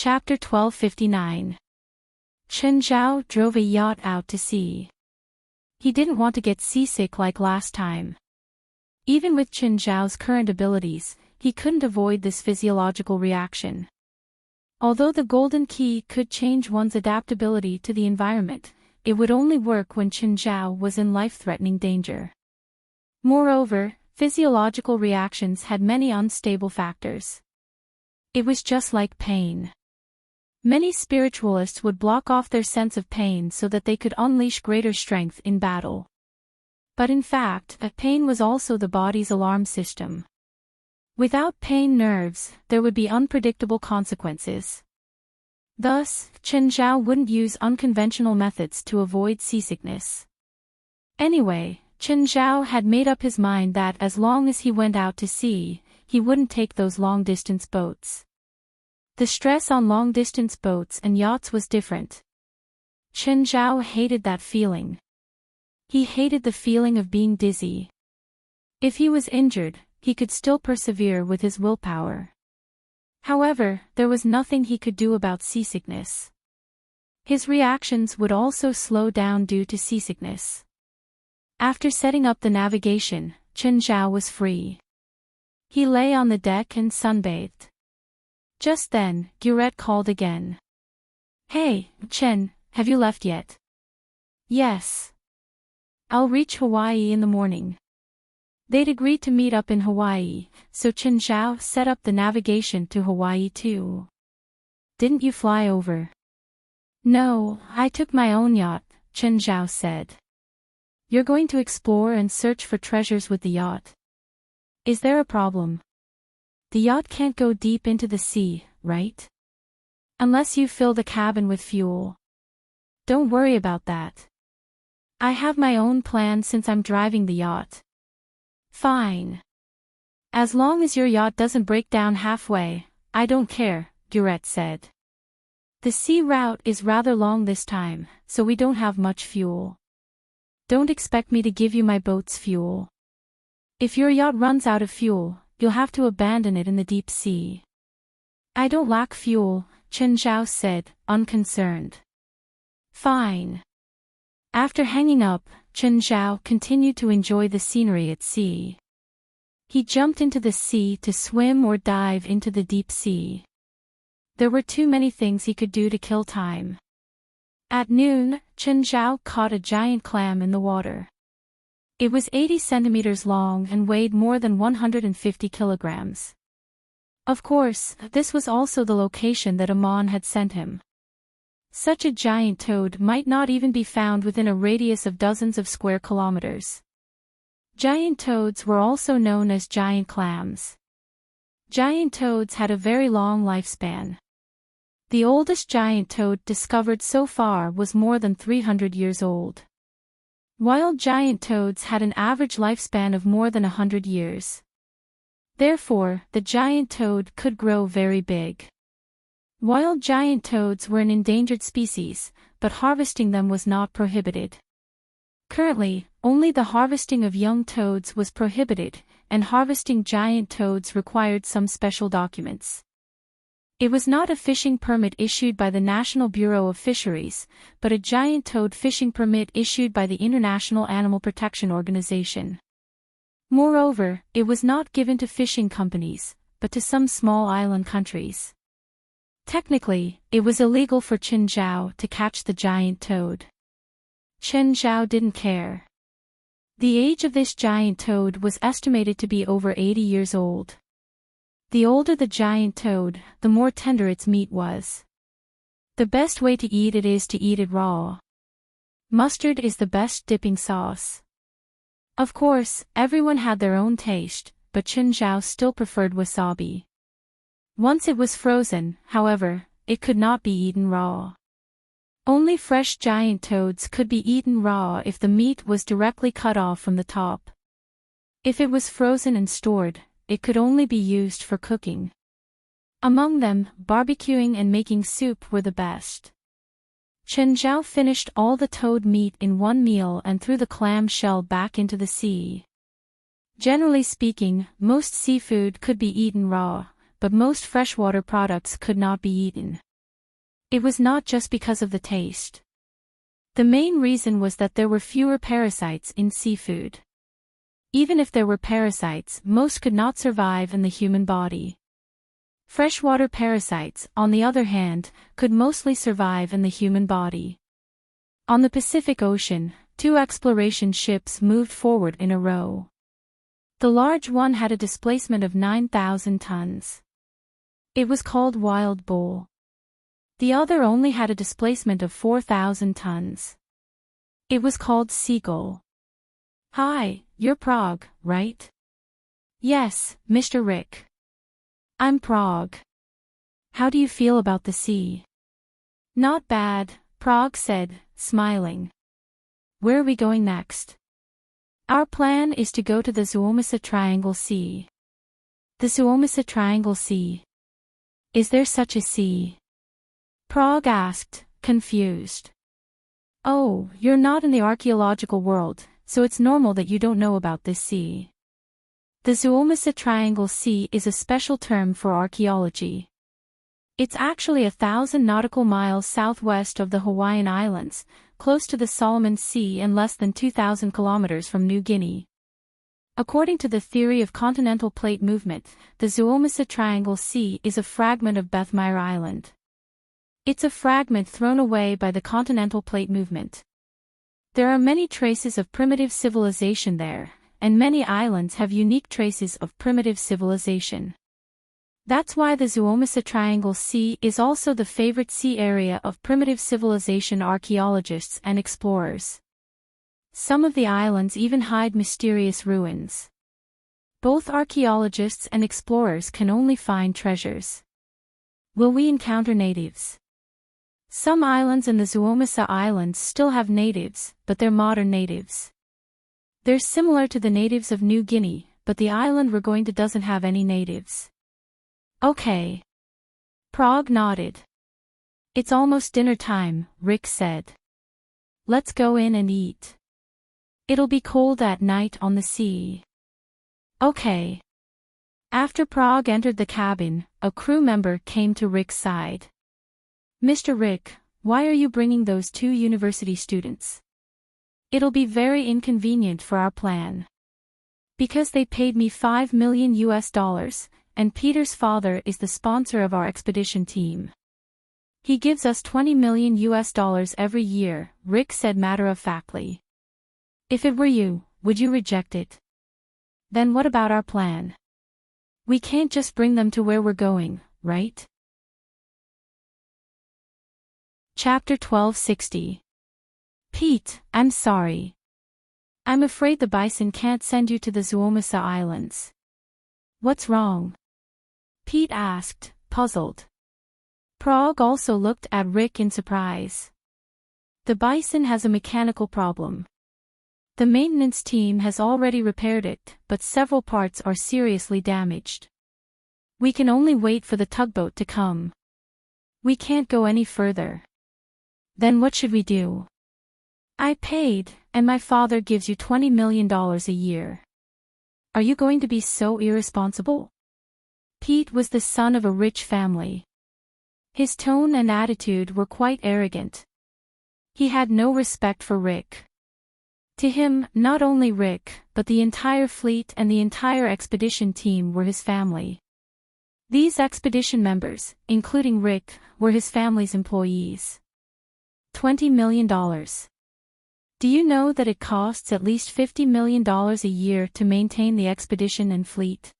Chapter 1259. Chen Zhao drove a yacht out to sea. He didn't want to get seasick like last time. Even with Chen Zhao's current abilities, he couldn't avoid this physiological reaction. Although the golden key could change one's adaptability to the environment, it would only work when Chen Zhao was in life-threatening danger. Moreover, physiological reactions had many unstable factors. It was just like pain. Many spiritualists would block off their sense of pain so that they could unleash greater strength in battle. But in fact, pain was also the body's alarm system. Without pain nerves, there would be unpredictable consequences. Thus, Chen Zhao wouldn't use unconventional methods to avoid seasickness. Anyway, Chen Zhao had made up his mind that as long as he went out to sea, he wouldn't take those long-distance boats. The stress on long-distance boats and yachts was different. Chen Zhao hated that feeling. He hated the feeling of being dizzy. If he was injured, he could still persevere with his willpower. However, there was nothing he could do about seasickness. His reactions would also slow down due to seasickness. After setting up the navigation, Chen Zhao was free. He lay on the deck and sunbathed. Just then, Gurette called again. "Hey, Chen, have you left yet?" "Yes. I'll reach Hawaii in the morning." They'd agreed to meet up in Hawaii, so Chen Zhao set up the navigation to Hawaii too. "Didn't you fly over?" "No, I took my own yacht," Chen Zhao said. "You're going to explore and search for treasures with the yacht. Is there a problem? The yacht can't go deep into the sea, right? Unless you fill the cabin with fuel. Don't worry about that. I have my own plan since I'm driving the yacht." "Fine. As long as your yacht doesn't break down halfway, I don't care," Gurette said. "The sea route is rather long this time, so we don't have much fuel. Don't expect me to give you my boat's fuel. If your yacht runs out of fuel, you'll have to abandon it in the deep sea." "I don't lack fuel," Chen Zhao said, unconcerned. "Fine." After hanging up, Chen Zhao continued to enjoy the scenery at sea. He jumped into the sea to swim or dive into the deep sea. There were too many things he could do to kill time. At noon, Chen Zhao caught a giant clam in the water. It was 80 centimeters long and weighed more than 150 kilograms. Of course, this was also the location that Amon had sent him. Such a giant toad might not even be found within a radius of dozens of square kilometers. Giant toads were also known as giant clams. Giant toads had a very long lifespan. The oldest giant toad discovered so far was more than 300 years old. Wild giant toads had an average lifespan of more than 100 years. Therefore, the giant toad could grow very big. Wild giant toads were an endangered species, but harvesting them was not prohibited. Currently, only the harvesting of young toads was prohibited, and harvesting giant toads required some special documents. It was not a fishing permit issued by the National Bureau of Fisheries, but a giant toad fishing permit issued by the International Animal Protection Organization. Moreover, it was not given to fishing companies, but to some small island countries. Technically, it was illegal for Chen Zhao to catch the giant toad. Chen Zhao didn't care. The age of this giant toad was estimated to be over 80 years old. The older the giant toad, the more tender its meat was. The best way to eat it is to eat it raw. Mustard is the best dipping sauce. Of course, everyone had their own taste, but Chen Zhao still preferred wasabi. Once it was frozen, however, it could not be eaten raw. Only fresh giant toads could be eaten raw if the meat was directly cut off from the top. If it was frozen and stored, it could only be used for cooking. Among them, barbecuing and making soup were the best. Chen Zhao finished all the toad meat in one meal and threw the clam shell back into the sea. Generally speaking, most seafood could be eaten raw, but most freshwater products could not be eaten. It was not just because of the taste. The main reason was that there were fewer parasites in seafood. Even if there were parasites, most could not survive in the human body. Freshwater parasites, on the other hand, could mostly survive in the human body. On the Pacific Ocean, 2 exploration ships moved forward in a row. The large one had a displacement of 9,000 tons. It was called Wild Bull. The other only had a displacement of 4,000 tons. It was called Seagull. Hi, you're Prague, right? Yes, Mr. Rick. I'm Prague. How do you feel about the sea? Not bad, Prague said, smiling. Where are we going next? Our plan is to go to the Suomessa Triangle Sea. The Suomessa Triangle Sea. Is there such a sea? Prague asked, confused. Oh, you're not in the archaeological world, so it's normal that you don't know about this sea. The Suomessa Triangle Sea is a special term for archaeology. It's actually 1,000 nautical miles southwest of the Hawaiian Islands, close to the Solomon Sea and less than 2,000 kilometers from New Guinea. According to the theory of continental plate movement, the Suomessa Triangle Sea is a fragment of Bethmire Island. It's a fragment thrown away by the continental plate movement. There are many traces of primitive civilization there, and many islands have unique traces of primitive civilization. That's why the Suomessa Triangle Sea is also the favorite sea area of primitive civilization archaeologists and explorers. Some of the islands even hide mysterious ruins. Both archaeologists and explorers can only find treasures. Will we encounter natives? Some islands in the Suomessa Islands still have natives, but they're modern natives. They're similar to the natives of New Guinea, but the island we're going to doesn't have any natives. Okay. Prague nodded. It's almost dinner time, Rick said. Let's go in and eat. It'll be cold at night on the sea. Okay. After Prague entered the cabin, a crew member came to Rick's side. Mr. Rick, why are you bringing those 2 university students? It'll be very inconvenient for our plan. Because they paid me $5 million, and Peter's father is the sponsor of our expedition team. He gives us $20 million every year, Rick said matter-of-factly. If it were you, would you reject it? Then what about our plan? We can't just bring them to where we're going, right? Chapter 1260. Pete, I'm sorry. I'm afraid the bison can't send you to the Suomessa Islands. What's wrong? Pete asked, puzzled. Prague also looked at Rick in surprise. The bison has a mechanical problem. The maintenance team has already repaired it, but several parts are seriously damaged. We can only wait for the tugboat to come. We can't go any further. Then what should we do? I paid, and my father gives you $20 million a year. Are you going to be so irresponsible? Pete was the son of a rich family. His tone and attitude were quite arrogant. He had no respect for Rick. To him, not only Rick, but the entire fleet and the entire expedition team were his family. These expedition members, including Rick, were his family's employees. $20 million. Do you know that it costs at least $50 million a year to maintain the expedition and fleet?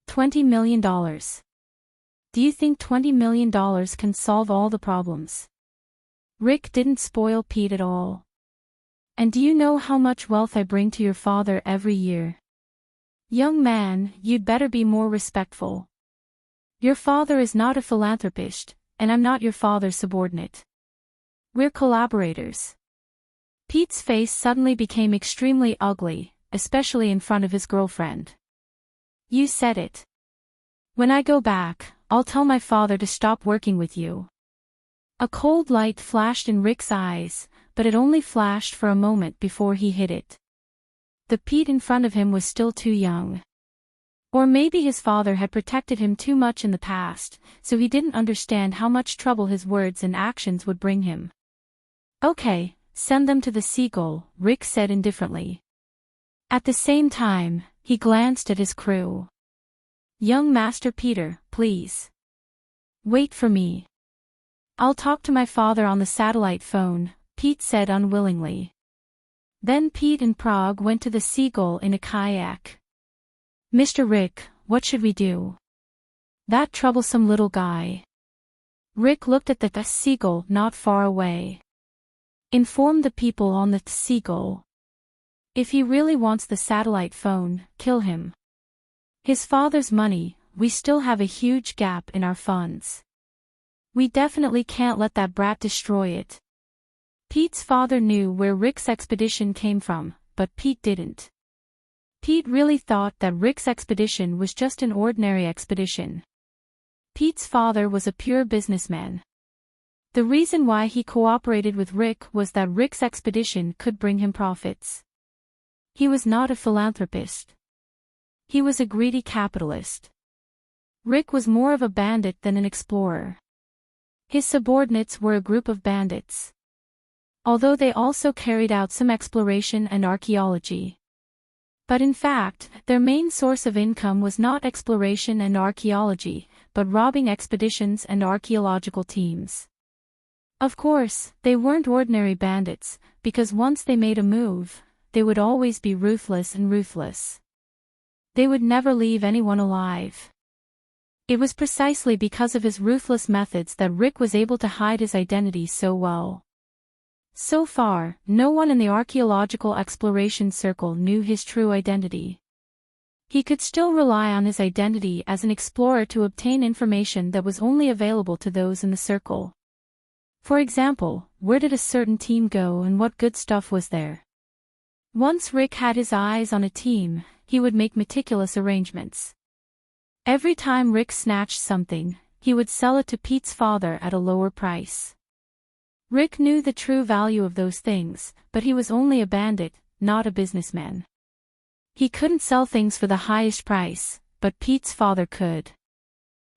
$20 million. Do you think $20 million can solve all the problems? Rick didn't spoil Pete at all. And do you know how much wealth I bring to your father every year? Young man, you'd better be more respectful. Your father is not a philanthropist, and I'm not your father's subordinate. We're collaborators. Pete's face suddenly became extremely ugly, especially in front of his girlfriend. You said it. When I go back, I'll tell my father to stop working with you. A cold light flashed in Rick's eyes, but it only flashed for a moment before he hid it. The Pete in front of him was still too young. Or maybe his father had protected him too much in the past, so he didn't understand how much trouble his words and actions would bring him. Okay, send them to the seagull, Rick said indifferently. At the same time, he glanced at his crew. Young Master Peter, please. Wait for me. I'll talk to my father on the satellite phone, Pete said unwillingly. Then Pete and Prague went to the seagull in a kayak. Mr. Rick, what should we do? That troublesome little guy. Rick looked at the seagull not far away. Inform the people on the seagull. If he really wants the satellite phone, kill him. His father's money, we still have a huge gap in our funds. We definitely can't let that brat destroy it. Pete's father knew where Rick's expedition came from, but Pete didn't. Pete really thought that Rick's expedition was just an ordinary expedition. Pete's father was a pure businessman. The reason why he cooperated with Rick was that Rick's expedition could bring him profits. He was not a philanthropist. He was a greedy capitalist. Rick was more of a bandit than an explorer. His subordinates were a group of bandits. Although they also carried out some exploration and archaeology. But in fact, their main source of income was not exploration and archaeology, but robbing expeditions and archaeological teams. Of course, they weren't ordinary bandits, because once they made a move, they would always be ruthless and ruthless. They would never leave anyone alive. It was precisely because of his ruthless methods that Rick was able to hide his identity so well. So far, no one in the archaeological exploration circle knew his true identity. He could still rely on his identity as an explorer to obtain information that was only available to those in the circle. For example, where did a certain team go and what good stuff was there? Once Rick had his eyes on a team, he would make meticulous arrangements. Every time Rick snatched something, he would sell it to Pete's father at a lower price. Rick knew the true value of those things, but he was only a bandit, not a businessman. He couldn't sell things for the highest price, but Pete's father could.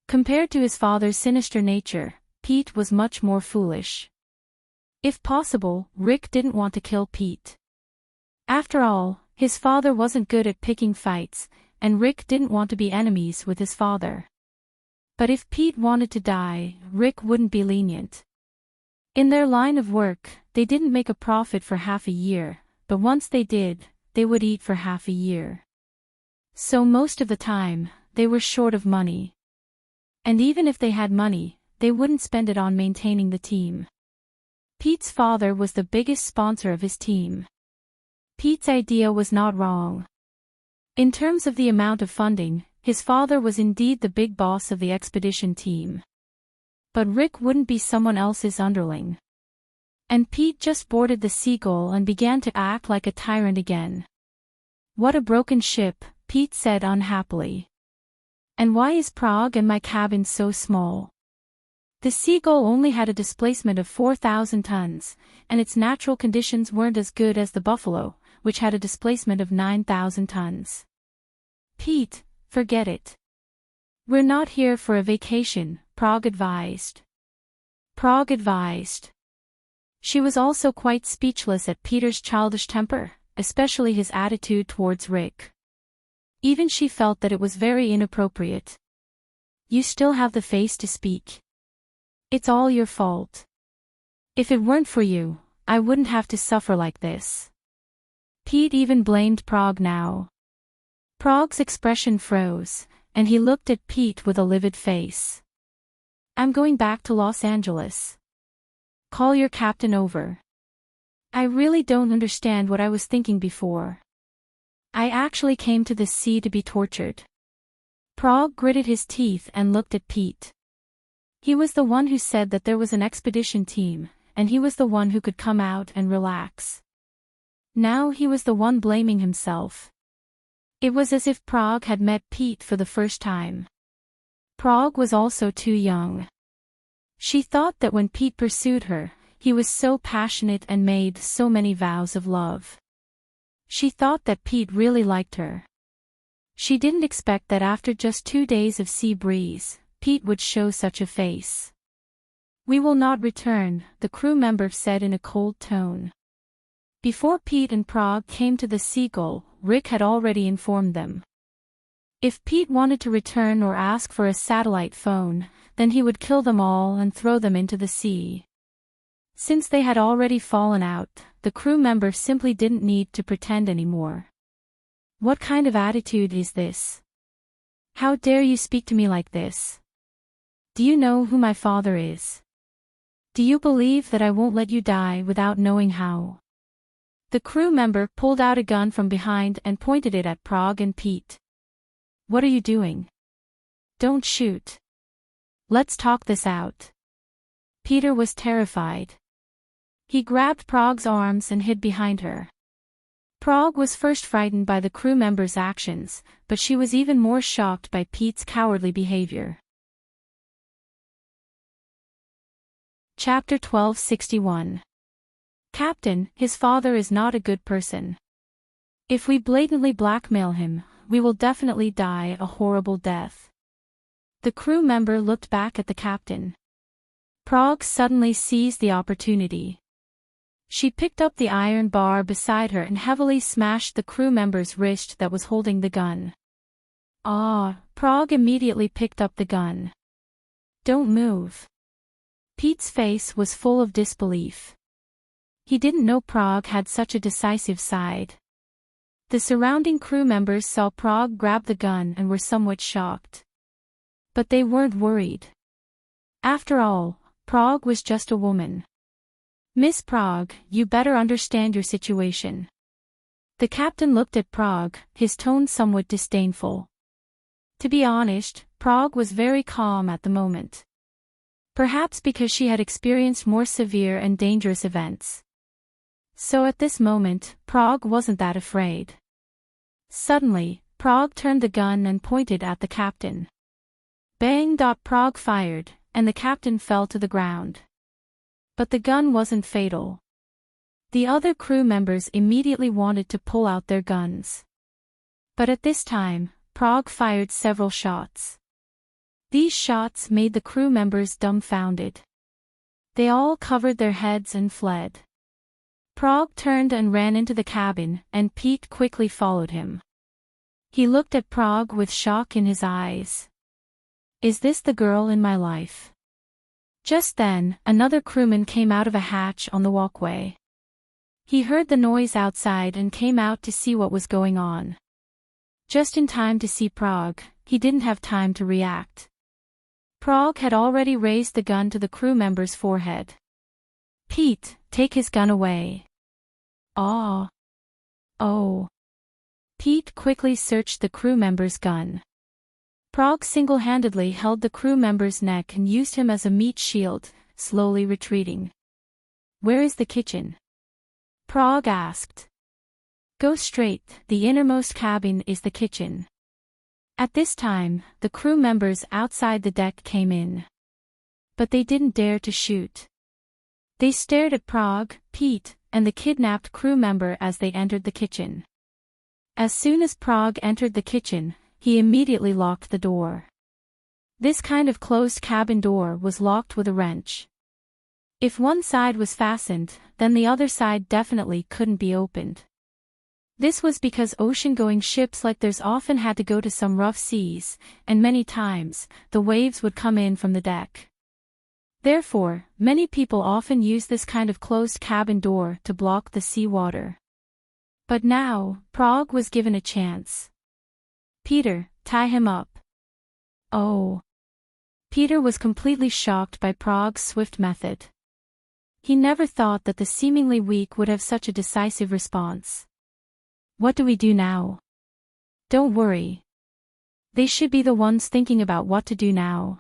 Compared to his father's sinister nature, Pete was much more foolish. If possible, Rick didn't want to kill Pete. After all, his father wasn't good at picking fights, and Rick didn't want to be enemies with his father. But if Pete wanted to die, Rick wouldn't be lenient. In their line of work, they didn't make a profit for half a year, but once they did, they would eat for half a year. So most of the time, they were short of money. And even if they had money, they wouldn't spend it on maintaining the team. Pete's father was the biggest sponsor of his team. Pete's idea was not wrong. In terms of the amount of funding, his father was indeed the big boss of the expedition team. But Rick wouldn't be someone else's underling. And Pete just boarded the seagull and began to act like a tyrant again. What a broken ship, Pete said unhappily. And why is Prague and my cabin so small? The seagull only had a displacement of 4,000 tons, and its natural conditions weren't as good as the Buffalo, which had a displacement of 9,000 tons. Pete, forget it. We're not here for a vacation, Prague advised. Prague advised. She was also quite speechless at Peter's childish temper, especially his attitude towards Rick. Even she felt that it was very inappropriate. You still have the face to speak. It's all your fault. If it weren't for you, I wouldn't have to suffer like this. Pete even blamed Prague now. Prague's expression froze, and he looked at Pete with a livid face. I'm going back to Los Angeles. Call your captain over. I really don't understand what I was thinking before. I actually came to this sea to be tortured. Prague gritted his teeth and looked at Pete. He was the one who said that there was an expedition team, and he was the one who could come out and relax. Now he was the one blaming himself. It was as if Prague had met Pete for the first time. Prague was also too young. She thought that when Pete pursued her, he was so passionate and made so many vows of love. She thought that Pete really liked her. She didn't expect that after just 2 days of sea breeze, Pete would show such a face. "We will not return," the crew member said in a cold tone. Before Pete and Prague came to the Seagull, Rick had already informed them. If Pete wanted to return or ask for a satellite phone, then he would kill them all and throw them into the sea. Since they had already fallen out, the crew member simply didn't need to pretend anymore. "What kind of attitude is this? How dare you speak to me like this? Do you know who my father is? Do you believe that I won't let you die without knowing how?" The crew member pulled out a gun from behind and pointed it at Prague and Pete. "What are you doing? Don't shoot. Let's talk this out." Peter was terrified. He grabbed Prague's arms and hid behind her. Prague was first frightened by the crew member's actions, but she was even more shocked by Pete's cowardly behavior. Chapter 1261. Captain, his father is not a good person. If we blatantly blackmail him, we will definitely die a horrible death. The crew member looked back at the captain. Prague suddenly seized the opportunity. She picked up the iron bar beside her and heavily smashed the crew member's wrist that was holding the gun. Prague immediately picked up the gun. "Don't move." Pete's face was full of disbelief. He didn't know Prague had such a decisive side. The surrounding crew members saw Prague grab the gun and were somewhat shocked. But they weren't worried. After all, Prague was just a woman. "Miss Prague, you better understand your situation." The captain looked at Prague, his tone somewhat disdainful. To be honest, Prague was very calm at the moment. Perhaps because she had experienced more severe and dangerous events. So at this moment, Prague wasn't that afraid. Suddenly, Prague turned the gun and pointed at the captain. Bang! Prague fired, and the captain fell to the ground. But the gun wasn't fatal. The other crew members immediately wanted to pull out their guns. But at this time, Prague fired several shots. These shots made the crew members dumbfounded. They all covered their heads and fled. Prague turned and ran into the cabin, and Pete quickly followed him. He looked at Prague with shock in his eyes. "Is this the girl in my life?" Just then, another crewman came out of a hatch on the walkway. He heard the noise outside and came out to see what was going on. Just in time to see Prague, he didn't have time to react. Prague had already raised the gun to the crew member's forehead. "Pete, take his gun away." "Oh. Pete quickly searched the crew member's gun. Prague single-handedly held the crew member's neck and used him as a meat shield, slowly retreating. "Where is the kitchen?" Prague asked. "Go straight, the innermost cabin is the kitchen." At this time, the crew members outside the deck came in. But they didn't dare to shoot. They stared at Prague, Pete, and the kidnapped crew member as they entered the kitchen. As soon as Prague entered the kitchen, he immediately locked the door. This kind of closed cabin door was locked with a wrench. If one side was fastened, then the other side definitely couldn't be opened. This was because ocean-going ships like theirs often had to go to some rough seas, and many times, the waves would come in from the deck. Therefore, many people often use this kind of closed cabin door to block the seawater. But now, Prague was given a chance. "Peter, tie him up." "Oh." Peter was completely shocked by Prague's swift method. He never thought that the seemingly weak would have such a decisive response. "What do we do now?" "Don't worry. They should be the ones thinking about what to do now."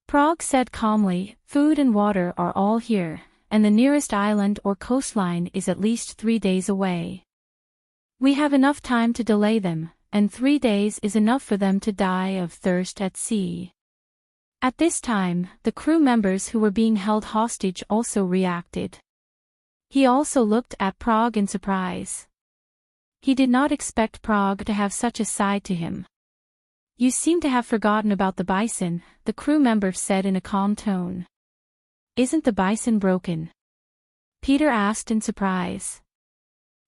Prague said calmly, "Food and water are all here, and the nearest island or coastline is at least 3 days away. We have enough time to delay them, and 3 days is enough for them to die of thirst at sea." At this time, the crew members who were being held hostage also reacted. He also looked at Prague in surprise. He did not expect Prague to have such a side to him. "You seem to have forgotten about the bison," the crew member said in a calm tone. "Isn't the bison broken?" Peter asked in surprise.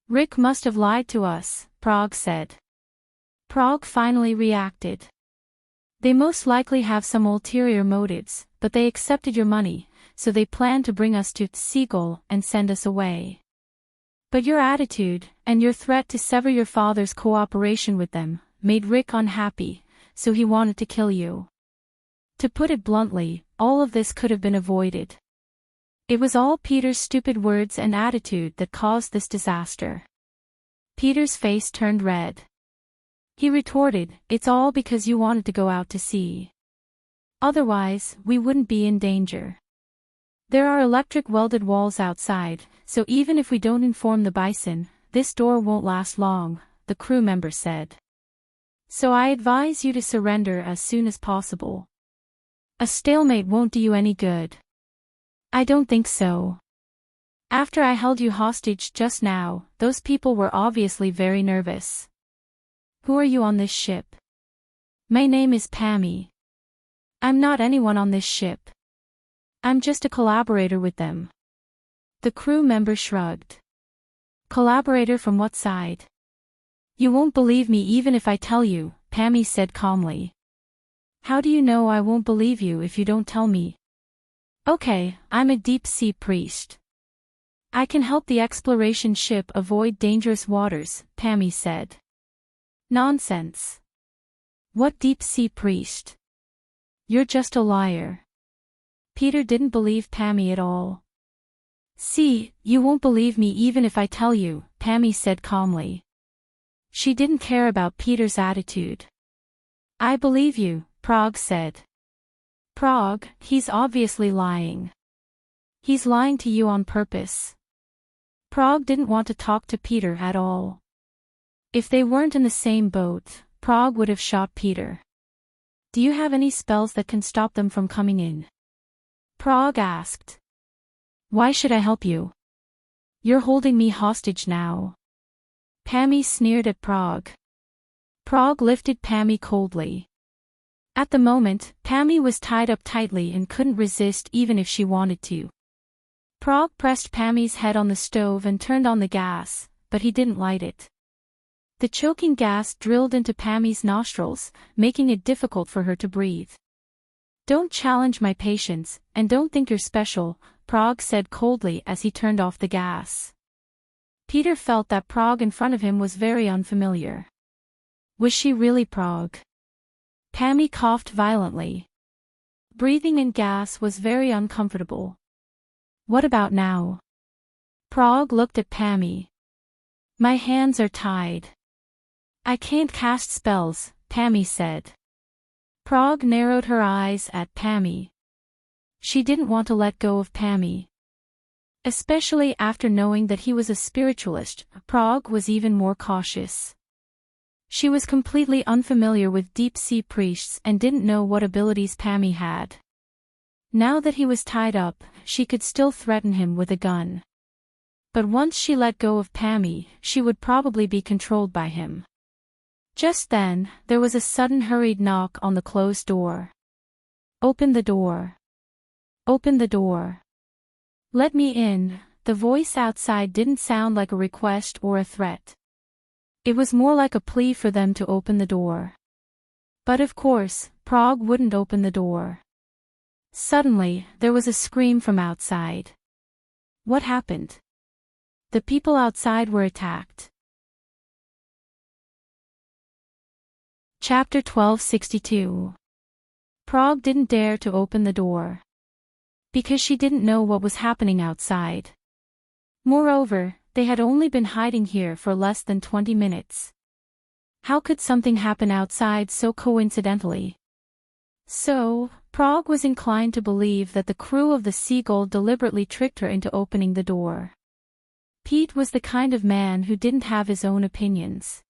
"Rick must have lied to us," Prague said. Prague finally reacted. "They most likely have some ulterior motives, but they accepted your money, so they plan to bring us to Seagull and send us away. But your attitude, and your threat to sever your father's cooperation with them, made Rick unhappy, so he wanted to kill you. To put it bluntly, all of this could have been avoided. It was all Peter's stupid words and attitude that caused this disaster." Peter's face turned red. He retorted, "It's all because you wanted to go out to sea. Otherwise, we wouldn't be in danger. There are electric welded walls outside, so even if we don't inform the bison, this door won't last long," the crew member said. "So I advise you to surrender as soon as possible. A stalemate won't do you any good." "I don't think so. After I held you hostage just now, those people were obviously very nervous." "Who are you on this ship?" "My name is Pammy. I'm not anyone on this ship. I'm just a collaborator with them." The crew member shrugged. "Collaborator from what side?" "You won't believe me even if I tell you," Pammy said calmly. "How do you know I won't believe you if you don't tell me?" "Okay, I'm a deep-sea priest. I can help the exploration ship avoid dangerous waters," Pammy said. "Nonsense. What deep-sea priest? You're just a liar." Peter didn't believe Pammy at all. "See, you won't believe me even if I tell you," Pammy said calmly. She didn't care about Peter's attitude. "I believe you," Prague said. "Prague, he's obviously lying. He's lying to you on purpose." Prague didn't want to talk to Peter at all. If they weren't in the same boat, Prague would have shot Peter. "Do you have any spells that can stop them from coming in?" Prague asked. "Why should I help you? You're holding me hostage now." Pammy sneered at Prague. Prague lifted Pammy coldly. At the moment, Pammy was tied up tightly and couldn't resist even if she wanted to. Prague pressed Pammy's head on the stove and turned on the gas, but he didn't light it. The choking gas drilled into Pammy's nostrils, making it difficult for her to breathe. "Don't challenge my patience, and don't think you're special," Prague said coldly as he turned off the gas. Peter felt that Prague in front of him was very unfamiliar. Was she really Prague? Pammy coughed violently. Breathing in gas was very uncomfortable. "What about now?" Prague looked at Pammy. "My hands are tied. I can't cast spells," Pammy said. Prague narrowed her eyes at Pammy. She didn't want to let go of Pammy. Especially after knowing that he was a spiritualist, Prague was even more cautious. She was completely unfamiliar with deep-sea priests and didn't know what abilities Pammy had. Now that he was tied up, she could still threaten him with a gun. But once she let go of Pammy, she would probably be controlled by him. Just then, there was a sudden hurried knock on the closed door. "Open the door. Open the door. Let me in." The voice outside didn't sound like a request or a threat. It was more like a plea for them to open the door. But of course, Prague wouldn't open the door. Suddenly, there was a scream from outside. What happened? The people outside were attacked. Chapter 1262. Prague didn't dare to open the door. Because she didn't know what was happening outside. Moreover, they had only been hiding here for less than 20 minutes. How could something happen outside so coincidentally? So, Prague was inclined to believe that the crew of the Seagull deliberately tricked her into opening the door. Pete was the kind of man who didn't have his own opinions.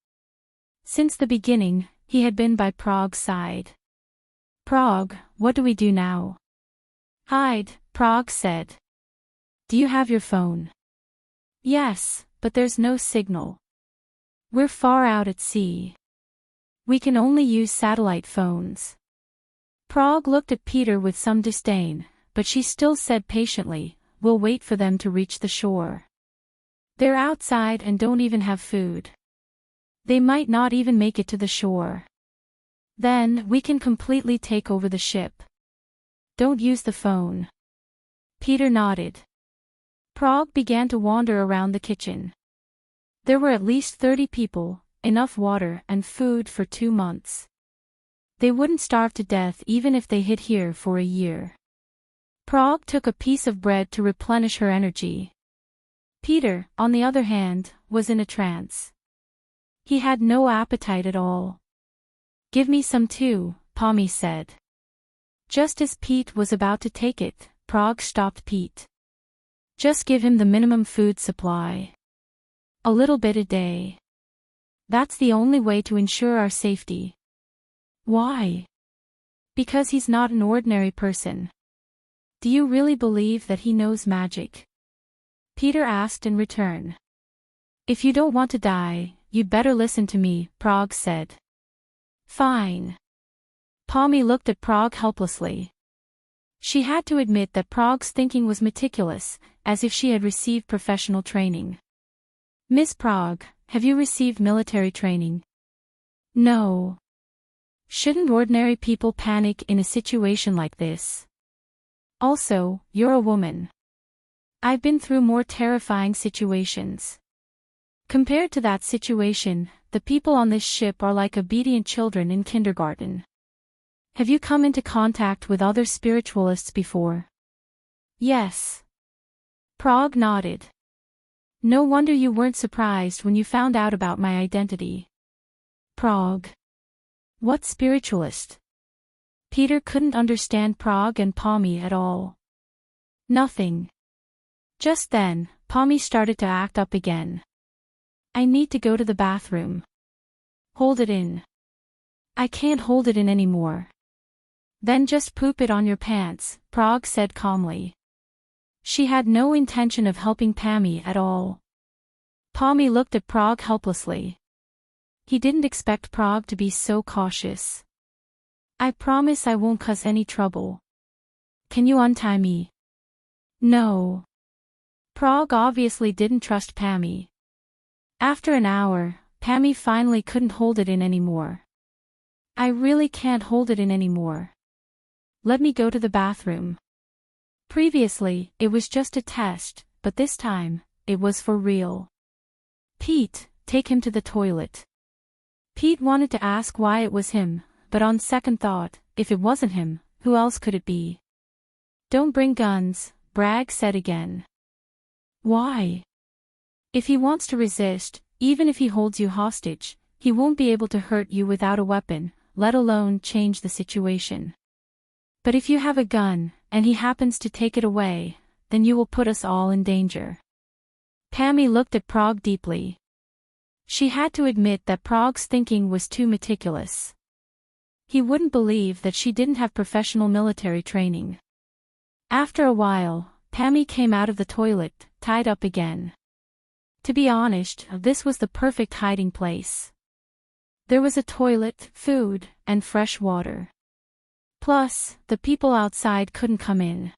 Since the beginning, he had been by Prague's side. "Prague, what do we do now?" "Hide," Prague said. "Do you have your phone?" "Yes, but there's no signal." We're far out at sea. We can only use satellite phones. Prague looked at Peter with some disdain, but she still said patiently, "We'll wait for them to reach the shore. They're outside and don't even have food. They might not even make it to the shore. Then we can completely take over the ship. Don't use the phone." Peter nodded. Prague began to wander around the kitchen. There were at least 30 people, enough water and food for 2 months. They wouldn't starve to death even if they hid here for a year. Prague took a piece of bread to replenish her energy. Peter, on the other hand, was in a trance. He had no appetite at all. "Give me some too," Pommy said. Just as Pete was about to take it, Prague stopped Pete. "Just give him the minimum food supply. A little bit a day. That's the only way to ensure our safety." "Why?" "Because he's not an ordinary person." "Do you really believe that he knows magic?" Peter asked in return. "If you don't want to die, you'd better listen to me," Prague said. "Fine." Pommy looked at Prague helplessly. She had to admit that Prague's thinking was meticulous, as if she had received professional training. "Miss Prague, have you received military training?" "No." "Shouldn't ordinary people panic in a situation like this? Also, you're a woman. I've been through more terrifying situations. Compared to that situation, the people on this ship are like obedient children in kindergarten. Have you come into contact with other spiritualists before?" "Yes." Prague nodded. "No wonder you weren't surprised when you found out about my identity." "Prague. What spiritualist?" Peter couldn't understand Prague and Pommy at all. "Nothing." Just then, Pommy started to act up again. "I need to go to the bathroom." "Hold it in." "I can't hold it in anymore." "Then just poop it on your pants," Prague said calmly. She had no intention of helping Pommy at all. Pommy looked at Prague helplessly. He didn't expect Prague to be so cautious. "I promise I won't cause any trouble. Can you untie me?" "No." Prague obviously didn't trust Pommy. After an hour, Pommy finally couldn't hold it in anymore. "I really can't hold it in anymore. Let me go to the bathroom." Previously, it was just a test, but this time, it was for real. "Pete, take him to the toilet." Pete wanted to ask why it was him, but on second thought, if it wasn't him, who else could it be? "Don't bring guns," Bragg said again. "Why?" "If he wants to resist, even if he holds you hostage, he won't be able to hurt you without a weapon, let alone change the situation. But if you have a gun, and he happens to take it away, then you will put us all in danger." Pommy looked at Prague deeply. She had to admit that Prague's thinking was too meticulous. He wouldn't believe that she didn't have professional military training. After a while, Pommy came out of the toilet, tied up again. To be honest, this was the perfect hiding place. There was a toilet, food, and fresh water. Plus, the people outside couldn't come in.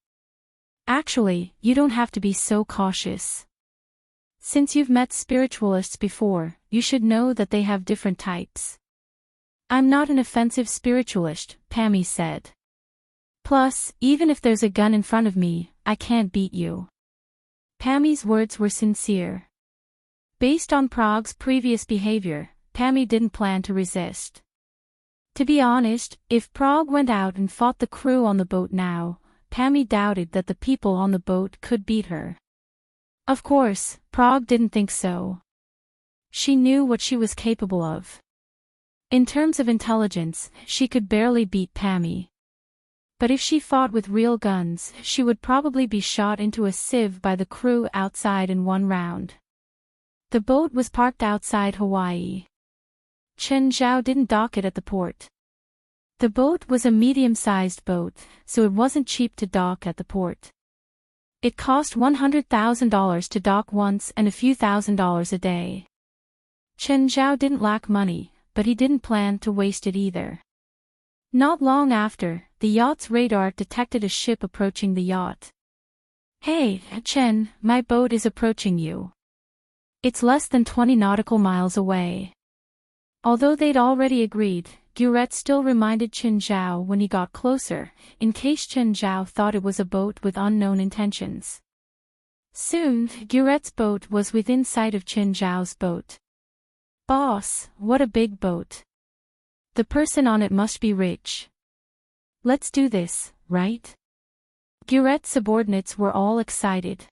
Actually, you don't have to be so cautious. Since you've met spiritualists before, you should know that they have different types. "I'm not an offensive spiritualist," Pommy said. "Plus, even if there's a gun in front of me, I can't beat you." Pommy's words were sincere. Based on Prague's previous behavior, Pommy didn't plan to resist. To be honest, if Prague went out and fought the crew on the boat now, Pommy doubted that the people on the boat could beat her. Of course, Prague didn't think so. She knew what she was capable of. In terms of intelligence, she could barely beat Pommy. But if she fought with real guns, she would probably be shot into a sieve by the crew outside in one round. The boat was parked outside Hawaii. Chen Zhao didn't dock it at the port. The boat was a medium-sized boat, so it wasn't cheap to dock at the port. It cost $100,000 to dock once and a few $1,000s a day. Chen Zhao didn't lack money, but he didn't plan to waste it either. Not long after, the yacht's radar detected a ship approaching the yacht. "Hey, Chen, my boat is approaching you. It's less than 20 nautical miles away." Although they'd already agreed, Guret still reminded Chen Zhao when he got closer, in case Chen Zhao thought it was a boat with unknown intentions. Soon, Guret's boat was within sight of Chen Zhao's boat. "Boss, what a big boat. The person on it must be rich. Let's do this, right?" Guret's subordinates were all excited.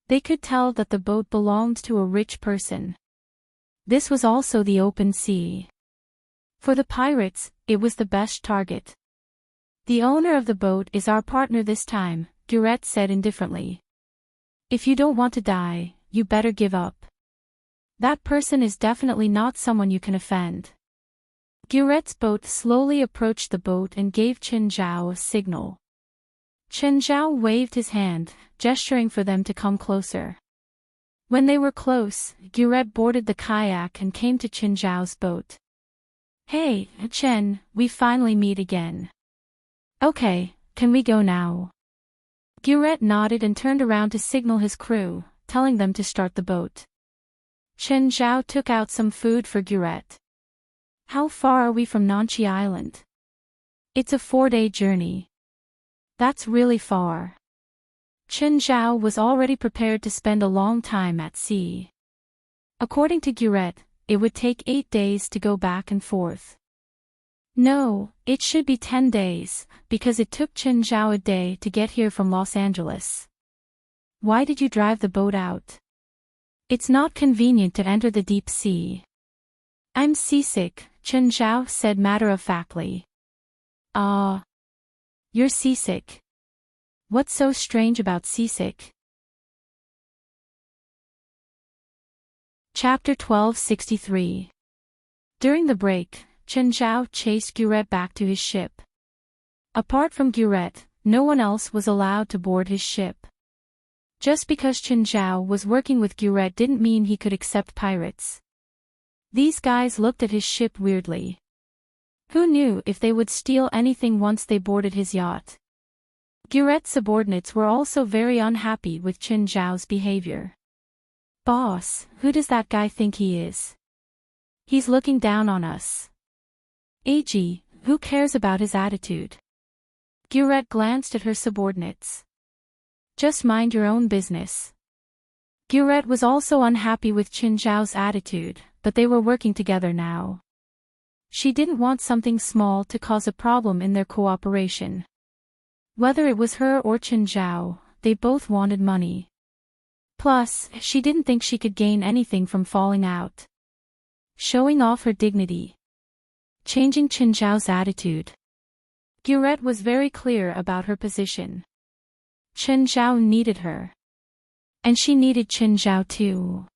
They could tell that the boat belonged to a rich person. This was also the open sea. For the pirates, it was the best target. "The owner of the boat is our partner this time," Guret said indifferently. "If you don't want to die, you better give up. That person is definitely not someone you can offend." Guret's boat slowly approached the boat and gave Chen Zhao a signal. Chen Zhao waved his hand, gesturing for them to come closer. When they were close, Guret boarded the kayak and came to Chen Zhao's boat. "Hey, Chen, we finally meet again. Okay, can we go now?" Guret nodded and turned around to signal his crew, telling them to start the boat. Chen Zhao took out some food for Guret. "How far are we from Nanchi Island?" "It's a 4-day journey." "That's really far." Chen Zhao was already prepared to spend a long time at sea. According to Guret, it would take 8 days to go back and forth. No, it should be 10 days, because it took Chen Zhao a day to get here from Los Angeles. "Why did you drive the boat out?" "It's not convenient to enter the deep sea." "I'm seasick," Chen Zhao said matter-of-factly. "Ah. You're seasick. What's so strange about seasick?" Chapter 1263. During the break, Chen Zhao chased Guret back to his ship. Apart from Guret, no one else was allowed to board his ship. Just because Chen Zhao was working with Guret didn't mean he could accept pirates. These guys looked at his ship weirdly. Who knew if they would steal anything once they boarded his yacht? Guret's subordinates were also very unhappy with Chen Zhao's behavior. "Boss, who does that guy think he is? He's looking down on us." "AG, who cares about his attitude?" Guret glanced at her subordinates. "Just mind your own business." Guret was also unhappy with Chen Zhao's attitude, but they were working together now. She didn't want something small to cause a problem in their cooperation. Whether it was her or Chen Zhao, they both wanted money. Plus, she didn't think she could gain anything from falling out. Showing off her dignity. Changing Chen Zhao's attitude. Guret was very clear about her position. Chen Zhao needed her. And she needed Chen Zhao too.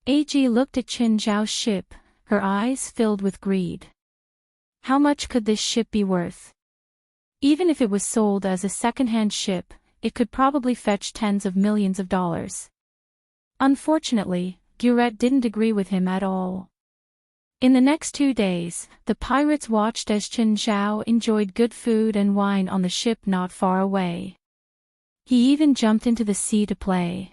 AG looked at Chen Zhao's ship, her eyes filled with greed. How much could this ship be worth? Even if it was sold as a second-hand ship, it could probably fetch tens of millions of dollars. Unfortunately, Guret didn't agree with him at all. In the next 2 days, the pirates watched as Chen Zhao enjoyed good food and wine on the ship not far away. He even jumped into the sea to play.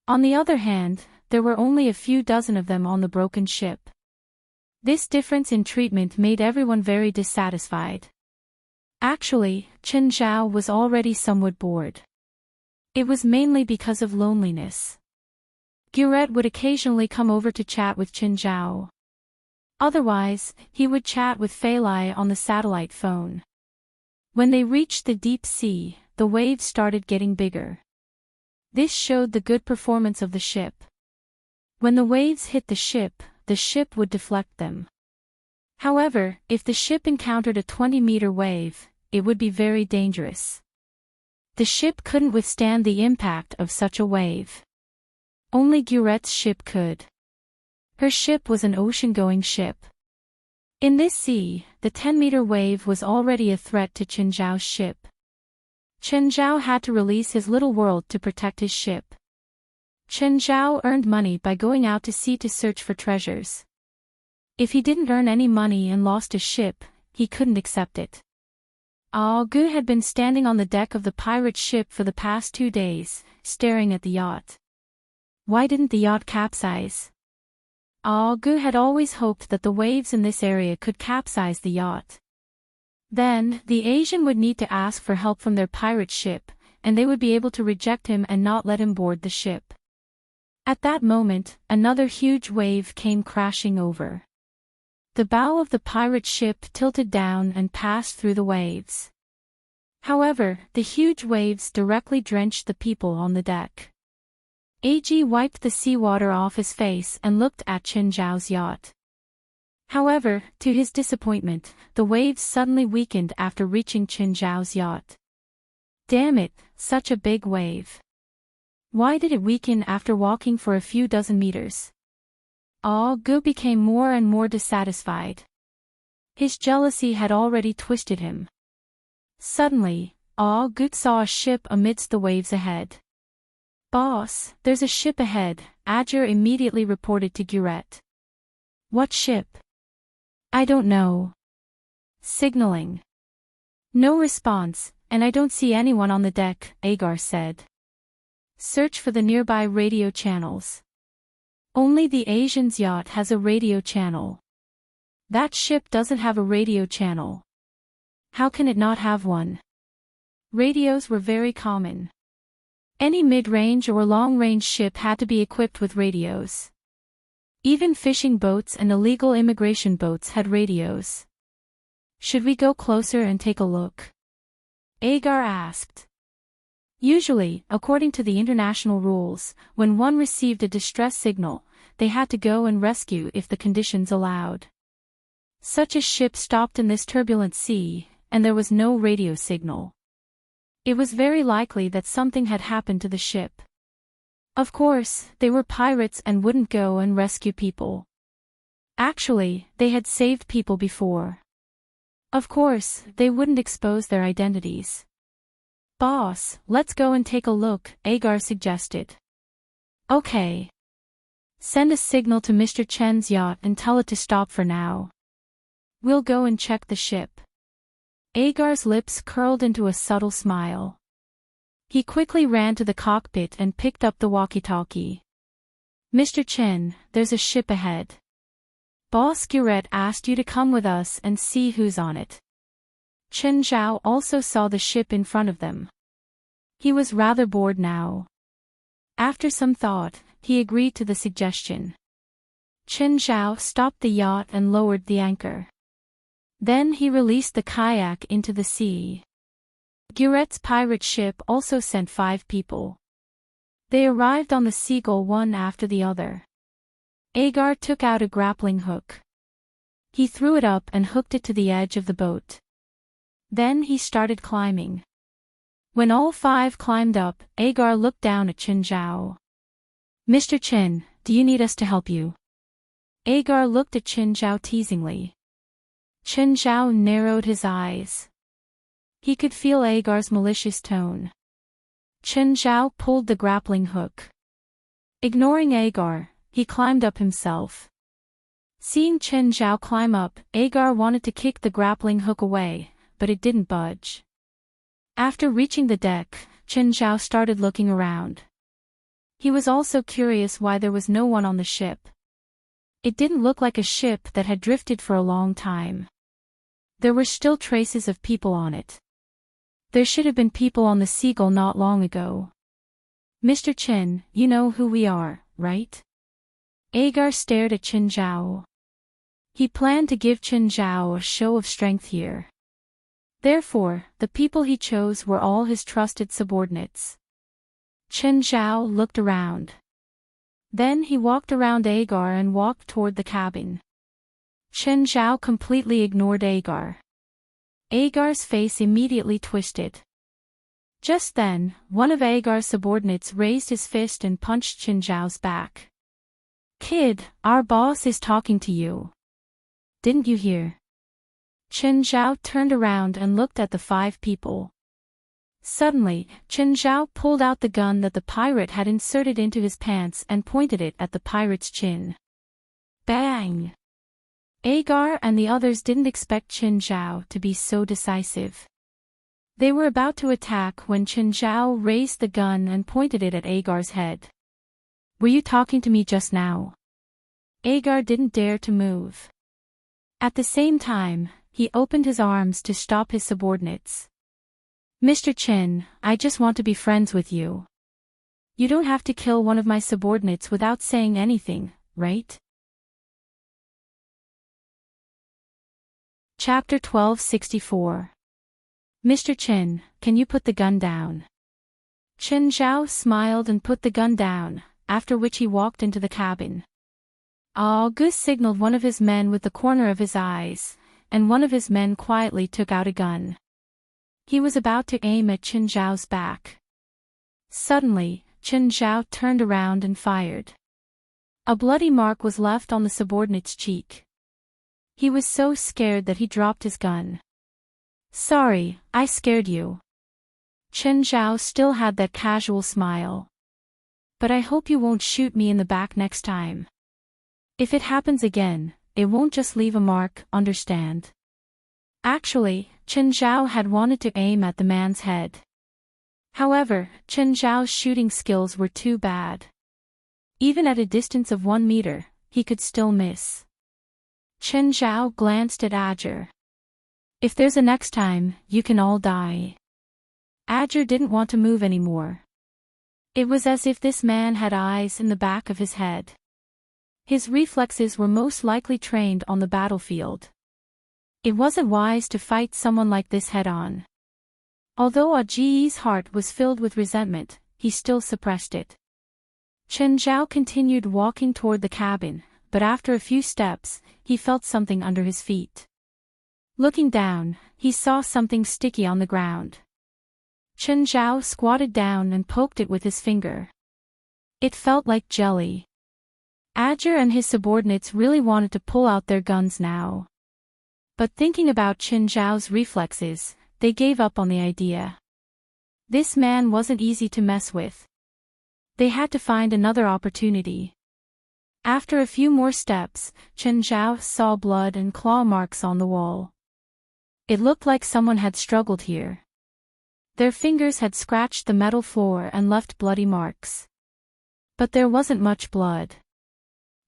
On the other hand, there were only a few dozen of them on the broken ship. This difference in treatment made everyone very dissatisfied. Actually, Chen Zhao was already somewhat bored. It was mainly because of loneliness. Guret would occasionally come over to chat with Chen Zhao. Otherwise, he would chat with Fei Lai on the satellite phone. When they reached the deep sea, the waves started getting bigger. This showed the good performance of the ship. When the waves hit the ship would deflect them. However, if the ship encountered a 20-meter wave, it would be very dangerous. The ship couldn't withstand the impact of such a wave. Only Guret's ship could. Her ship was an ocean-going ship. In this sea, the 10-meter wave was already a threat to Chen Zhao's ship. Chen Zhao had to release his little world to protect his ship. Chen Zhao earned money by going out to sea to search for treasures. If he didn't earn any money and lost his ship, he couldn't accept it. Gu had been standing on the deck of the pirate ship for the past 2 days, staring at the yacht. Why didn't the yacht capsize? Gu had always hoped that the waves in this area could capsize the yacht. Then, the Asian would need to ask for help from their pirate ship, and they would be able to reject him and not let him board the ship. At that moment, another huge wave came crashing over. The bow of the pirate ship tilted down and passed through the waves. However, the huge waves directly drenched the people on the deck. AG wiped the seawater off his face and looked at Chen Zhao's yacht. However, to his disappointment, the waves suddenly weakened after reaching Chen Zhao's yacht. Damn it, such a big wave. Why did it weaken after walking for a few dozen meters? Gu became more and more dissatisfied. His jealousy had already twisted him. Suddenly, Gu saw a ship amidst the waves ahead. "Boss, there's a ship ahead," Ajur immediately reported to Guret. "What ship?" "I don't know." "Signaling." "No response, and I don't see anyone on the deck," Agar said. "Search for the nearby radio channels." "Only the Asian's yacht has a radio channel. That ship doesn't have a radio channel." "How can it not have one?" Radios were very common. Any mid-range or long-range ship had to be equipped with radios. Even fishing boats and illegal immigration boats had radios. "Should we go closer and take a look?" Agar asked. Usually, according to the international rules, when one received a distress signal, they had to go and rescue if the conditions allowed. Such a ship stopped in this turbulent sea, and there was no radio signal. It was very likely that something had happened to the ship. Of course, they were pirates and wouldn't go and rescue people. Actually, they had saved people before. Of course, they wouldn't expose their identities. "Boss, let's go and take a look," Agar suggested. "Okay. Send a signal to Mr. Chen's yacht and tell it to stop for now. We'll go and check the ship." Agar's lips curled into a subtle smile. He quickly ran to the cockpit and picked up the walkie-talkie. "Mr. Chen, there's a ship ahead. Boss Guret asked you to come with us and see who's on it." Chen Zhao also saw the ship in front of them. He was rather bored now. After some thought, he agreed to the suggestion. Chen Zhao stopped the yacht and lowered the anchor. Then he released the kayak into the sea. Guret's pirate ship also sent 5 people. They arrived on the Seagull one after the other. Agar took out a grappling hook. He threw it up and hooked it to the edge of the boat. Then he started climbing. When all 5 climbed up, Agar looked down at Chen Zhao. "Mr. Chen, do you need us to help you?" Agar looked at Chen Zhao teasingly. Chen Zhao narrowed his eyes. He could feel Agar's malicious tone. Chen Zhao pulled the grappling hook. Ignoring Agar, he climbed up himself. Seeing Chen Zhao climb up, Agar wanted to kick the grappling hook away, but it didn't budge. After reaching the deck, Chen Zhao started looking around. He was also curious why there was no one on the ship. It didn't look like a ship that had drifted for a long time. There were still traces of people on it. There should have been people on the Seagull not long ago. "Mr. Chen, you know who we are, right?" Agar stared at Chen Zhao. He planned to give Chen Zhao a show of strength here. Therefore, the people he chose were all his trusted subordinates. Chen Zhao looked around. Then he walked around Agar and walked toward the cabin. Chen Zhao completely ignored Agar. Agar's face immediately twisted. Just then, one of Agar's subordinates raised his fist and punched Chen Zhao's back. "Kid, our boss is talking to you. Didn't you hear?" Chen Zhao turned around and looked at the 5 people. Suddenly, Chen Zhao pulled out the gun that the pirate had inserted into his pants and pointed it at the pirate's chin. Bang! Agar and the others didn't expect Chen Zhao to be so decisive. They were about to attack when Chen Zhao raised the gun and pointed it at Agar's head. "Were you talking to me just now?" Agar didn't dare to move. At the same time, he opened his arms to stop his subordinates. "Mr. Chen, I just want to be friends with you. You don't have to kill one of my subordinates without saying anything, right?" Chapter 1264. "Mr. Chen, can you put the gun down?" Chen Zhao smiled and put the gun down, after which he walked into the cabin. Gus signaled one of his men with the corner of his eyes, and one of his men quietly took out a gun. He was about to aim at Chen Zhao's back. Suddenly, Chen Zhao turned around and fired. A bloody mark was left on the subordinate's cheek. He was so scared that he dropped his gun. "Sorry, I scared you." Chen Zhao still had that casual smile. "But I hope you won't shoot me in the back next time. If it happens again, it won't just leave a mark, understand?" Actually, Chen Zhao had wanted to aim at the man's head. However, Chen Zhao's shooting skills were too bad. Even at a distance of 1 meter, he could still miss. Chen Zhao glanced at Agar. "If there's a next time, you can all die." Agar didn't want to move anymore. It was as if this man had eyes in the back of his head. His reflexes were most likely trained on the battlefield. It wasn't wise to fight someone like this head-on. Although Aji's heart was filled with resentment, he still suppressed it. Chen Zhao continued walking toward the cabin, but after a few steps, he felt something under his feet. Looking down, he saw something sticky on the ground. Chen Zhao squatted down and poked it with his finger. It felt like jelly. Agar and his subordinates really wanted to pull out their guns now. But thinking about Chen Zhao's reflexes, they gave up on the idea. This man wasn't easy to mess with. They had to find another opportunity. After a few more steps, Chen Zhao saw blood and claw marks on the wall. It looked like someone had struggled here. Their fingers had scratched the metal floor and left bloody marks. But there wasn't much blood.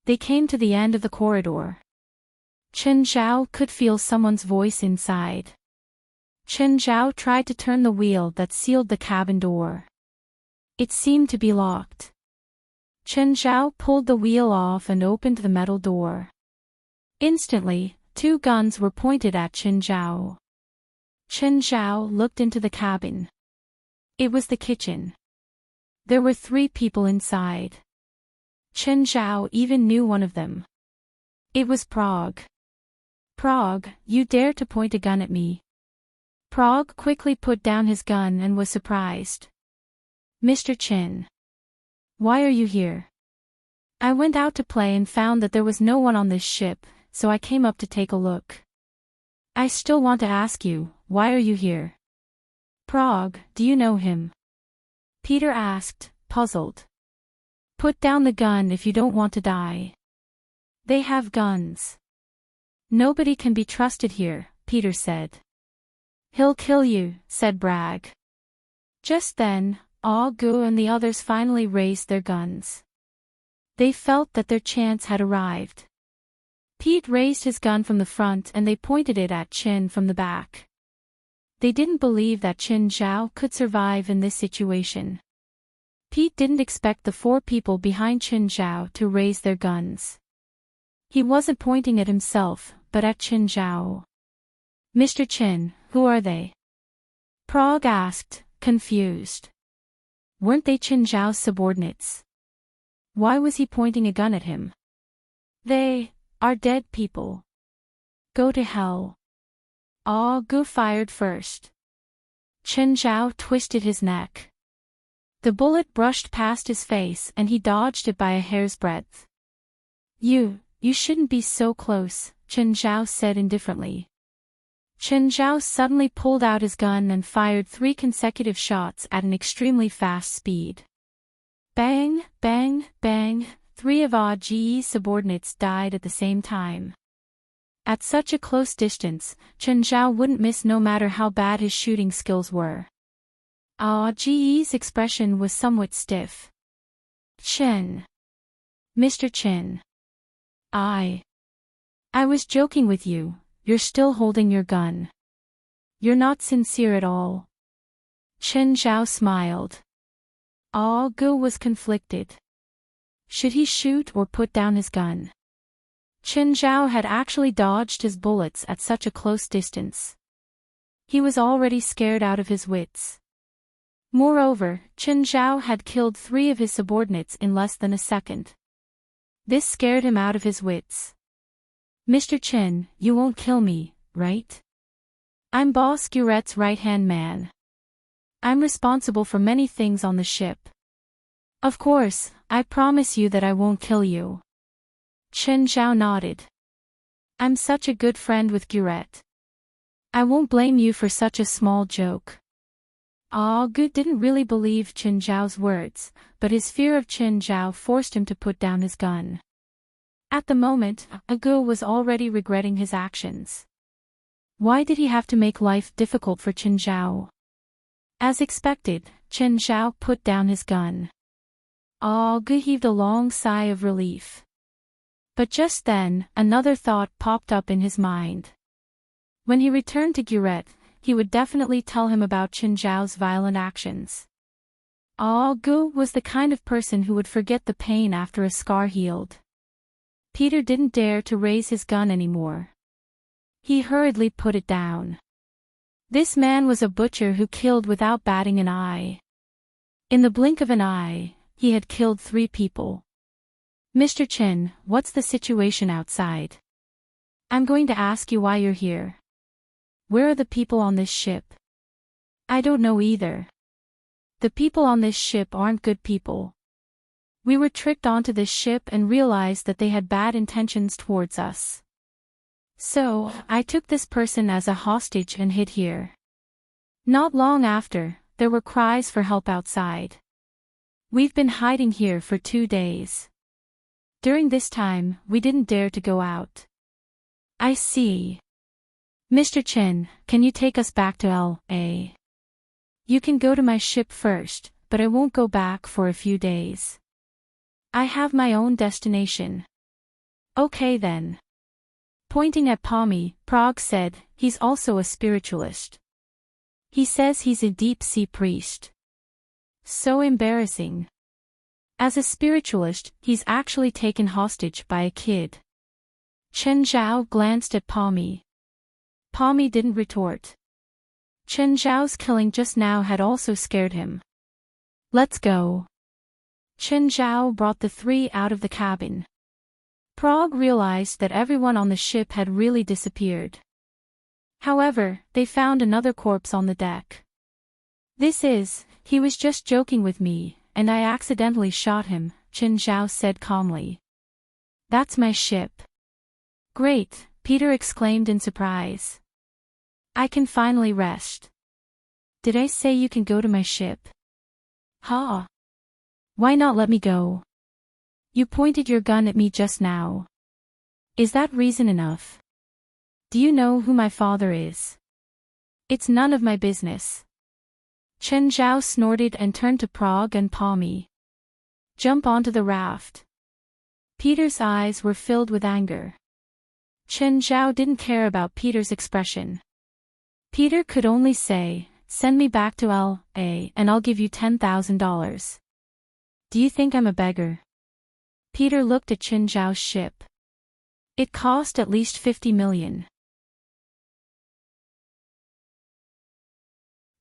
They came to the end of the corridor. Chen Zhao could feel someone's voice inside. Chen Zhao tried to turn the wheel that sealed the cabin door. It seemed to be locked. Chen Zhao pulled the wheel off and opened the metal door. Instantly, 2 guns were pointed at Chen Zhao. Chen Zhao looked into the cabin. It was the kitchen. There were 3 people inside. Chen Zhao even knew one of them. It was Prague. "Prague, you dare to point a gun at me?" Prague quickly put down his gun and was surprised. "Mr. Chen. Why are you here?" "I went out to play and found that there was no one on this ship, so I came up to take a look." "I still want to ask you, why are you here?" "Prague, do you know him?" Peter asked, puzzled. "Put down the gun if you don't want to die." "They have guns." "Nobody can be trusted here," Peter said. "He'll kill you," said Bragg. Just then, Gu and the others finally raised their guns. They felt that their chance had arrived. Pete raised his gun from the front and they pointed it at Chen from the back. They didn't believe that Chen Zhao could survive in this situation. Pete didn't expect the 4 people behind Chen Zhao to raise their guns. He wasn't pointing at himself, but at Chen Zhao. "Mr. Chen, who are they?" Prague asked, confused. Weren't they Chen Zhao's subordinates? Why was he pointing a gun at him? "They are dead people. Go to hell." Gu fired first. Chen Zhao twisted his neck. The bullet brushed past his face and he dodged it by a hair's breadth. You shouldn't be so close," Chen Zhao said indifferently. Chen Zhao suddenly pulled out his gun and fired 3 consecutive shots at an extremely fast speed. Bang, bang, bang, 3 of Ge's subordinates died at the same time. At such a close distance, Chen Zhao wouldn't miss no matter how bad his shooting skills were. Ge's expression was somewhat stiff. Chen. Mr. Chen. I was joking with you, you're still holding your gun. You're not sincere at all. Chen Zhao smiled. Ge was conflicted. Should he shoot or put down his gun? Chen Zhao had actually dodged his bullets at such a close distance. He was already scared out of his wits. Moreover, Chen Zhao had killed 3 of his subordinates in less than a second. This scared him out of his wits. Mr. Chen, you won't kill me, right? I'm Boss Guret's right-hand man. I'm responsible for many things on the ship. Of course, I promise you that I won't kill you. Chen Zhao nodded. I'm such a good friend with Guret. I won't blame you for such a small joke. Ge didn't really believe Chen Zhao's words, but his fear of Chen Zhao forced him to put down his gun. At the moment, Ge was already regretting his actions. Why did he have to make life difficult for Chen Zhao? As expected, Chen Zhao put down his gun. Ge heaved a long sigh of relief. But just then, another thought popped up in his mind. When he returned to Guret, he would definitely tell him about Chen Zhao's violent actions. Ge was the kind of person who would forget the pain after a scar healed. Peter didn't dare to raise his gun anymore. He hurriedly put it down. This man was a butcher who killed without batting an eye. In the blink of an eye, he had killed 3 people. Mr. Chen, what's the situation outside? I'm going to ask you why you're here. Where are the people on this ship? I don't know either. The people on this ship aren't good people. We were tricked onto this ship and realized that they had bad intentions towards us. So, I took this person as a hostage and hid here. Not long after, there were cries for help outside. We've been hiding here for 2 days. During this time, we didn't dare to go out. I see. Mr. Chen, can you take us back to L.A.? You can go to my ship first, but I won't go back for a few days. I have my own destination. Okay then. Pointing at Pommy, Prague said, he's also a spiritualist. He says he's a deep-sea priest. So embarrassing. As a spiritualist, he's actually taken hostage by a kid. Chen Zhao glanced at Pommy. Pommy didn't retort. Chen Zhao's killing just now had also scared him. Let's go. Chen Zhao brought the 3 out of the cabin. Prague realized that everyone on the ship had really disappeared. However, they found another corpse on the deck. He was just joking with me, and I accidentally shot him, Chen Zhao said calmly. That's my ship. Great, Peter exclaimed in surprise. I can finally rest. Did I say you can go to my ship? Ha! Why not let me go? You pointed your gun at me just now. Is that reason enough? Do you know who my father is? It's none of my business. Chen Zhao snorted and turned to Prague and Pommy. Jump onto the raft. Peter's eyes were filled with anger. Chen Zhao didn't care about Peter's expression. Peter could only say, send me back to L.A. and I'll give you $10,000. Do you think I'm a beggar? Peter looked at Chen Zhao's ship. It cost at least 50 million.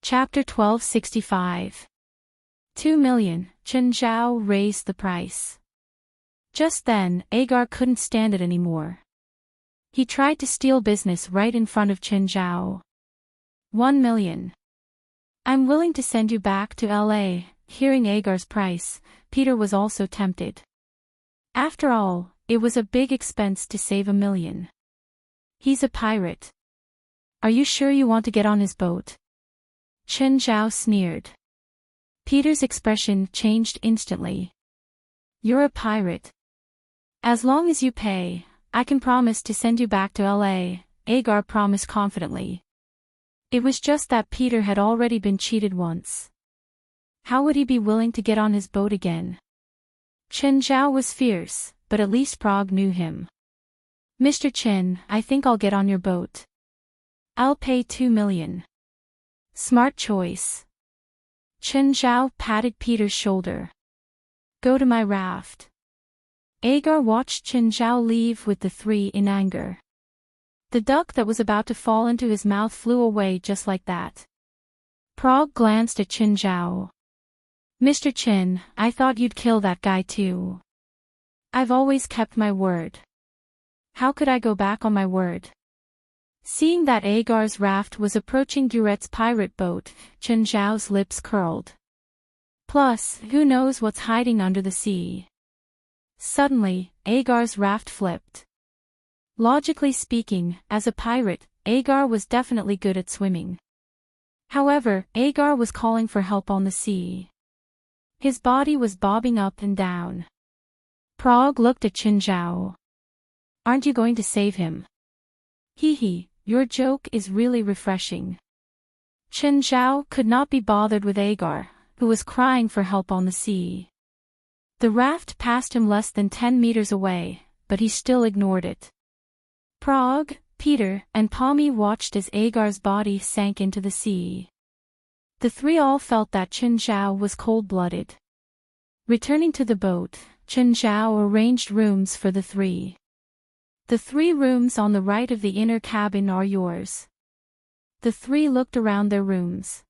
Chapter 1265. 2 million, Chen Zhao raised the price. Just then, Agar couldn't stand it anymore. He tried to steal business right in front of Chen Zhao. 1 million. I'm willing to send you back to L.A. Hearing Agar's price, Peter was also tempted. After all, it was a big expense to save $1 million. He's a pirate. Are you sure you want to get on his boat? Chen Zhao sneered. Peter's expression changed instantly. You're a pirate. As long as you pay, I can promise to send you back to LA, Agar promised confidently. It was just that Peter had already been cheated once. How would he be willing to get on his boat again? Chen Zhao was fierce, but at least Prague knew him. Mr. Chen, I think I'll get on your boat. I'll pay 2 million. Smart choice. Chen Zhao patted Peter's shoulder. Go to my raft. Agar watched Chen Zhao leave with the three in anger. The duck that was about to fall into his mouth flew away just like that. Prague glanced at Chen Zhao. Mr. Chen, I thought you'd kill that guy too. I've always kept my word. How could I go back on my word? Seeing that Agar's raft was approaching Duret's pirate boat, Chen Zhao's lips curled. Plus, who knows what's hiding under the sea? Suddenly, Agar's raft flipped. Logically speaking, as a pirate, Agar was definitely good at swimming. However, Agar was calling for help on the sea. His body was bobbing up and down. Prague looked at Chen Zhao. Aren't you going to save him? Hee, your joke is really refreshing. Chen Zhao could not be bothered with Agar, who was crying for help on the sea. The raft passed him less than 10 meters away, but he still ignored it. Prague, Peter, and Pommy watched as Agar's body sank into the sea. The three all felt that Chen Zhao was cold-blooded. Returning to the boat, Chen Zhao arranged rooms for the three. The 3 rooms on the right of the inner cabin are yours. The three looked around their rooms.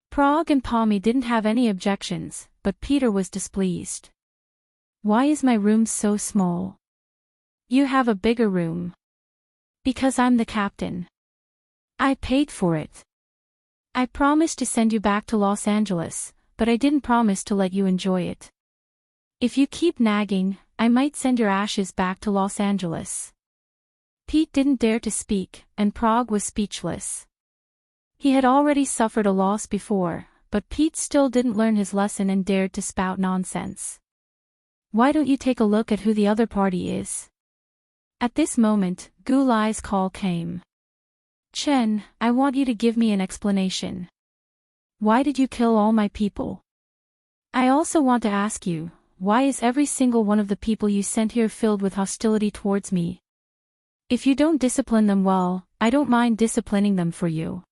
Prague and Pommy didn't have any objections, but Peter was displeased. Why is my room so small? You have a bigger room. Because I'm the captain. I paid for it. I promised to send you back to Los Angeles, but I didn't promise to let you enjoy it. If you keep nagging, I might send your ashes back to Los Angeles. Pete didn't dare to speak, and Prague was speechless. He had already suffered a loss before, but Pete still didn't learn his lesson and dared to spout nonsense. Why don't you take a look at who the other party is? At this moment, Gulai's call came. Chen, I want you to give me an explanation. Why did you kill all my people? I also want to ask you, why is every single one of the people you sent here filled with hostility towards me? If you don't discipline them well, I don't mind disciplining them for you.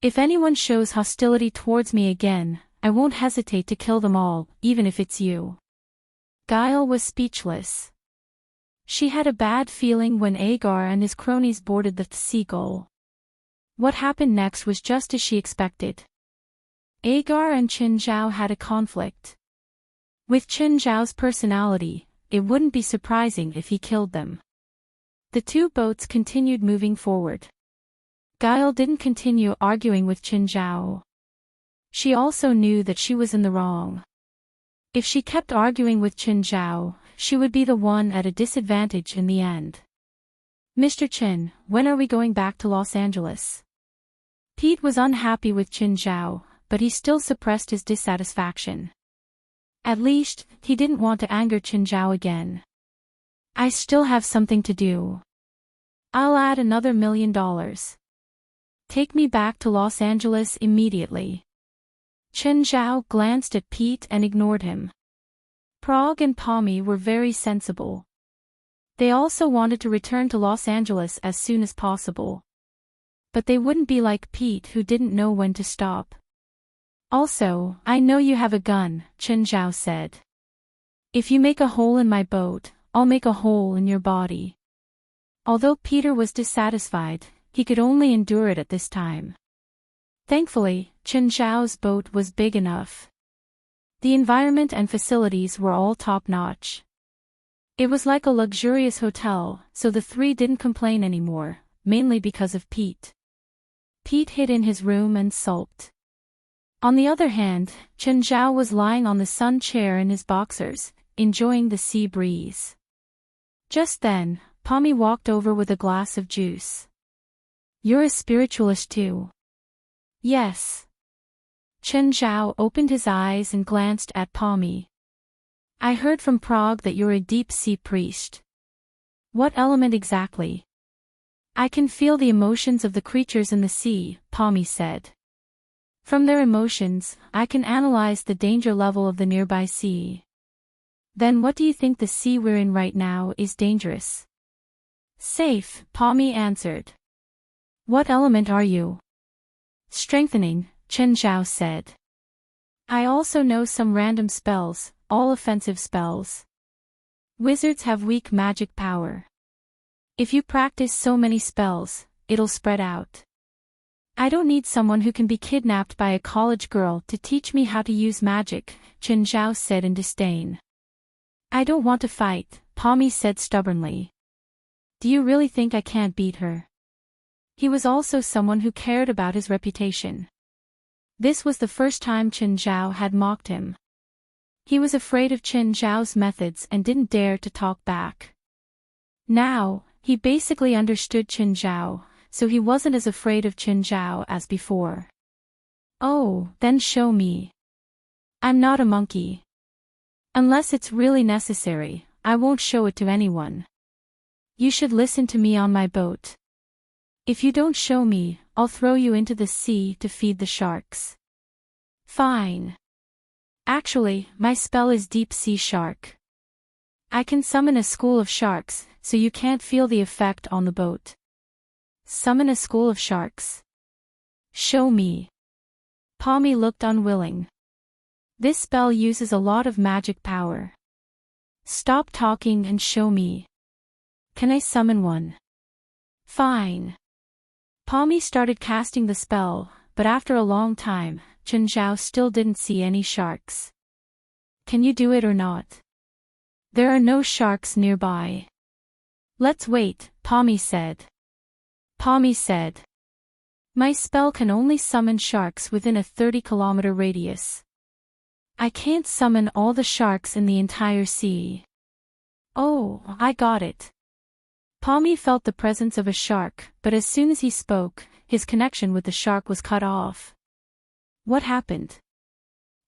If anyone shows hostility towards me again, I won't hesitate to kill them all, even if it's you. Guile was speechless. She had a bad feeling when Agar and his cronies boarded the Seagull. What happened next was just as she expected. Agar and Chen Zhao had a conflict. With Chen Zhao's personality, it wouldn't be surprising if he killed them. The 2 boats continued moving forward. Guile didn't continue arguing with Chen Zhao. She also knew that she was in the wrong. If she kept arguing with Chen Zhao, she would be the one at a disadvantage in the end. Mr. Chen, when are we going back to Los Angeles? Pete was unhappy with Chen Zhao, but he still suppressed his dissatisfaction. At least, he didn't want to anger Chen Zhao again. I still have something to do. I'll add another $1 million. Take me back to Los Angeles immediately. Chen Zhao glanced at Pete and ignored him. Prague and Pommy were very sensible. They also wanted to return to Los Angeles as soon as possible. But they wouldn't be like Pete, who didn't know when to stop. Also, I know you have a gun, Chen Zhao said. If you make a hole in my boat, I'll make a hole in your body. Although Peter was dissatisfied, he could only endure it at this time. Thankfully, Chen Zhao's boat was big enough. The environment and facilities were all top-notch. It was like a luxurious hotel, so the three didn't complain anymore, mainly because of Pete. Pete hid in his room and sulked. On the other hand, Chen Zhao was lying on the sun chair in his boxers, enjoying the sea breeze. Just then, Pommy walked over with a glass of juice. You're a spiritualist too. Yes. Chen Zhao opened his eyes and glanced at Palmy. I heard from Prague that you're a deep-sea priest. What element exactly? I can feel the emotions of the creatures in the sea, Palmy said. From their emotions, I can analyze the danger level of the nearby sea. Then what do you think the sea we're in right now is dangerous? Safe, Palmy answered. What element are you? Strengthening, Chen Zhao said. I also know some random spells, all offensive spells. Wizards have weak magic power. If you practice so many spells, it'll spread out. I don't need someone who can be kidnapped by a college girl to teach me how to use magic, Chen Zhao said in disdain. I don't want to fight, Palmy said stubbornly. Do you really think I can't beat her? He was also someone who cared about his reputation. This was the first time Chen Zhao had mocked him. He was afraid of Chen Zhao's methods and didn't dare to talk back. Now, he basically understood Chen Zhao, so he wasn't as afraid of Chen Zhao as before. Oh, then show me. I'm not a monkey. Unless it's really necessary, I won't show it to anyone. You should listen to me on my boat. If you don't show me, I'll throw you into the sea to feed the sharks. Fine. Actually, my spell is Deep Sea Shark. I can summon a school of sharks, so you can't feel the effect on the boat. Summon a school of sharks? Show me. Palmy looked unwilling. This spell uses a lot of magic power. Stop talking and show me. Can I summon one? Fine. Palmy started casting the spell, but after a long time, Chen Zhao still didn't see any sharks. Can you do it or not? There are no sharks nearby. Let's wait, Palmy said. Palmy said. My spell can only summon sharks within a 30-kilometer radius. I can't summon all the sharks in the entire sea. Oh, I got it. Palmy felt the presence of a shark, but as soon as he spoke, his connection with the shark was cut off. What happened?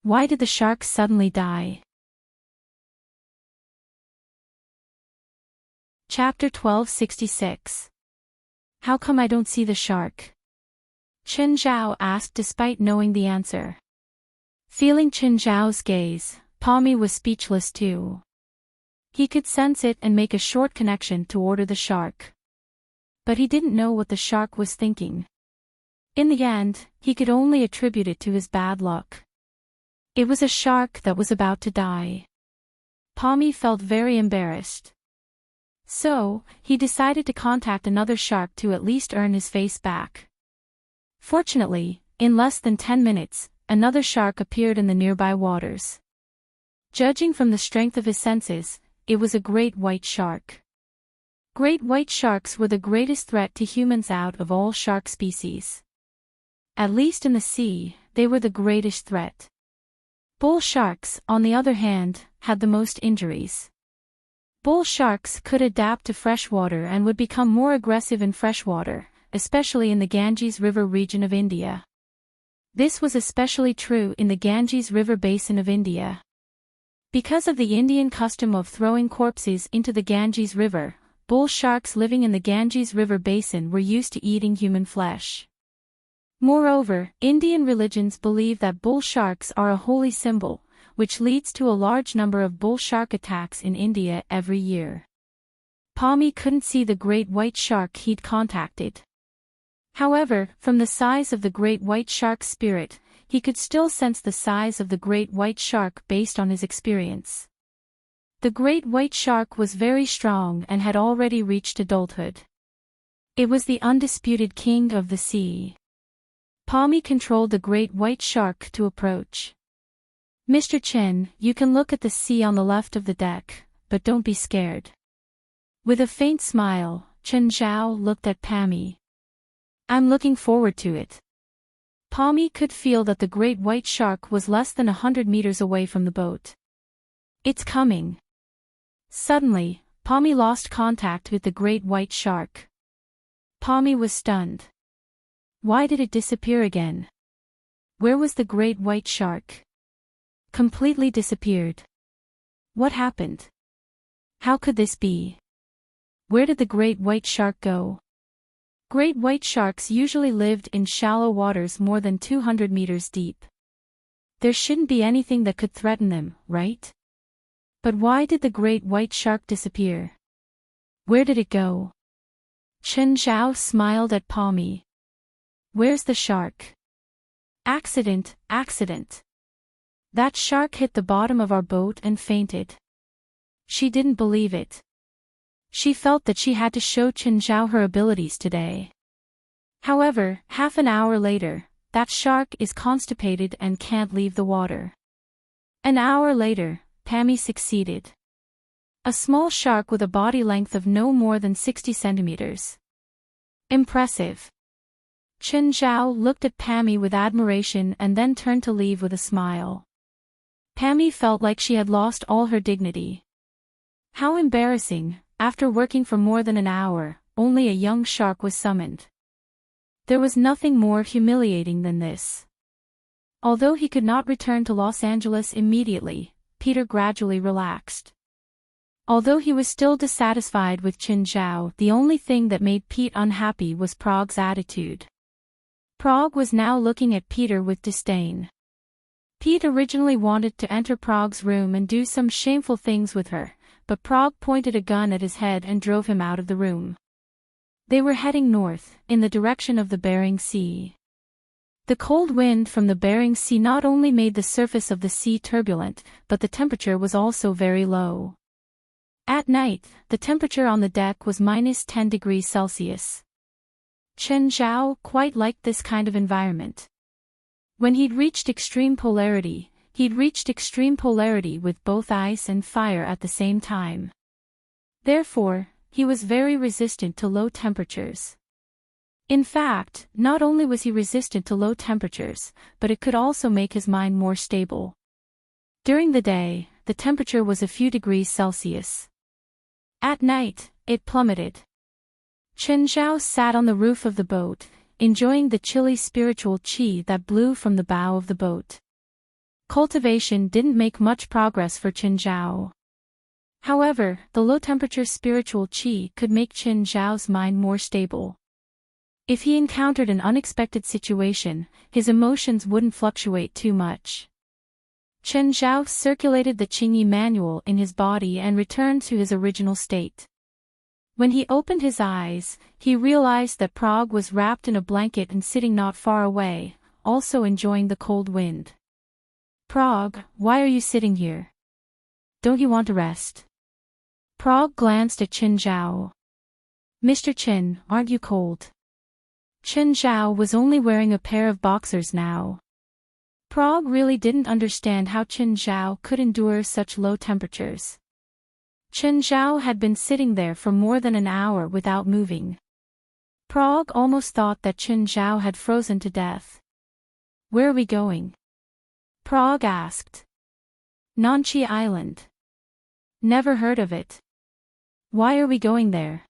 Why did the shark suddenly die? Chapter 1266. How come I don't see the shark? Chen Zhao asked despite knowing the answer. Feeling Chen Zhao's gaze, Palmy was speechless too. He could sense it and make a short connection to order the shark. But he didn't know what the shark was thinking. In the end, he could only attribute it to his bad luck. It was a shark that was about to die. Palmy felt very embarrassed. So, he decided to contact another shark to at least earn his face back. Fortunately, in less than 10 minutes, another shark appeared in the nearby waters. Judging from the strength of his senses, it was a great white shark. Great white sharks were the greatest threat to humans out of all shark species. At least in the sea, they were the greatest threat. Bull sharks, on the other hand, had the most injuries. Bull sharks could adapt to freshwater and would become more aggressive in freshwater, especially in the Ganges River region of India. This was especially true in the Ganges River basin of India. Because of the Indian custom of throwing corpses into the Ganges River, bull sharks living in the Ganges River basin were used to eating human flesh. Moreover, Indian religions believe that bull sharks are a holy symbol, which leads to a large number of bull shark attacks in India every year. Palmy couldn't see the great white shark he'd contacted. However, from the size of the great white shark's spirit, he could still sense the size of the great white shark based on his experience. The great white shark was very strong and had already reached adulthood. It was the undisputed king of the sea. Palmy controlled the great white shark to approach. Mr. Chen, you can look at the sea on the left of the deck, but don't be scared. With a faint smile, Chen Zhao looked at Palmy. I'm looking forward to it. Palmy could feel that the great white shark was less than 100 meters away from the boat. It's coming. Suddenly, Palmy lost contact with the great white shark. Palmy was stunned. Why did it disappear again? Where was the great white shark? Completely disappeared. What happened? How could this be? Where did the great white shark go? Great white sharks usually lived in shallow waters more than 200 meters deep. There shouldn't be anything that could threaten them, right? But why did the great white shark disappear? Where did it go? Chen Zhao smiled at Palmy. Where's the shark? Accident, accident. That shark hit the bottom of our boat and fainted. She didn't believe it. She felt that she had to show Chen Zhao her abilities today. However, half an hour later, that shark is constipated and can't leave the water. An hour later, Pammy succeeded. A small shark with a body length of no more than 60 centimeters. Impressive. Chen Zhao looked at Pammy with admiration and then turned to leave with a smile. Pammy felt like she had lost all her dignity. How embarrassing, after working for more than an hour, only a young shark was summoned. There was nothing more humiliating than this. Although he could not return to Los Angeles immediately, Peter gradually relaxed. Although he was still dissatisfied with Chen Zhao, the only thing that made Pete unhappy was Prague's attitude. Prague was now looking at Peter with disdain. Pete originally wanted to enter Prague's room and do some shameful things with her, but Prague pointed a gun at his head and drove him out of the room. They were heading north, in the direction of the Bering Sea. The cold wind from the Bering Sea not only made the surface of the sea turbulent, but the temperature was also very low. At night, the temperature on the deck was -10 degrees Celsius. Chen Zhao quite liked this kind of environment. When he'd reached extreme polarity with both ice and fire at the same time. Therefore, he was very resistant to low temperatures. In fact, not only was he resistant to low temperatures, but it could also make his mind more stable. During the day, the temperature was a few degrees Celsius. At night, it plummeted. Chen Zhao sat on the roof of the boat, enjoying the chilly spiritual qi that blew from the bow of the boat. Cultivation didn't make much progress for Chen Zhao. However, the low-temperature spiritual qi could make Chen Zhao's mind more stable. If he encountered an unexpected situation, his emotions wouldn't fluctuate too much. Chen Zhao circulated the Qingyi manual in his body and returned to his original state. When he opened his eyes, he realized that Prague was wrapped in a blanket and sitting not far away, also enjoying the cold wind. Prague, why are you sitting here? Don't you want to rest? Prague glanced at Chen Zhao. Mr. Chen, aren't you cold? Chen Zhao was only wearing a pair of boxers now. Prague really didn't understand how Chen Zhao could endure such low temperatures. Chen Zhao had been sitting there for more than an hour without moving. Prague almost thought that Chen Zhao had frozen to death. Where are we going? Prague asked. Nanchi Island. Never heard of it. Why are we going there?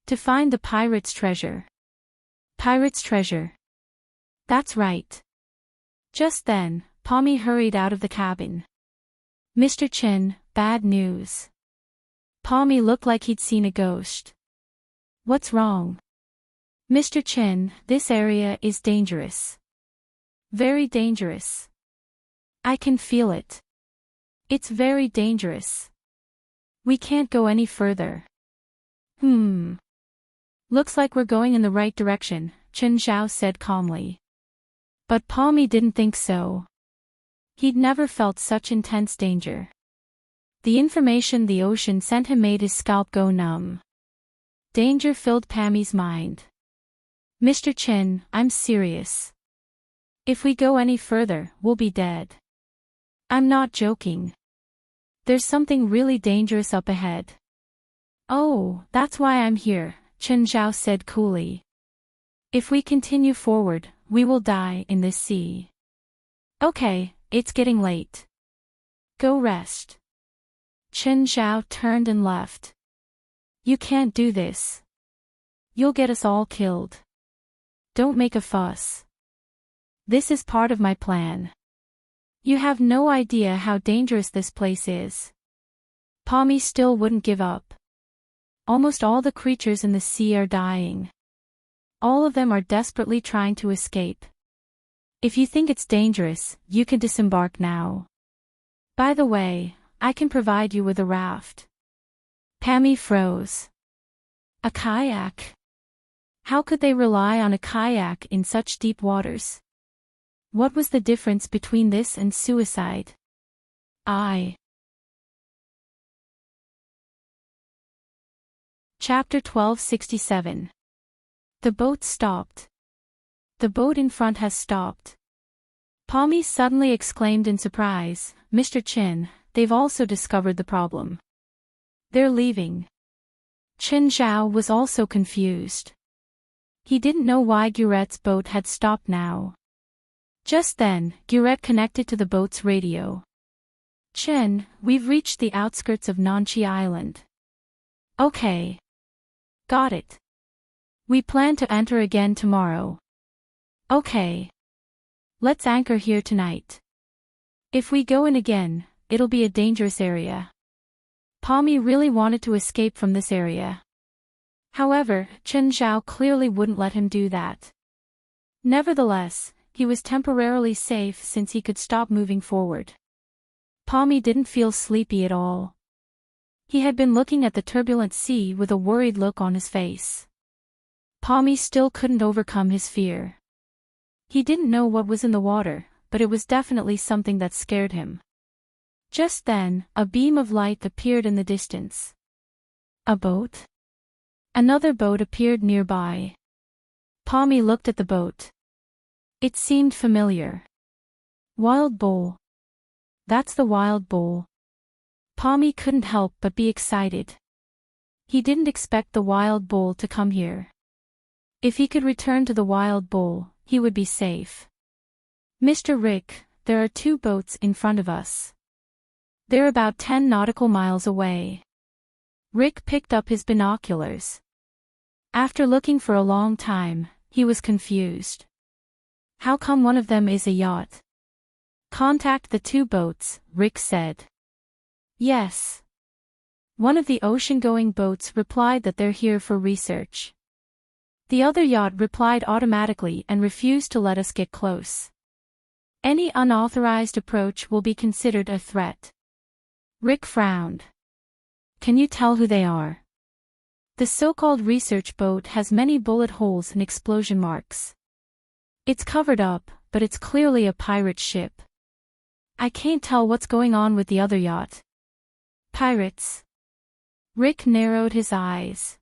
To find the pirate's treasure. Pirate's treasure. That's right. Just then, Pommy hurried out of the cabin. Mr. Chen, bad news. Pommy looked like he'd seen a ghost. What's wrong? Mr. Chen, this area is dangerous. Very dangerous. I can feel it. It's very dangerous. We can't go any further. Looks like we're going in the right direction, Chen Zhao said calmly. But Pommy didn't think so. He'd never felt such intense danger. The information the ocean sent him made his scalp go numb. Danger filled Pammy's mind. Mr. Chen, I'm serious. If we go any further, we'll be dead. I'm not joking. There's something really dangerous up ahead. Oh, that's why I'm here, Chen Zhao said coolly. If we continue forward, we will die in this sea. Okay, it's getting late. Go rest. Chen Zhao turned and left. You can't do this. You'll get us all killed. Don't make a fuss. This is part of my plan. You have no idea how dangerous this place is. Pommy still wouldn't give up. Almost all the creatures in the sea are dying. All of them are desperately trying to escape. If you think it's dangerous, you can disembark now. By the way, I can provide you with a raft. Pammy froze. A kayak? How could they rely on a kayak in such deep waters? What was the difference between this and suicide? Chapter 1267. The boat stopped. The boat in front has stopped. Pommy suddenly exclaimed in surprise, Mr. Chin, they've also discovered the problem. They're leaving. Chin Zhao was also confused. He didn't know why Gurette's boat had stopped now. Just then, Gurette connected to the boat's radio. Chen, we've reached the outskirts of Nanchi Island. Okay. Got it. We plan to enter again tomorrow. Okay. Let's anchor here tonight. If we go in again, it'll be a dangerous area. Pommy really wanted to escape from this area. However, Chen Zhao clearly wouldn't let him do that. Nevertheless, he was temporarily safe since he could stop moving forward. Pommy didn't feel sleepy at all. He had been looking at the turbulent sea with a worried look on his face. Pommy still couldn't overcome his fear. He didn't know what was in the water, but it was definitely something that scared him. Just then, a beam of light appeared in the distance. A boat? Another boat appeared nearby. Pommy looked at the boat. It seemed familiar. Wild Bull. That's the Wild Bull. Pommy couldn't help but be excited. He didn't expect the Wild Bull to come here. If he could return to the Wild Bull, he would be safe. Mr. Rick, there are 2 boats in front of us. They're about 10 nautical miles away. Rick picked up his binoculars. After looking for a long time, he was confused. How come one of them is a yacht? Contact the 2 boats, Rick said. Yes. One of the ocean-going boats replied that they're here for research. The other yacht replied automatically and refused to let us get close. Any unauthorized approach will be considered a threat. Rick frowned. Can you tell who they are? The so-called research boat has many bullet holes and explosion marks. It's covered up, but it's clearly a pirate ship. I can't tell what's going on with the other yacht. Pirates. Rick narrowed his eyes.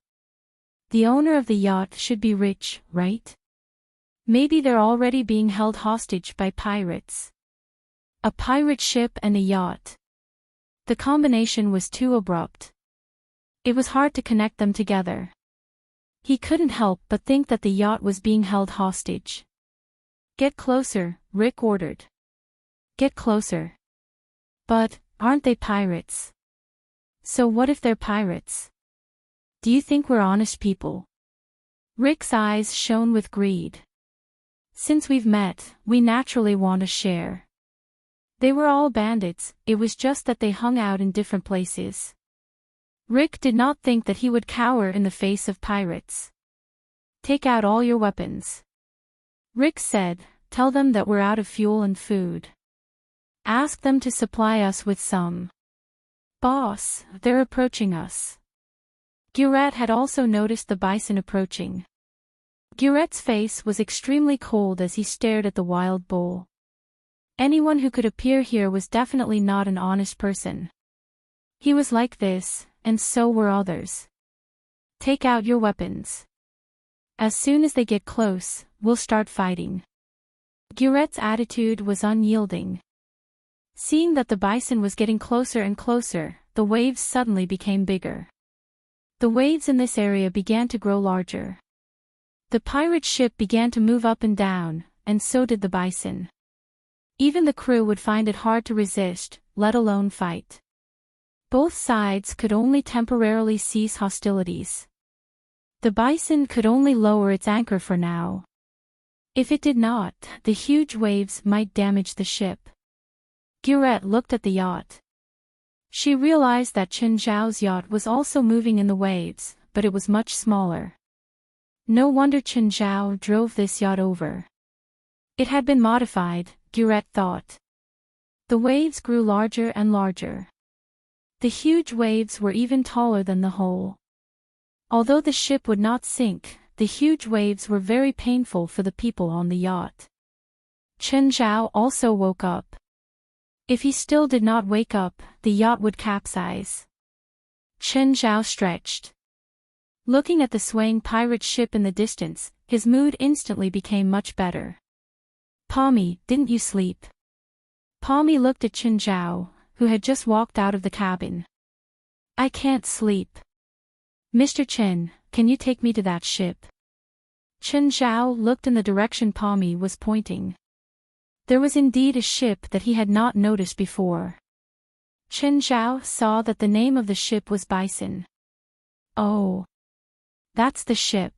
The owner of the yacht should be rich, right? Maybe they're already being held hostage by pirates. A pirate ship and a yacht. The combination was too abrupt. It was hard to connect them together. He couldn't help but think that the yacht was being held hostage. Get closer, Rick ordered. Get closer. But, aren't they pirates? So what if they're pirates? Do you think we're honest people? Rick's eyes shone with greed. Since we've met, we naturally want a share. They were all bandits, it was just that they hung out in different places. Rick did not think that he would cower in the face of pirates. Take out all your weapons. Rick said, tell them that we're out of fuel and food. Ask them to supply us with some. Boss, they're approaching us. Gurette had also noticed the bison approaching. Gurette's face was extremely cold as he stared at the wild bull. Anyone who could appear here was definitely not an honest person. He was like this, and so were others. Take out your weapons. As soon as they get close, we'll start fighting. Gurette's attitude was unyielding. Seeing that the bison was getting closer and closer, the waves suddenly became bigger. The waves in this area began to grow larger. The pirate ship began to move up and down, and so did the bison. Even the crew would find it hard to resist, let alone fight. Both sides could only temporarily cease hostilities. The bison could only lower its anchor for now. If it did not, the huge waves might damage the ship. Gurette looked at the yacht. She realized that Chen Zhao's yacht was also moving in the waves, but it was much smaller. No wonder Chen Zhao drove this yacht over. It had been modified, Gurette thought. The waves grew larger and larger. The huge waves were even taller than the hull. Although the ship would not sink, the huge waves were very painful for the people on the yacht. Chen Zhao also woke up. If he still did not wake up, the yacht would capsize. Chen Zhao stretched. Looking at the swaying pirate ship in the distance, his mood instantly became much better. "Pommy, didn't you sleep?" Pommy looked at Chen Zhao, who had just walked out of the cabin. "I can't sleep. Mr. Chen, can you take me to that ship?" Chen Zhao looked in the direction Pommy was pointing. There was indeed a ship that he had not noticed before. Chen Zhao saw that the name of the ship was Bison. "Oh. That's the ship."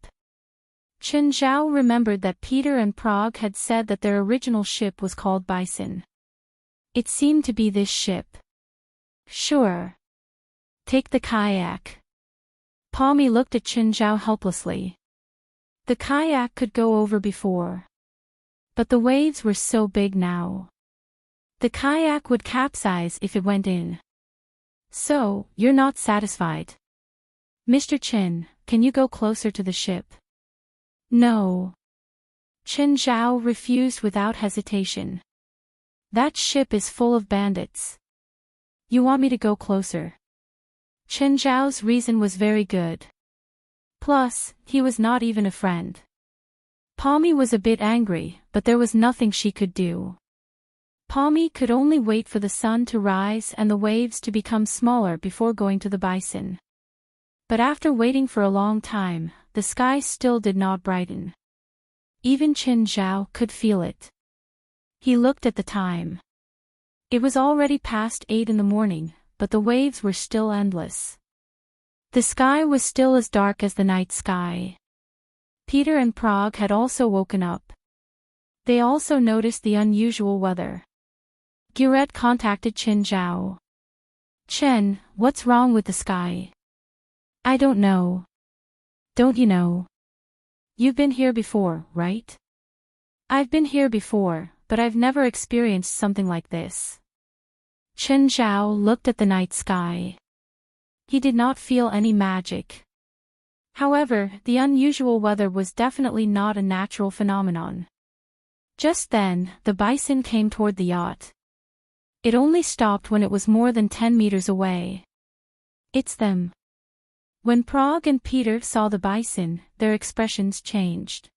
Chen Zhao remembered that Peter and Prague had said that their original ship was called Bison. It seemed to be this ship. "Sure. Take the kayak." Pommy looked at Chen Zhao helplessly. The kayak could go over before. But the waves were so big now. The kayak would capsize if it went in. "So, you're not satisfied? Mr. Chen, can you go closer to the ship?" "No." Chen Zhao refused without hesitation. "That ship is full of bandits. You want me to go closer?" Chen Zhao's reason was very good. Plus, he was not even a friend. Pommy was a bit angry, but there was nothing she could do. Pommy could only wait for the sun to rise and the waves to become smaller before going to the Bison. But after waiting for a long time, the sky still did not brighten. Even Chen Zhao could feel it. He looked at the time. It was already past 8 in the morning, but the waves were still endless. The sky was still as dark as the night sky. Peter and Prague had also woken up. They also noticed the unusual weather. Gurette contacted Chen Zhao. "Chen, what's wrong with the sky?" "I don't know." "Don't you know? You've been here before, right?" "I've been here before, but I've never experienced something like this." Chen Zhao looked at the night sky. He did not feel any magic. However, the unusual weather was definitely not a natural phenomenon. Just then, the Bison came toward the yacht. It only stopped when it was more than 10 meters away. "It's them." When Prague and Peter saw the Bison, their expressions changed.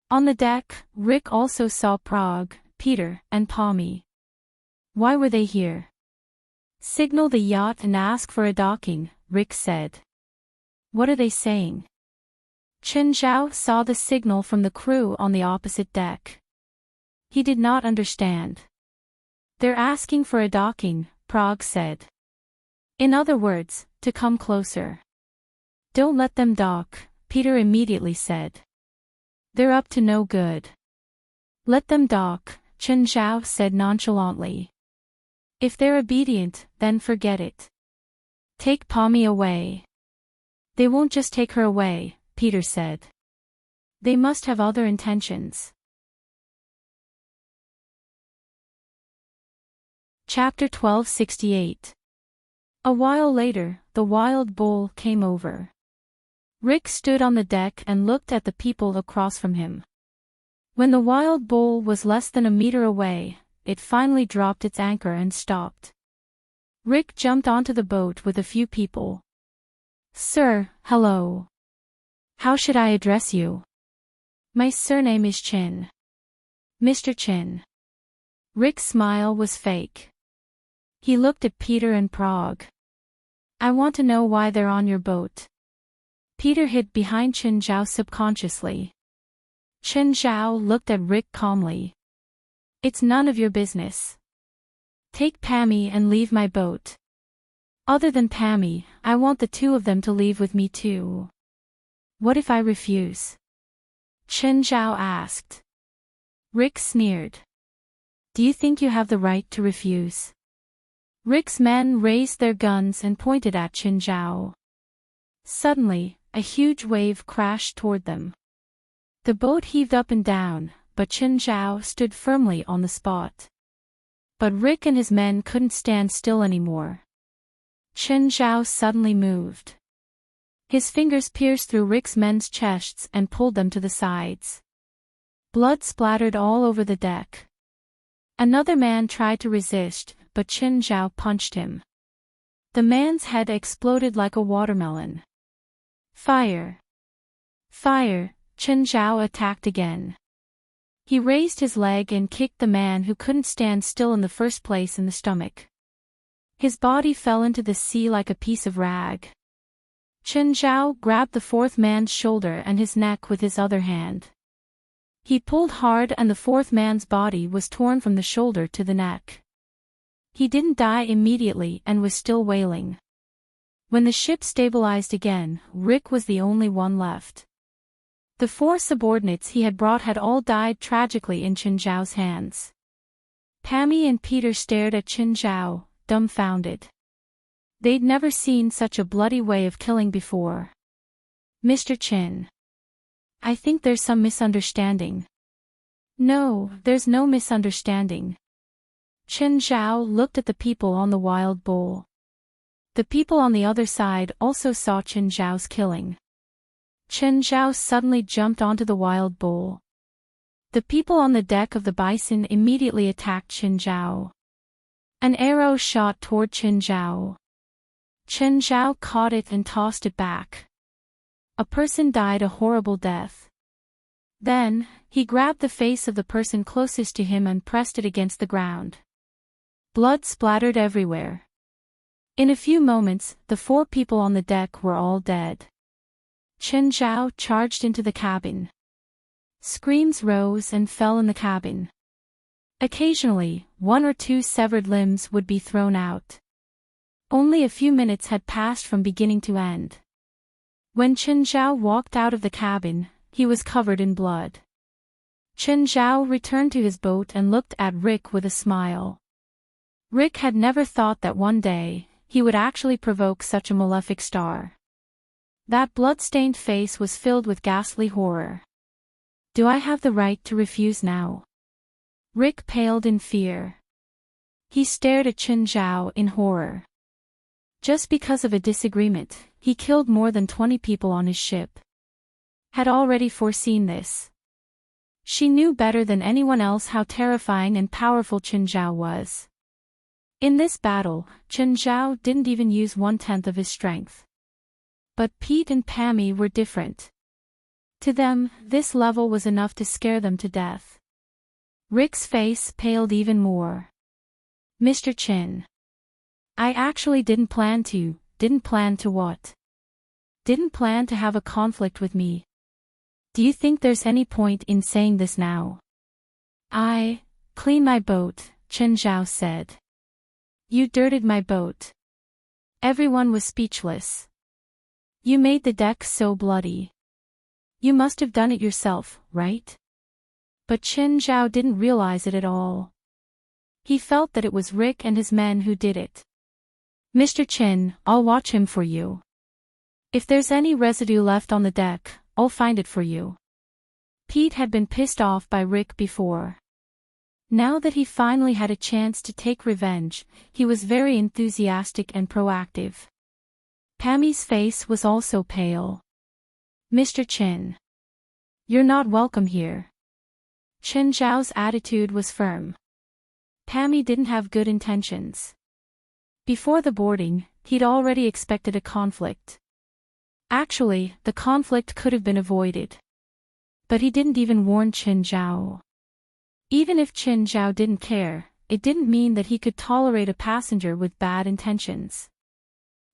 On the deck, Rick also saw Prague, Peter, and Pommy. Why were they here? "Signal the yacht and ask for a docking," Rick said. "What are they saying?" Chen Zhao saw the signal from the crew on the opposite deck. He did not understand. "They're asking for a docking," Prague said. "In other words, to come closer." "Don't let them dock," Peter immediately said. "They're up to no good." "Let them dock," Chen Zhao said nonchalantly. "If they're obedient, then forget it. Take Pommy away." "They won't just take her away," Peter said. "They must have other intentions." Chapter 1268. A while later, the wild bull came over. Rick stood on the deck and looked at the people across from him. When the wild bull was less than a meter away, it finally dropped its anchor and stopped. Rick jumped onto the boat with a few people. "Sir, hello. How should I address you?" "My surname is Chin." "Mr. Chin." Rick's smile was fake. He looked at Peter and Prague. "I want to know why they're on your boat." Peter hid behind Chen Zhao subconsciously. Chen Zhao looked at Rick calmly. "It's none of your business. Take Pammy and leave my boat. Other than Pammy, I want the two of them to leave with me too." "What if I refuse?" Chen Zhao asked. Rick sneered. Do you think you have the right to refuse? Rick's men raised their guns and pointed at Qin Zhao. Suddenly, a huge wave crashed toward them. The boat heaved up and down, but Qin Zhao stood firmly on the spot. But Rick and his men couldn't stand still anymore. Qin Zhao suddenly moved. His fingers pierced through Rick's men's chests and pulled them to the sides. Blood splattered all over the deck. Another man tried to resist, but Qin Zhao punched him. The man's head exploded like a watermelon. Fire! Fire! Qin Zhao attacked again. He raised his leg and kicked the man who couldn't stand still in the first place in the stomach. His body fell into the sea like a piece of rag. Qin Zhao grabbed the fourth man's shoulder and his neck with his other hand. He pulled hard and the fourth man's body was torn from the shoulder to the neck. He didn't die immediately and was still wailing. When the ship stabilized again, Rick was the only one left. The 4 subordinates he had brought had all died tragically in Qin Zhao's hands. Pammy and Peter stared at Qin Zhao, dumbfounded. They'd never seen such a bloody way of killing before. Mr. Qin. I think there's some misunderstanding. No, there's no misunderstanding. Qin Zhao looked at the people on the wild bull. The people on the other side also saw Qin Zhao's killing. Qin Zhao suddenly jumped onto the wild bull. The people on the deck of the bison immediately attacked Qin Zhao. An arrow shot toward Qin Zhao. Qin Zhao caught it and tossed it back. A person died a horrible death. Then, he grabbed the face of the person closest to him and pressed it against the ground. Blood splattered everywhere. In a few moments, the 4 people on the deck were all dead. Qin Zhao charged into the cabin. Screams rose and fell in the cabin. Occasionally, 1 or 2 severed limbs would be thrown out. Only a few minutes had passed from beginning to end. When Qin Zhao walked out of the cabin, he was covered in blood. Qin Zhao returned to his boat and looked at Rick with a smile. Rick had never thought that one day, he would actually provoke such a malefic star. That blood-stained face was filled with ghastly horror. Do I have the right to refuse now? Rick paled in fear. He stared at Qin Zhao in horror. Just because of a disagreement, he killed more than 20 people on his ship. Had already foreseen this. She knew better than anyone else how terrifying and powerful Qin Zhao was. In this battle, Qin Zhao didn't even use 1/10 of his strength. But Pete and Pammy were different. To them, this level was enough to scare them to death. Rick's face paled even more. Mr. Qin. I actually didn't plan to what? Didn't plan to have a conflict with me. Do you think there's any point in saying this now? Clean my boat, Qin Zhao said. You dirtied my boat. Everyone was speechless. You made the deck so bloody. You must have done it yourself, right? But Qin Zhao didn't realize it at all. He felt that it was Rick and his men who did it. Mr. Qin, I'll watch him for you. If there's any residue left on the deck, I'll find it for you. Pete had been pissed off by Rick before. Now that he finally had a chance to take revenge, he was very enthusiastic and proactive. Pammy's face was also pale. Mr. Qin. You're not welcome here. Qin Zhao's attitude was firm. Pammy didn't have good intentions. Before the boarding, he'd already expected a conflict. Actually, the conflict could have been avoided. But he didn't even warn Qin Zhao. Even if Qin Zhao didn't care, it didn't mean that he could tolerate a passenger with bad intentions.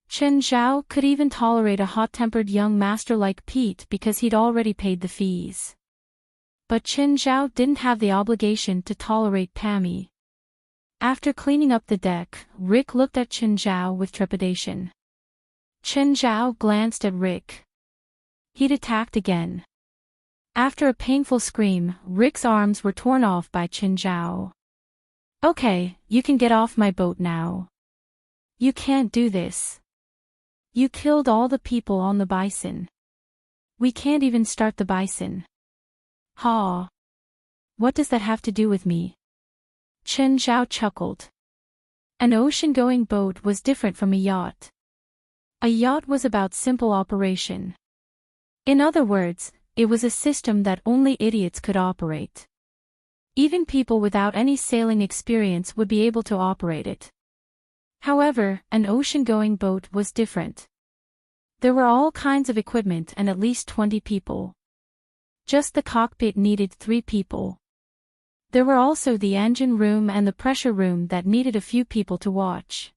Qin Zhao could even tolerate a hot-tempered young master like Pete because he'd already paid the fees. But Qin Zhao didn't have the obligation to tolerate Pammy. After cleaning up the deck, Rick looked at Qin Zhao with trepidation. Qin Zhao glanced at Rick. He'd attacked again. After a painful scream, Rick's arms were torn off by Chinzhao. Okay, you can get off my boat now. You can't do this. You killed all the people on the bison. We can't even start the bison. Ha! What does that have to do with me? Chinzhao chuckled. An ocean-going boat was different from a yacht. A yacht was about simple operation. In other words, it was a system that only idiots could operate. Even people without any sailing experience would be able to operate it. However, an ocean-going boat was different. There were all kinds of equipment and at least 20 people. Just the cockpit needed 3 people. There were also the engine room and the pressure room that needed a few people to watch.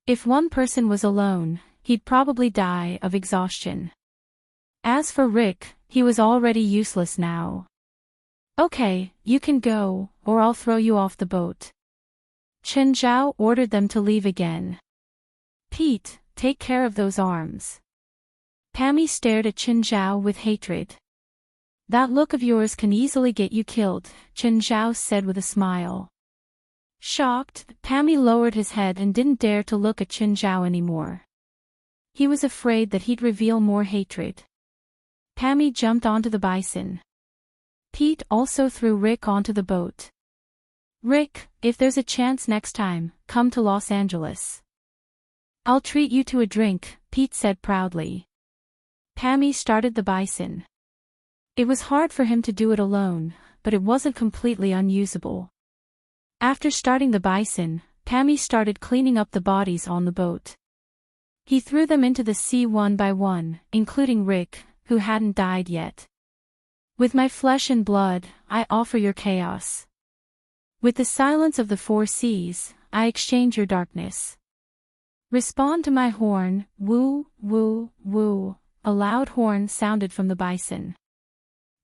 If one person was alone, he'd probably die of exhaustion. As for Rick, he was already useless now. Okay, you can go, or I'll throw you off the boat. Chinzhao ordered them to leave again. Pete, take care of those arms. Pammy stared at Chinzhao with hatred. That look of yours can easily get you killed, Chinzhao said with a smile. Shocked, Pammy lowered his head and didn't dare to look at Chinzhao anymore. He was afraid that he'd reveal more hatred. Pammy jumped onto the bison. Pete also threw Rick onto the boat. Rick, if there's a chance next time, come to Los Angeles. I'll treat you to a drink, Pete said proudly. Pammy started the bison. It was hard for him to do it alone, but it wasn't completely unusable. After starting the bison, Pammy started cleaning up the bodies on the boat. He threw them into the sea one by one, including Rick, who hadn't died yet. With my flesh and blood, I offer your chaos. With the silence of the 4 seas, I exchange your darkness. Respond to my horn, woo, woo, woo. A loud horn sounded from the bison.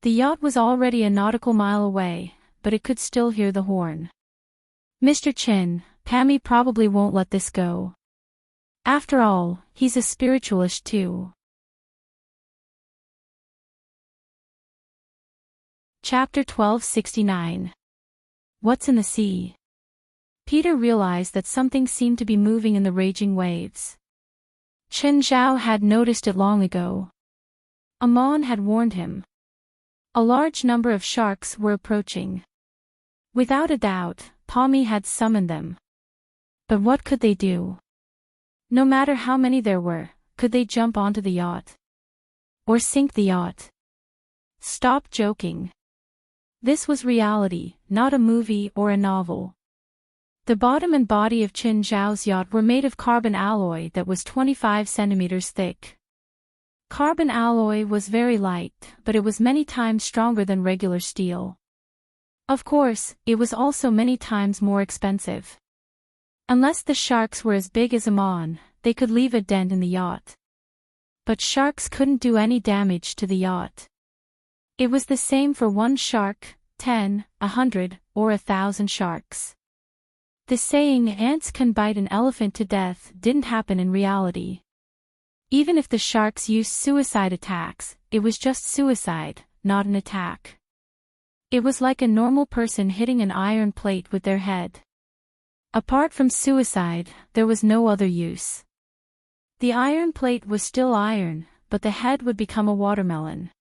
The yacht was already a nautical mile away, but it could still hear the horn. Mr. Chin, Pammy probably won't let this go. After all, he's a spiritualist too. Chapter 1269. What's in the sea? Peter realized that something seemed to be moving in the raging waves. Chinzhao had noticed it long ago. Amon had warned him. A large number of sharks were approaching. Without a doubt, Pammy had summoned them. But what could they do? No matter how many there were, could they jump onto the yacht? Or sink the yacht? Stop joking. This was reality, not a movie or a novel. The bottom and body of Chinzhao's yacht were made of carbon alloy that was 25 centimeters thick. Carbon alloy was very light, but it was many times stronger than regular steel. Of course, it was also many times more expensive. Unless the sharks were as big as Amon, they could leave a dent in the yacht. But sharks couldn't do any damage to the yacht. It was the same for 1 shark, 10, 100, or 1,000 sharks. The saying ants can bite an elephant to death didn't happen in reality. Even if the sharks used suicide attacks, it was just suicide, not an attack. It was like a normal person hitting an iron plate with their head. Apart from suicide, there was no other use. The iron plate was still iron, but the head would become a watermelon.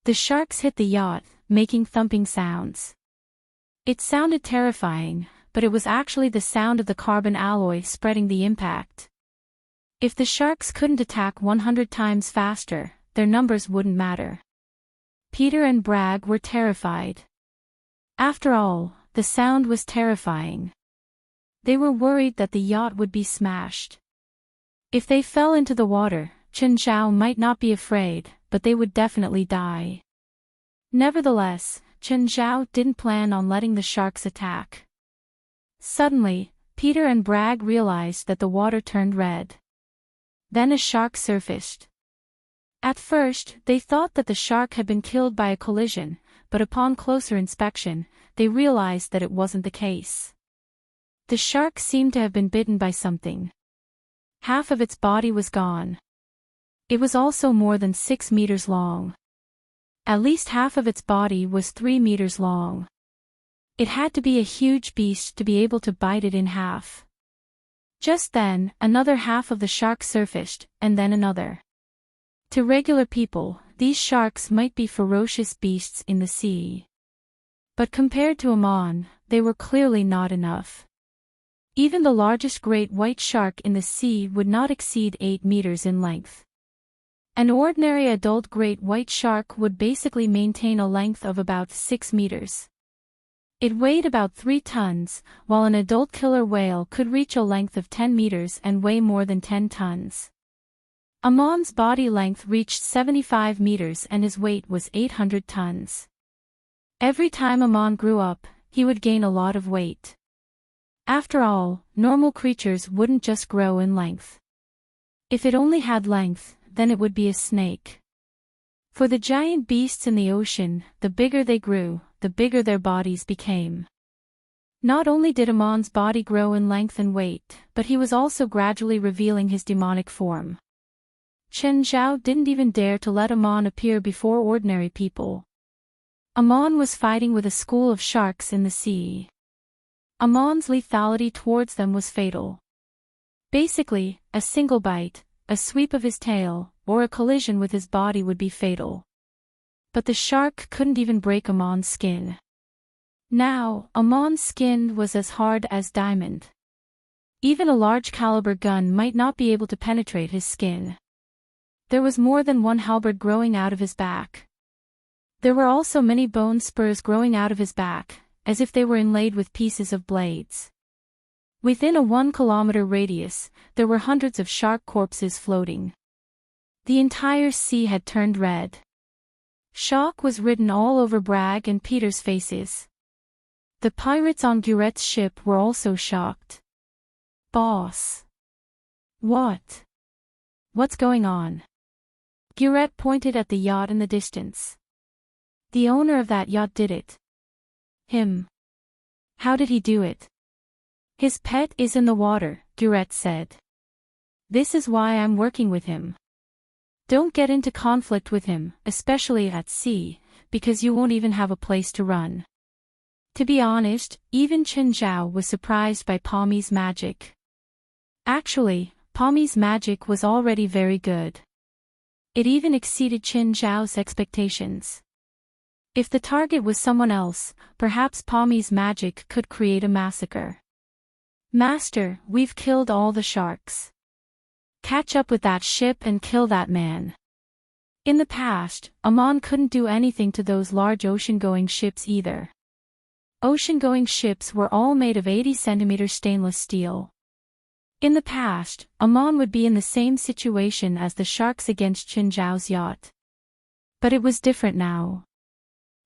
The sharks hit the yacht, making thumping sounds. It sounded terrifying, but it was actually the sound of the carbon alloy spreading the impact. If the sharks couldn't attack 100 times faster, their numbers wouldn't matter. Peter and Bragg were terrified. After all, the sound was terrifying. They were worried that the yacht would be smashed. If they fell into the water, Chinzhao might not be afraid, but they would definitely die. Nevertheless, Chinzhao didn't plan on letting the sharks attack. Suddenly, Peter and Bragg realized that the water turned red. Then a shark surfaced. At first, they thought that the shark had been killed by a collision, but upon closer inspection, they realized that it wasn't the case. The shark seemed to have been bitten by something. Half of its body was gone. It was also more than 6 meters long. At least half of its body was 3 meters long. It had to be a huge beast to be able to bite it in half. Just then, another half of the shark surfaced, and then another. To regular people, these sharks might be ferocious beasts in the sea. But compared to Amon, they were clearly not enough. Even the largest great white shark in the sea would not exceed 8 meters in length. An ordinary adult great white shark would basically maintain a length of about 6 meters. It weighed about 3 tons, while an adult killer whale could reach a length of 10 meters and weigh more than 10 tons. Amon's body length reached 75 meters and his weight was 800 tons. Every time Amon grew up, he would gain a lot of weight. After all, normal creatures wouldn't just grow in length. If it only had length, then it would be a snake. For the giant beasts in the ocean, the bigger they grew, the bigger their bodies became. Not only did Amon's body grow in length and weight, but he was also gradually revealing his demonic form. Chen Zhao didn't even dare to let Amon appear before ordinary people. Amon was fighting with a school of sharks in the sea. Amon's lethality towards them was fatal. Basically, a single bite, a sweep of his tail, or a collision with his body would be fatal. But the shark couldn't even break Amon's skin. Now, Amon's skin was as hard as diamond. Even a large caliber gun might not be able to penetrate his skin. There was more than one halberd growing out of his back. There were also many bone spurs growing out of his back, as if they were inlaid with pieces of blades. Within a 1-kilometer radius, there were hundreds of shark corpses floating. The entire sea had turned red. Shock was written all over Bragg and Peter's faces. The pirates on Guret's ship were also shocked. "Boss. What? What's going on?" Guret pointed at the yacht in the distance. "The owner of that yacht did it." "Him? How did he do it?" "His pet is in the water," Guret said. "This is why I'm working with him. Don't get into conflict with him, especially at sea, because you won't even have a place to run." To be honest, even Chen Zhao was surprised by Palmy's magic. Actually, Palmy's magic was already very good. It even exceeded Chen Zhao's expectations. If the target was someone else, perhaps Palmy's magic could create a massacre. "Master, we've killed all the sharks. Catch up with that ship and kill that man." In the past, Amon couldn't do anything to those large ocean-going ships either. Ocean-going ships were all made of 80-centimeter stainless steel. In the past, Amon would be in the same situation as the sharks against Chen Zhao's yacht. But it was different now.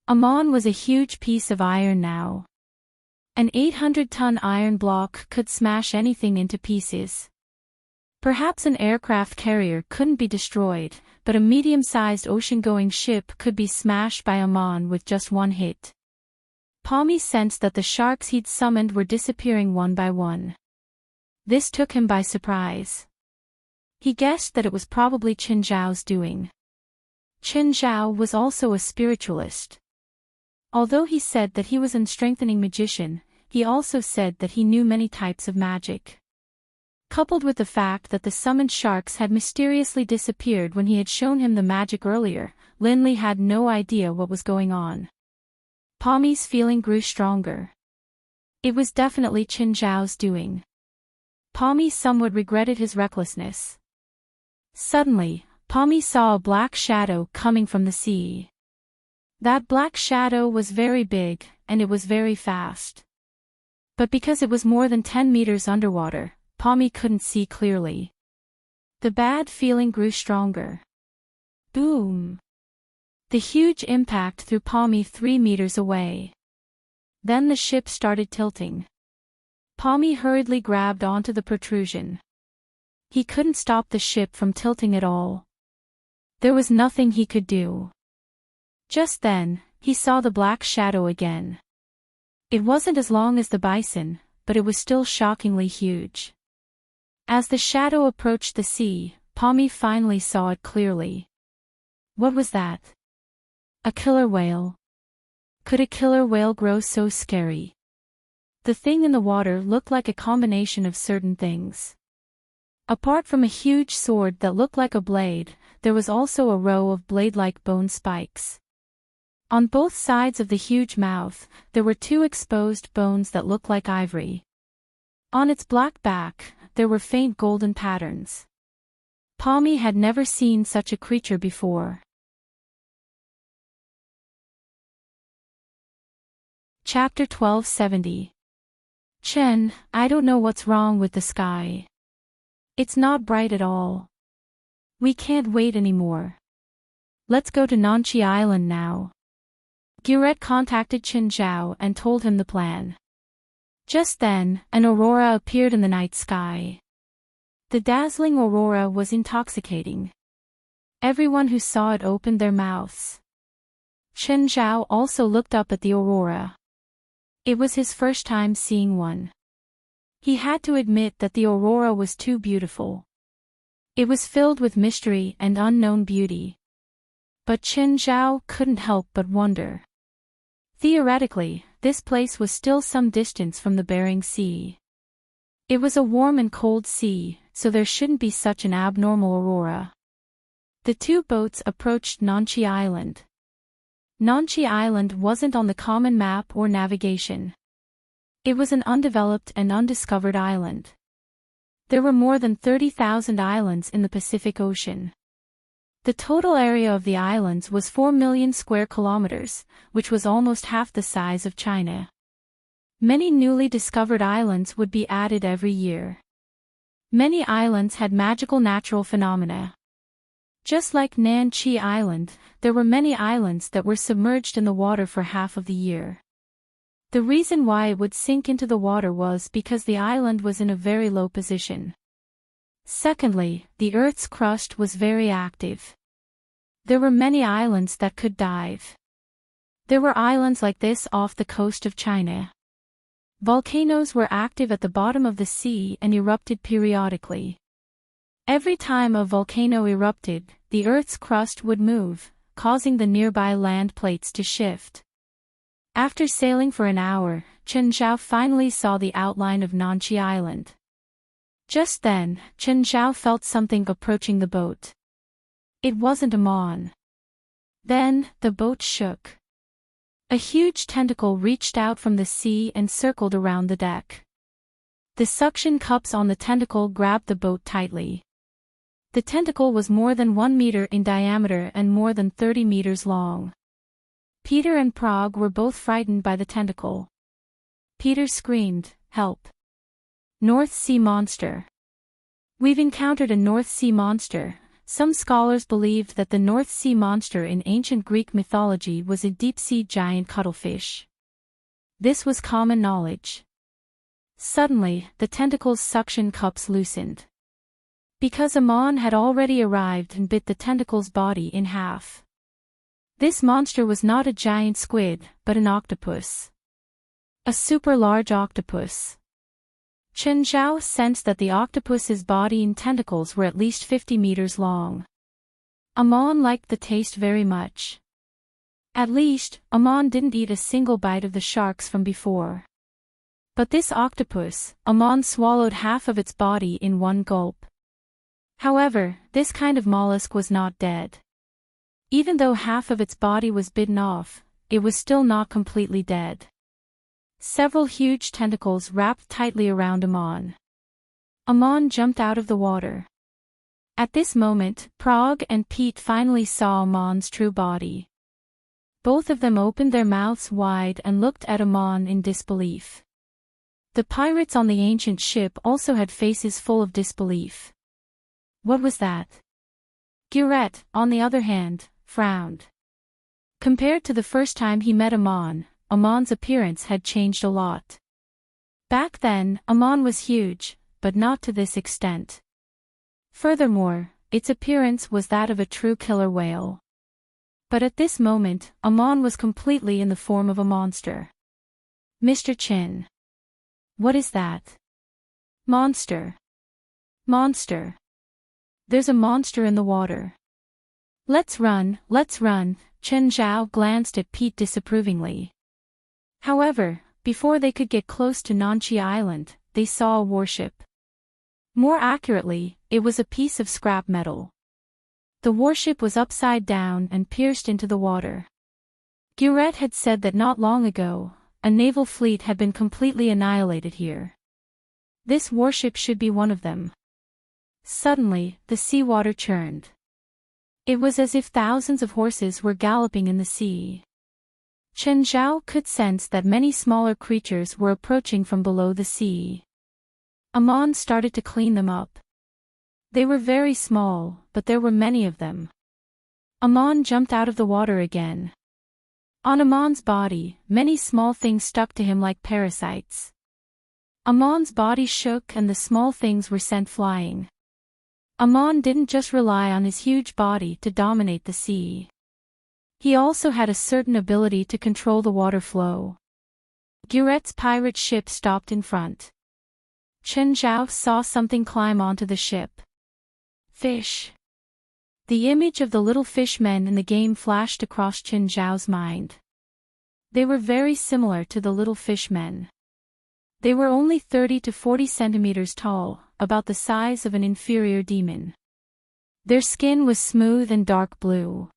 Amon was a huge piece of iron now. An 800-ton iron block could smash anything into pieces. Perhaps an aircraft carrier couldn't be destroyed, but a medium-sized ocean-going ship could be smashed by Amon with just one hit. Palmy sensed that the sharks he'd summoned were disappearing one by one. This took him by surprise. He guessed that it was probably Chen Zhao's doing. Chen Zhao was also a spiritualist. Although he said that he was a strengthening magician, he also said that he knew many types of magic. Coupled with the fact that the summoned sharks had mysteriously disappeared when he had shown him the magic earlier, Linley had no idea what was going on. Palmy's feeling grew stronger. It was definitely Chen Zhao's doing. Palmy somewhat regretted his recklessness. Suddenly, Palmy saw a black shadow coming from the sea. That black shadow was very big, and it was very fast. But because it was more than 10 meters underwater, Palmy couldn't see clearly. The bad feeling grew stronger. Boom! The huge impact threw Palmy 3 meters away. Then the ship started tilting. Palmy hurriedly grabbed onto the protrusion. He couldn't stop the ship from tilting at all. There was nothing he could do. Just then, he saw the black shadow again. It wasn't as long as the bison, but it was still shockingly huge. As the shadow approached the sea, Palmy finally saw it clearly. What was that? A killer whale. Could a killer whale grow so scary? The thing in the water looked like a combination of certain things. Apart from a huge sword that looked like a blade, there was also a row of blade-like bone spikes. On both sides of the huge mouth, there were two exposed bones that looked like ivory. On its black back, there were faint golden patterns. Pommy had never seen such a creature before. Chapter 1270. Chen, I don't know what's wrong with the sky. It's not bright at all. We can't wait anymore. Let's go to Nanchi Island now. Guret contacted Chen Zhao and told him the plan. Just then, an aurora appeared in the night sky. The dazzling aurora was intoxicating. Everyone who saw it opened their mouths. Chen Zhao also looked up at the aurora. It was his first time seeing one. He had to admit that the aurora was too beautiful. It was filled with mystery and unknown beauty. But Chen Zhao couldn't help but wonder. Theoretically, this place was still some distance from the Bering Sea. It was a warm and cold sea, so there shouldn't be such an abnormal aurora. The two boats approached Nanchi Island. Nanchi Island wasn't on the common map or navigation. It was an undeveloped and undiscovered island. There were more than 30,000 islands in the Pacific Ocean. The total area of the islands was 4 million square kilometers, which was almost half the size of China. Many newly discovered islands would be added every year. Many islands had magical natural phenomena. Just like Nanchi Island, there were many islands that were submerged in the water for half of the year. The reason why it would sink into the water was because the island was in a very low position. Secondly, the Earth's crust was very active. There were many islands that could dive. There were islands like this off the coast of China. Volcanoes were active at the bottom of the sea and erupted periodically. Every time a volcano erupted, the Earth's crust would move, causing the nearby land plates to shift. After sailing for an hour, Chen Zhao finally saw the outline of Nanchi Island. Just then, Chen Zhao felt something approaching the boat. It wasn't a mon. Then, the boat shook. A huge tentacle reached out from the sea and circled around the deck. The suction cups on the tentacle grabbed the boat tightly. The tentacle was more than 1 meter in diameter and more than 30 meters long. Peter and Prague were both frightened by the tentacle. Peter screamed, "Help! North Sea monster!" We've encountered a North Sea monster. Some scholars believed that the North Sea monster in ancient Greek mythology was a deep-sea giant cuttlefish. This was common knowledge. Suddenly, the tentacle's suction cups loosened. Because a mon had already arrived and bit the tentacle's body in half. This monster was not a giant squid, but an octopus. A super large octopus. Chen Zhao sensed that the octopus's body and tentacles were at least 50 meters long. Amon liked the taste very much. At least, Amon didn't eat a single bite of the sharks from before. But this octopus, Amon swallowed half of its body in one gulp. However, this kind of mollusk was not dead. Even though half of its body was bitten off, it was still not completely dead. Several huge tentacles wrapped tightly around Amon. Amon jumped out of the water. At this moment, Prague and Pete finally saw Amon's true body. Both of them opened their mouths wide and looked at Amon in disbelief. The pirates on the ancient ship also had faces full of disbelief. What was that? Guret, on the other hand, frowned. Compared to the first time he met Amon, Amon's appearance had changed a lot. Back then, Amon was huge, but not to this extent. Furthermore, its appearance was that of a true killer whale. But at this moment, Amon was completely in the form of a monster. Mr. Chin. What is that? Monster. Monster. There's a monster in the water. Let's run, Chen Zhao glanced at Pete disapprovingly. However, before they could get close to Nanqi Island, they saw a warship. More accurately, it was a piece of scrap metal. The warship was upside down and pierced into the water. Guret had said that not long ago, a naval fleet had been completely annihilated here. This warship should be one of them. Suddenly, the seawater churned. It was as if thousands of horses were galloping in the sea. Chen Zhao could sense that many smaller creatures were approaching from below the sea. Amon started to clean them up. They were very small, but there were many of them. Amon jumped out of the water again. On Amon's body, many small things stuck to him like parasites. Amon's body shook and the small things were sent flying. Amon didn't just rely on his huge body to dominate the sea. He also had a certain ability to control the water flow. Guret's pirate ship stopped in front. Chen Zhao saw something climb onto the ship. Fish. The image of the little fishmen in the game flashed across Chen Zhao's mind. They were very similar to the little fishmen. They were only 30 to 40 centimeters tall, about the size of an inferior demon. Their skin was smooth and dark blue.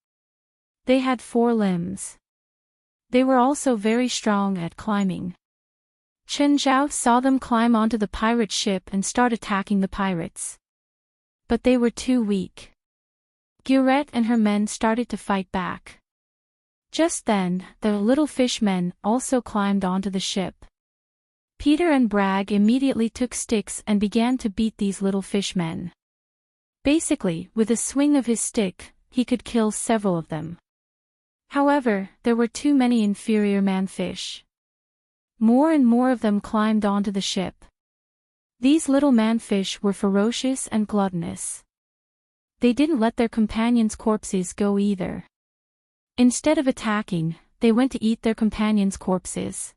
They had 4 limbs. They were also very strong at climbing. Chen Zhao saw them climb onto the pirate ship and start attacking the pirates. But they were too weak. Guret and her men started to fight back. Just then, the little fishmen also climbed onto the ship. Peter and Bragg immediately took sticks and began to beat these little fishmen. Basically, with a swing of his stick, he could kill several of them. However, there were too many inferior manfish. More and more of them climbed onto the ship. These little manfish were ferocious and gluttonous. They didn't let their companions' corpses go either. Instead of attacking, they went to eat their companions' corpses.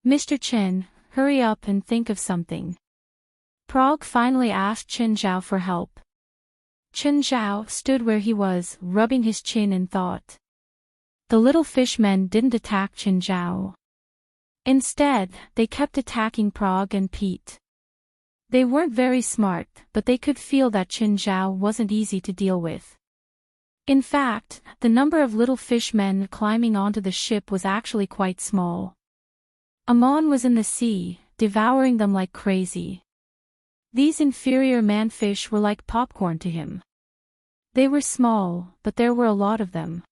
Mr. Chen, hurry up and think of something. Prague finally asked Chen Zhao for help. Chen Zhao stood where he was, rubbing his chin in thought. The little fishmen didn't attack Chen Zhao. Instead, they kept attacking Prague and Pete. They weren't very smart, but they could feel that Chen Zhao wasn't easy to deal with. In fact, the number of little fishmen climbing onto the ship was actually quite small. Amon was in the sea, devouring them like crazy. These inferior manfish were like popcorn to him. They were small, but there were a lot of them.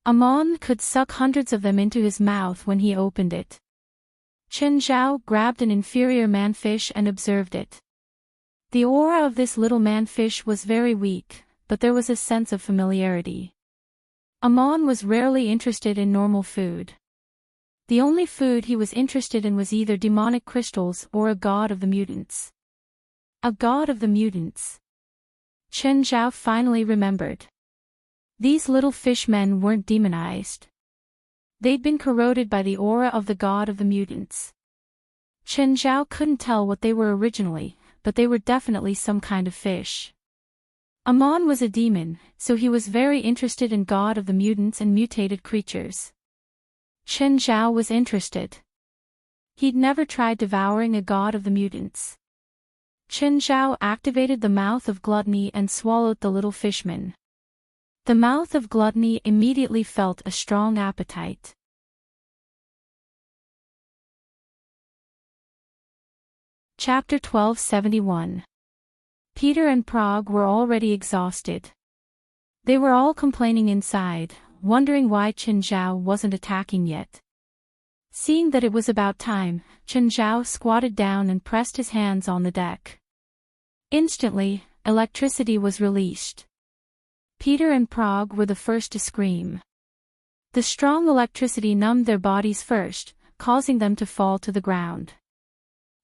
Amon could suck hundreds of them into his mouth when he opened it. Chen Zhao grabbed an inferior manfish and observed it. The aura of this little manfish was very weak, but there was a sense of familiarity. Amon was rarely interested in normal food. The only food he was interested in was either demonic crystals or a god of the mutants. A god of the mutants. Chen Zhao finally remembered. These little fishmen weren't demonized. They'd been corroded by the aura of the god of the mutants. Chen Zhao couldn't tell what they were originally, but they were definitely some kind of fish. Amon was a demon, so he was very interested in god of the mutants and mutated creatures. Chen Zhao was interested. He'd never tried devouring a god of the mutants. Chen Zhao activated the mouth of gluttony and swallowed the little fishman. The mouth of gluttony immediately felt a strong appetite. Chapter 1271. Peter and Prague were already exhausted. They were all complaining inside, wondering why Chen Zhao wasn't attacking yet. Seeing that it was about time, Chen Zhao squatted down and pressed his hands on the deck. Instantly, electricity was released. Peter and Prague were the first to scream. The strong electricity numbed their bodies first, causing them to fall to the ground.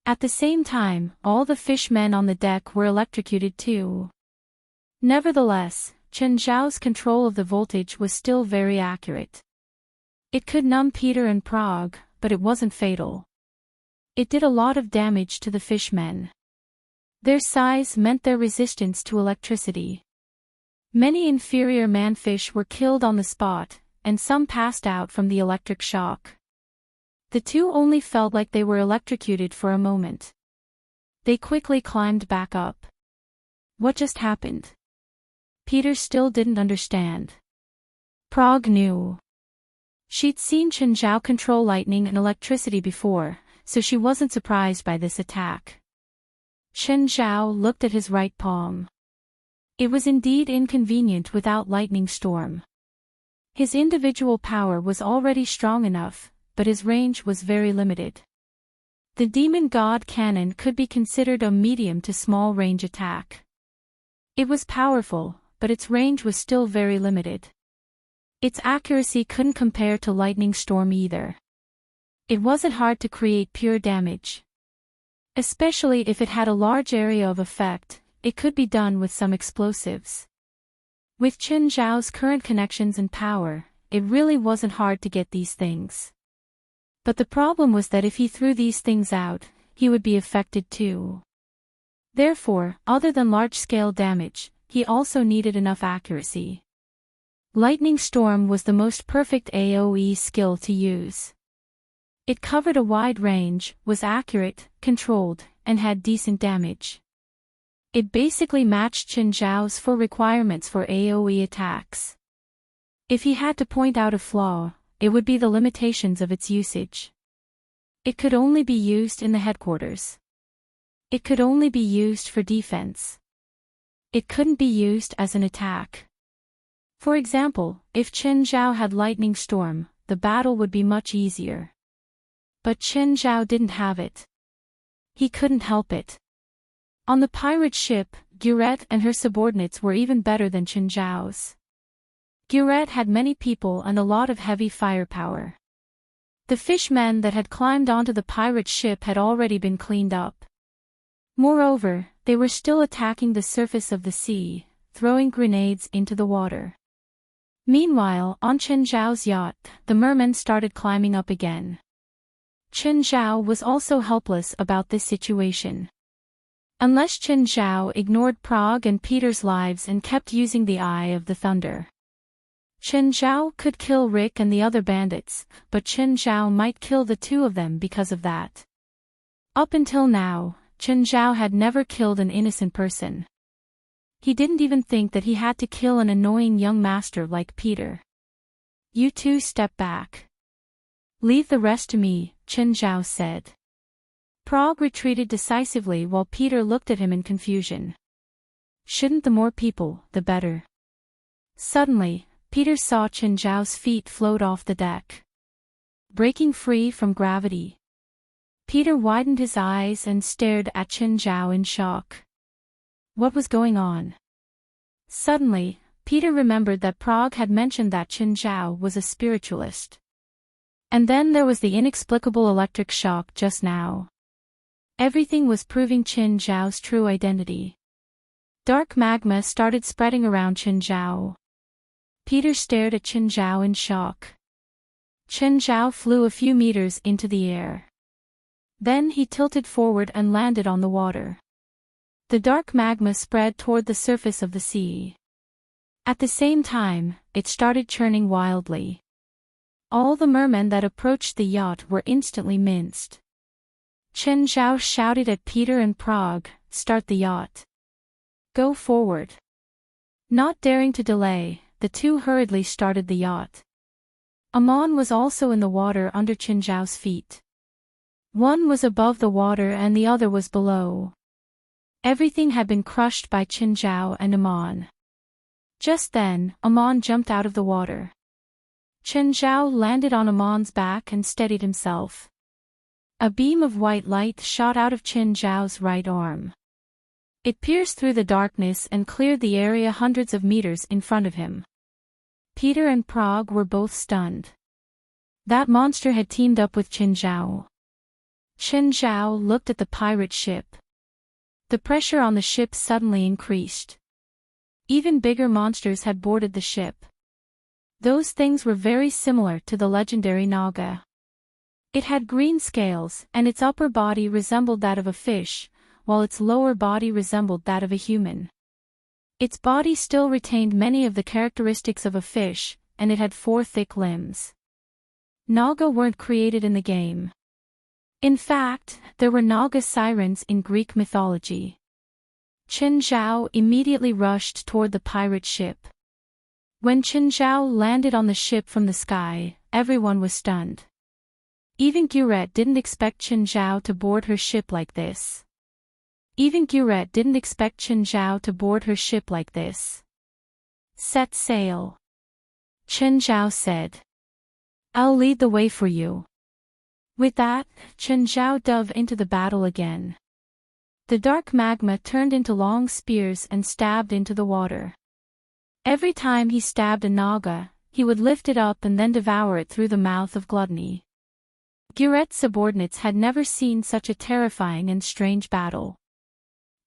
At the same time, all the fishmen on the deck were electrocuted too. Nevertheless, Chen Zhao's control of the voltage was still very accurate. It could numb Peter and Prague, but it wasn't fatal. It did a lot of damage to the fishmen. Their size meant their resistance to electricity. Many inferior manfish were killed on the spot, and some passed out from the electric shock. The two only felt like they were electrocuted for a moment. They quickly climbed back up. What just happened? Peter still didn't understand. Prague knew. She'd seen Chen Zhao control lightning and electricity before, so she wasn't surprised by this attack. Chen Zhao looked at his right palm. It was indeed inconvenient without lightning storm. His individual power was already strong enough, but his range was very limited. The demon god cannon could be considered a medium to small range attack. It was powerful, but its range was still very limited. Its accuracy couldn't compare to lightning storm either. It wasn't hard to create pure damage. Especially if it had a large area of effect, it could be done with some explosives. With Chen Zhao's current connections and power, it really wasn't hard to get these things. But the problem was that if he threw these things out, he would be affected too. Therefore, other than large-scale damage, he also needed enough accuracy. Lightning Storm was the most perfect AoE skill to use. It covered a wide range, was accurate, controlled, and had decent damage. It basically matched Chen Zhao's 4 requirements for AoE attacks. If he had to point out a flaw, it would be the limitations of its usage. It could only be used in the headquarters. It could only be used for defense. It couldn't be used as an attack. For example, if Chen Zhao had Lightning Storm, the battle would be much easier. But Chen Zhao didn't have it. He couldn't help it. On the pirate ship, Gurette and her subordinates were even better than Chen Zhao's. Gurette had many people and a lot of heavy firepower. The fishmen that had climbed onto the pirate ship had already been cleaned up. Moreover, they were still attacking the surface of the sea, throwing grenades into the water. Meanwhile, on Chen Zhao's yacht, the mermen started climbing up again. Chen Zhao was also helpless about this situation. Unless Chen Zhao ignored Prague and Peter's lives and kept using the Eye of the Thunder. Chen Zhao could kill Rick and the other bandits, but Chen Zhao might kill the two of them because of that. Up until now, Chen Zhao had never killed an innocent person. He didn't even think that he had to kill an annoying young master like Peter. You two step back. Leave the rest to me, Chen Zhao said. Prague retreated decisively while Peter looked at him in confusion. Shouldn't the more people, the better? Suddenly, Peter saw Chen Zhao's feet float off the deck. Breaking free from gravity. Peter widened his eyes and stared at Chen Zhao in shock. What was going on? Suddenly, Peter remembered that Prague had mentioned that Chen Zhao was a spiritualist. And then there was the inexplicable electric shock just now. Everything was proving Chen Zhao's true identity. Dark magma started spreading around Chen Zhao. Peter stared at Chen Zhao in shock. Chen Zhao flew a few meters into the air. Then he tilted forward and landed on the water. The dark magma spread toward the surface of the sea. At the same time, it started churning wildly. All the mermen that approached the yacht were instantly minced. Chen Zhao shouted at Peter and Prague, "Start the yacht. Go forward." Not daring to delay, the two hurriedly started the yacht. Amon was also in the water under Chen Zhao's feet. One was above the water and the other was below. Everything had been crushed by Chen Zhao and Amon. Just then, Amon jumped out of the water. Chen Zhao landed on Amon's back and steadied himself. A beam of white light shot out of Chen Zhao's right arm. It pierced through the darkness and cleared the area hundreds of meters in front of him. Peter and Prague were both stunned. That monster had teamed up with Chen Zhao. Chen Zhao looked at the pirate ship. The pressure on the ship suddenly increased. Even bigger monsters had boarded the ship. Those things were very similar to the legendary Naga. It had green scales, and its upper body resembled that of a fish, while its lower body resembled that of a human. Its body still retained many of the characteristics of a fish, and it had 4 thick limbs. Naga weren't created in the game. In fact, there were Naga sirens in Greek mythology. Chen Zhao immediately rushed toward the pirate ship. When Chen Zhao landed on the ship from the sky, everyone was stunned. Even Guret didn't expect Chen Zhao to board her ship like this. Set sail. Chen Zhao said. I'll lead the way for you. With that, Chen Zhao dove into the battle again. The dark magma turned into long spears and stabbed into the water. Every time he stabbed a Naga, he would lift it up and then devour it through the mouth of gluttony. Guret's subordinates had never seen such a terrifying and strange battle.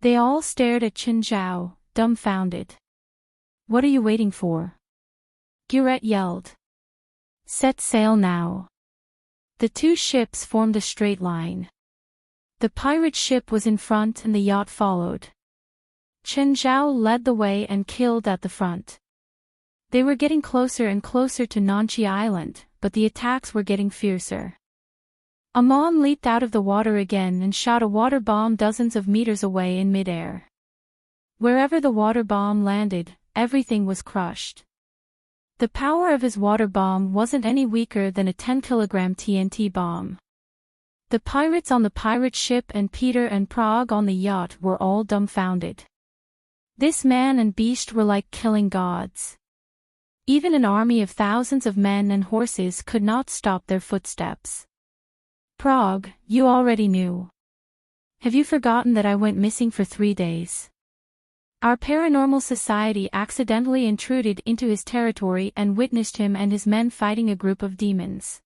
They all stared at Chen Zhao, dumbfounded. What are you waiting for? Guret yelled. Set sail now. The 2 ships formed a straight line. The pirate ship was in front and the yacht followed. Chen Zhao led the way and killed at the front. They were getting closer and closer to Nanchi Island, but the attacks were getting fiercer. Amon leaped out of the water again and shot a water bomb dozens of meters away in midair. Wherever the water bomb landed, everything was crushed. The power of his water bomb wasn't any weaker than a 10-kilogram TNT bomb. The pirates on the pirate ship and Peter and Prague on the yacht were all dumbfounded. This man and beast were like killing gods. Even an army of thousands of men and horses could not stop their footsteps. Prague, you already knew. Have you forgotten that I went missing for 3 days? Our paranormal society accidentally intruded into his territory and witnessed him and his men fighting a group of demons.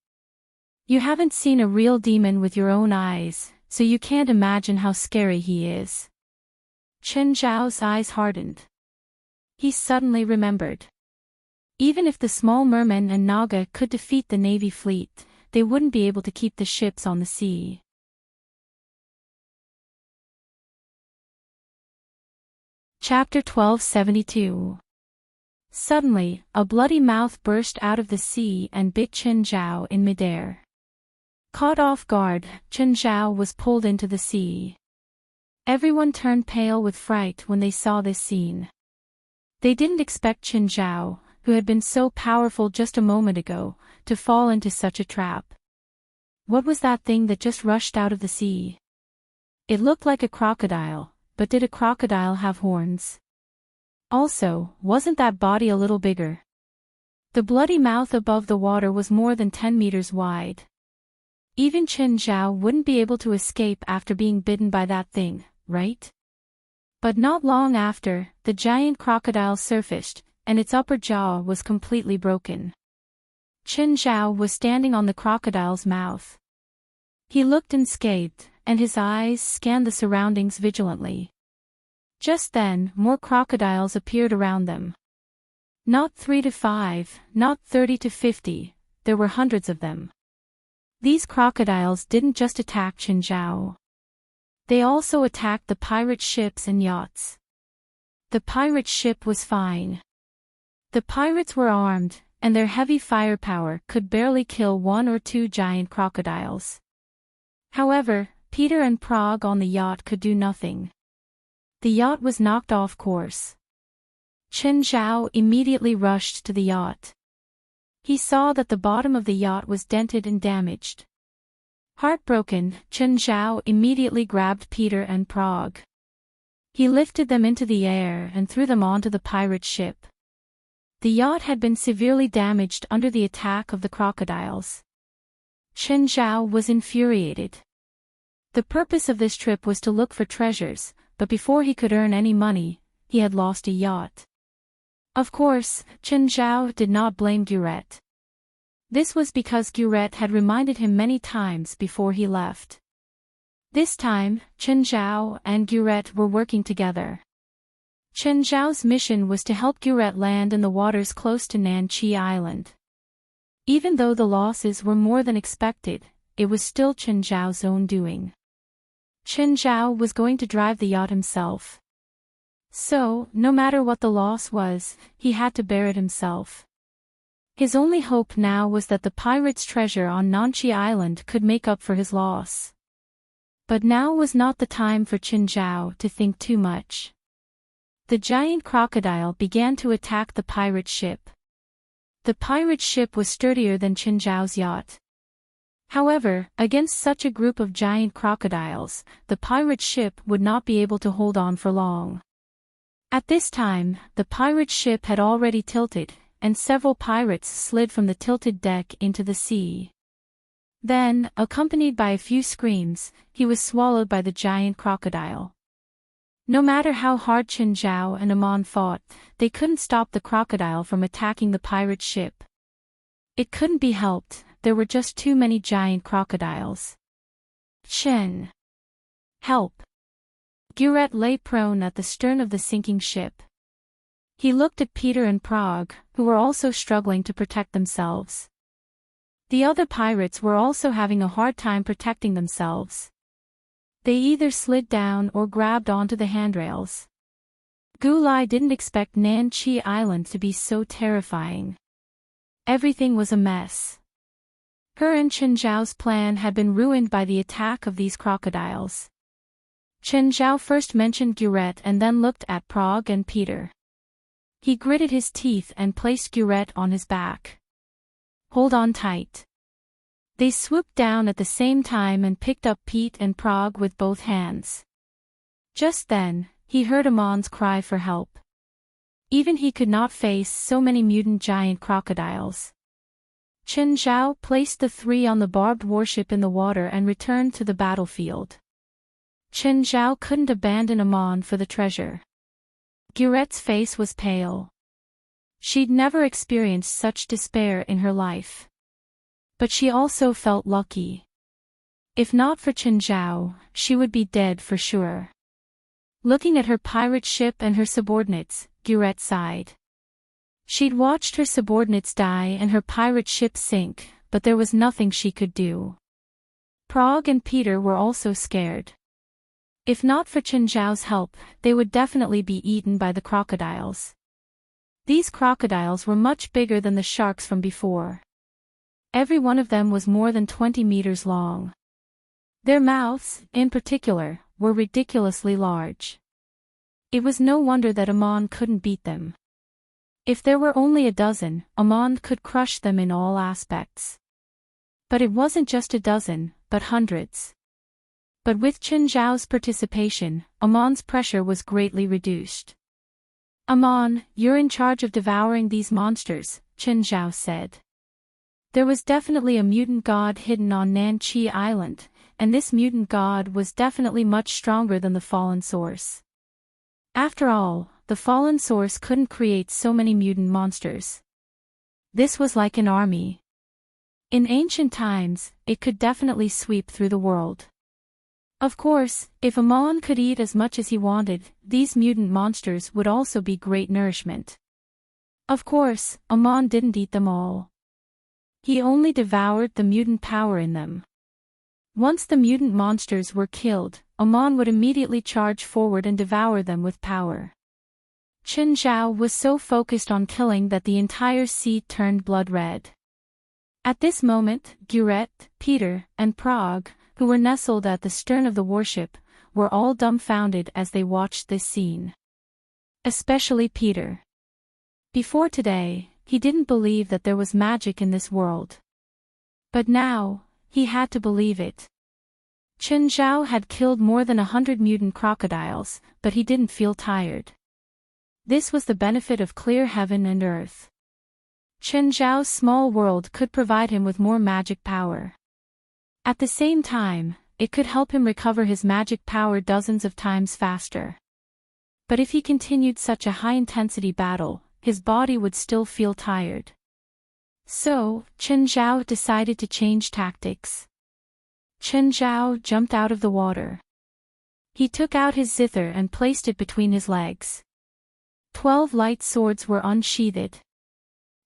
You haven't seen a real demon with your own eyes, so you can't imagine how scary he is. Chen Zhao's eyes hardened. He suddenly remembered. Even if the small mermen and Naga could defeat the Navy fleet, they wouldn't be able to keep the ships on the sea. Chapter 1272. Suddenly, a bloody mouth burst out of the sea and bit Chen Zhao in midair. Caught off guard, Chen Zhao was pulled into the sea. Everyone turned pale with fright when they saw this scene. They didn't expect Chen Zhao, who had been so powerful just a moment ago, to fall into such a trap. What was that thing that just rushed out of the sea? It looked like a crocodile, but did a crocodile have horns? Also, wasn't that body a little bigger? The bloody mouth above the water was more than 10 meters wide. Even Chen Zhao wouldn't be able to escape after being bitten by that thing, right? But not long after, the giant crocodile surfaced, and its upper jaw was completely broken. Chen Zhao was standing on the crocodile's mouth. He looked unscathed, and his eyes scanned the surroundings vigilantly. Just then, more crocodiles appeared around them. Not 3 to 5, not 30 to 50, there were hundreds of them. These crocodiles didn't just attack Chen Zhao. They also attacked the pirate ships and yachts. The pirate ship was fine. The pirates were armed, and their heavy firepower could barely kill 1 or 2 giant crocodiles. However, Peter and Prague on the yacht could do nothing. The yacht was knocked off course. Chen Zhao immediately rushed to the yacht. He saw that the bottom of the yacht was dented and damaged. Heartbroken, Chen Zhao immediately grabbed Peter and Prague. He lifted them into the air and threw them onto the pirate ship. The yacht had been severely damaged under the attack of the crocodiles. Chen Zhao was infuriated. The purpose of this trip was to look for treasures, but before he could earn any money, he had lost a yacht. Of course, Chen Zhao did not blame Guret. This was because Guret had reminded him many times before he left. This time, Chen Zhao and Guret were working together. Chen Zhao's mission was to help Guret land in the waters close to Nanchi Island. Even though the losses were more than expected, it was still Chen Zhao's own doing. Chen Zhao was going to drive the yacht himself. So, no matter what the loss was, he had to bear it himself. His only hope now was that the pirate's treasure on Nanchi Island could make up for his loss. But now was not the time for Qin Zhao to think too much. The giant crocodile began to attack the pirate ship. The pirate ship was sturdier than Qin Zhao's yacht. However, against such a group of giant crocodiles, the pirate ship would not be able to hold on for long. At this time, the pirate ship had already tilted, and several pirates slid from the tilted deck into the sea. Then, accompanied by a few screams, he was swallowed by the giant crocodile. No matter how hard Qin Zhao and Amon fought, they couldn't stop the crocodile from attacking the pirate ship. It couldn't be helped, there were just too many giant crocodiles. Chen! Help! Guret lay prone at the stern of the sinking ship. He looked at Peter and Prague, who were also struggling to protect themselves. The other pirates were also having a hard time protecting themselves. They either slid down or grabbed onto the handrails. Gulai didn't expect Nanchi Island to be so terrifying. Everything was a mess. Her and Qin Zhao's plan had been ruined by the attack of these crocodiles. Qin Zhao first mentioned Guret and then looked at Prague and Peter. He gritted his teeth and placed Guret on his back. Hold on tight. They swooped down at the same time and picked up Pete and Prague with both hands. Just then, he heard Amon's cry for help. Even he could not face so many mutant giant crocodiles. Qin Zhao placed the three on the barbed warship in the water and returned to the battlefield. Qin Zhao couldn't abandon Amon for the treasure. Guret's face was pale. She'd never experienced such despair in her life. But she also felt lucky. If not for Qin Zhao, she would be dead for sure. Looking at her pirate ship and her subordinates, Guret sighed. She'd watched her subordinates die and her pirate ship sink, but there was nothing she could do. Prague and Peter were also scared. If not for Qin Zhao's help, they would definitely be eaten by the crocodiles. These crocodiles were much bigger than the sharks from before. Every one of them was more than 20 meters long. Their mouths, in particular, were ridiculously large. It was no wonder that Amon couldn't beat them. If there were only a dozen, Amon could crush them in all aspects. But it wasn't just a dozen, but hundreds. But with Qin Zhao's participation, Amon's pressure was greatly reduced. Amon, you're in charge of devouring these monsters, Qin Zhao said. There was definitely a mutant god hidden on Nanchi Island, and this mutant god was definitely much stronger than the fallen source. After all, the fallen source couldn't create so many mutant monsters. This was like an army. In ancient times, it could definitely sweep through the world. Of course, if Amon could eat as much as he wanted, these mutant monsters would also be great nourishment. Of course, Amon didn't eat them all. He only devoured the mutant power in them. Once the mutant monsters were killed, Amon would immediately charge forward and devour them with power. Qin Zhao was so focused on killing that the entire sea turned blood red. At this moment, Guret, Peter, and Prague, who were nestled at the stern of the warship, were all dumbfounded as they watched this scene. Especially Peter. Before today, he didn't believe that there was magic in this world. But now, he had to believe it. Qin Zhao had killed more than 100 mutant crocodiles, but he didn't feel tired. This was the benefit of clear heaven and earth. Qin Zhao's small world could provide him with more magic power. At the same time, it could help him recover his magic power dozens of times faster. But if he continued such a high-intensity battle, his body would still feel tired. So, Qin Zhao decided to change tactics. Qin Zhao jumped out of the water. He took out his zither and placed it between his legs. 12 light swords were unsheathed.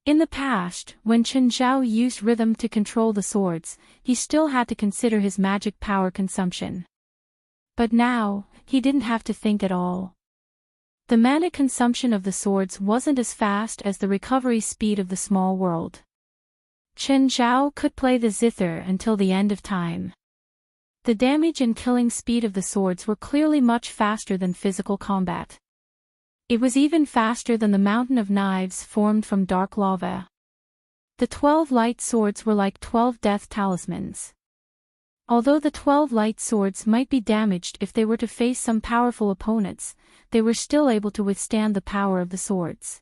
In the past, when Qin Zhao used rhythm to control the swords, he still had to consider his magic power consumption. But now, he didn't have to think at all. The mana consumption of the swords wasn't as fast as the recovery speed of the small world. Chen Zhao could play the zither until the end of time. The damage and killing speed of the swords were clearly much faster than physical combat. It was even faster than the mountain of knives formed from dark lava. The 12 light swords were like 12 death talismans. Although the 12 light swords might be damaged if they were to face some powerful opponents, they were still able to withstand the power of the swords.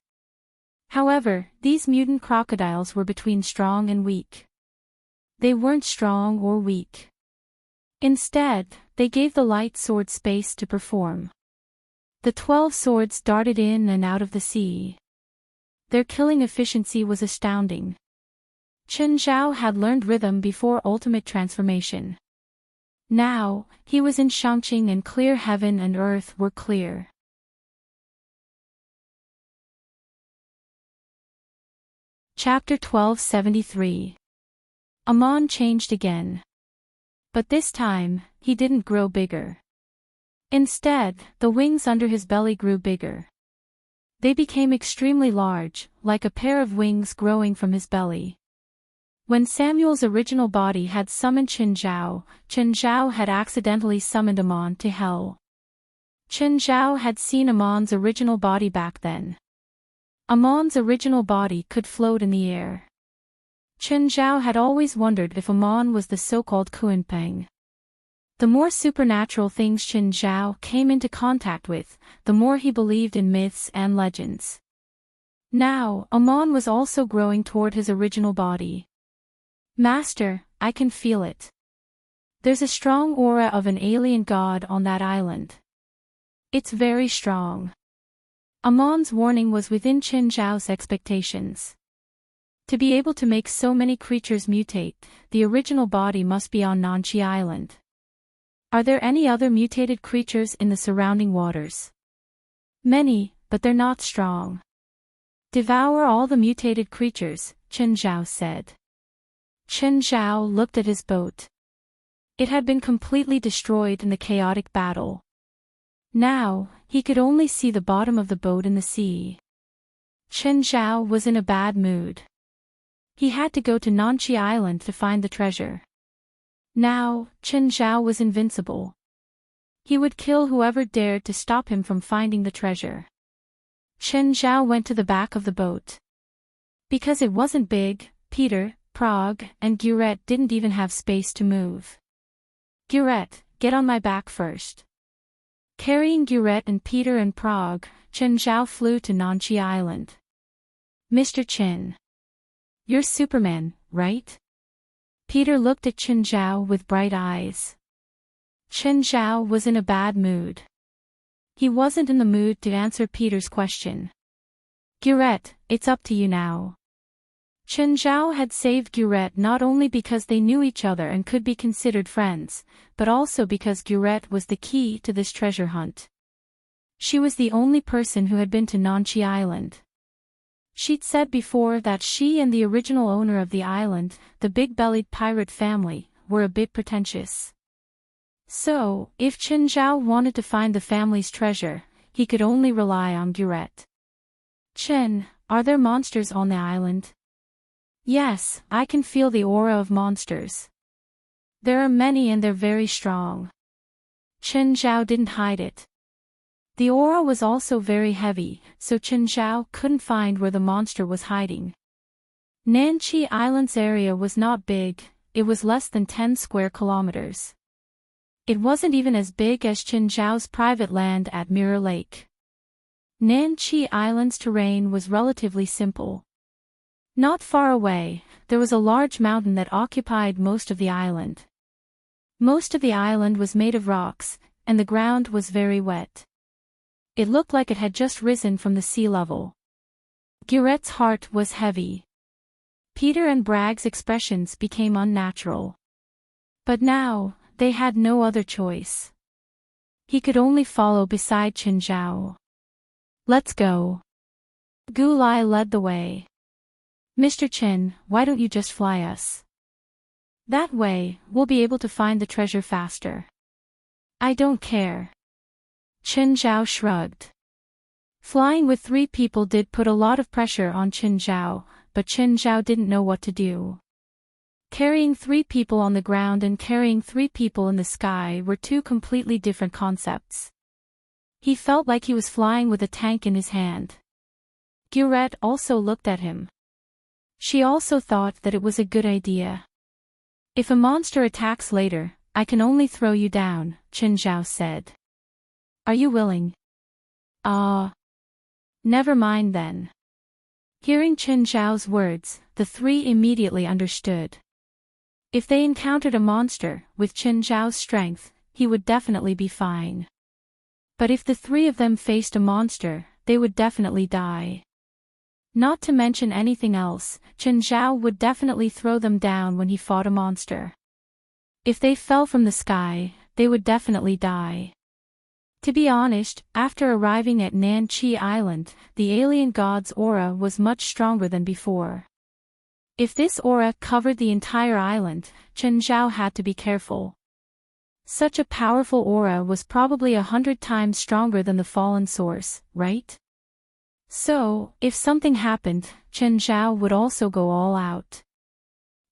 However, these mutant crocodiles were between strong and weak. They weren't strong or weak. Instead, they gave the light sword space to perform. The 12 swords darted in and out of the sea. Their killing efficiency was astounding. Chen Zhao had learned rhythm before ultimate transformation. Now, he was in Shangqing and clear heaven and earth were clear. Chapter 1273. Amon changed again. But this time, he didn't grow bigger. Instead, the wings under his belly grew bigger. They became extremely large, like a pair of wings growing from his belly. When Samuel's original body had summoned Chen Zhao had accidentally summoned Amon to hell. Chen Zhao had seen Amon's original body back then. Amon's original body could float in the air. Chen Zhao had always wondered if Amon was the so-called Kunpeng. The more supernatural things Chen Zhao came into contact with, the more he believed in myths and legends. Now, Amon was also growing toward his original body. Master, I can feel it. There's a strong aura of an alien god on that island. It's very strong. Amon's warning was within Chen Zhao's expectations. To be able to make so many creatures mutate, the original body must be on Nanqi Island. Are there any other mutated creatures in the surrounding waters? Many, but they're not strong. Devour all the mutated creatures, Chen Zhao said. Chen Zhao looked at his boat. It had been completely destroyed in the chaotic battle. Now, he could only see the bottom of the boat in the sea. Chen Zhao was in a bad mood. He had to go to Nanqi Island to find the treasure. Now, Chen Zhao was invincible. He would kill whoever dared to stop him from finding the treasure. Chen Zhao went to the back of the boat. Because it wasn't big, Peter, Prague, and Gurette didn't even have space to move. Gurette, get on my back first. Carrying Gurette and Peter and Prague, Chen Zhao flew to Nanqi Island. Mr. Chen. You're Superman, right? Peter looked at Chen Zhao with bright eyes. Chen Zhao was in a bad mood. He wasn't in the mood to answer Peter's question. Gurette, it's up to you now. Chen Zhao had saved Gurette not only because they knew each other and could be considered friends, but also because Gurette was the key to this treasure hunt. She was the only person who had been to Nanqi Island. She'd said before that she and the original owner of the island, the big-bellied pirate family, were a bit pretentious. So, if Chen Zhao wanted to find the family's treasure, he could only rely on Gurette. Chen, are there monsters on the island? Yes, I can feel the aura of monsters. There are many and they're very strong. Chen Zhao didn't hide it. The aura was also very heavy, so Chen Zhao couldn't find where the monster was hiding. Nanqi Island's area was not big, it was less than 10 square kilometers. It wasn't even as big as Chen Zhao's private land at Mirror Lake. Nanqi Island's terrain was relatively simple. Not far away, there was a large mountain that occupied most of the island. Most of the island was made of rocks, and the ground was very wet. It looked like it had just risen from the sea level. Gurette's heart was heavy. Peter and Bragg's expressions became unnatural. But now, they had no other choice. He could only follow beside Chen Zhao. Let's go. Gu Lai led the way. Mr. Chen, why don't you just fly us? That way, we'll be able to find the treasure faster. I don't care. Chen Zhao shrugged. Flying with 3 people did put a lot of pressure on Qin Zhao, but Qin Zhao didn't know what to do. Carrying 3 people on the ground and carrying 3 people in the sky were 2 completely different concepts. He felt like he was flying with a tank in his hand. Gurette also looked at him. She also thought that it was a good idea. If a monster attacks later, I can only throw you down, Qin Zhao said. Are you willing? Never mind then. Hearing Qin Zhao's words, the 3 immediately understood. If they encountered a monster, with Qin Zhao's strength, he would definitely be fine. But if the 3 of them faced a monster, they would definitely die. Not to mention anything else, Qin Zhao would definitely throw them down when he fought a monster. If they fell from the sky, they would definitely die. To be honest, after arriving at Nanqi Island, the alien god's aura was much stronger than before. If this aura covered the entire island, Qin Zhao had to be careful. Such a powerful aura was probably 100 times stronger than the fallen source, right? So, if something happened, Qin Zhao would also go all out.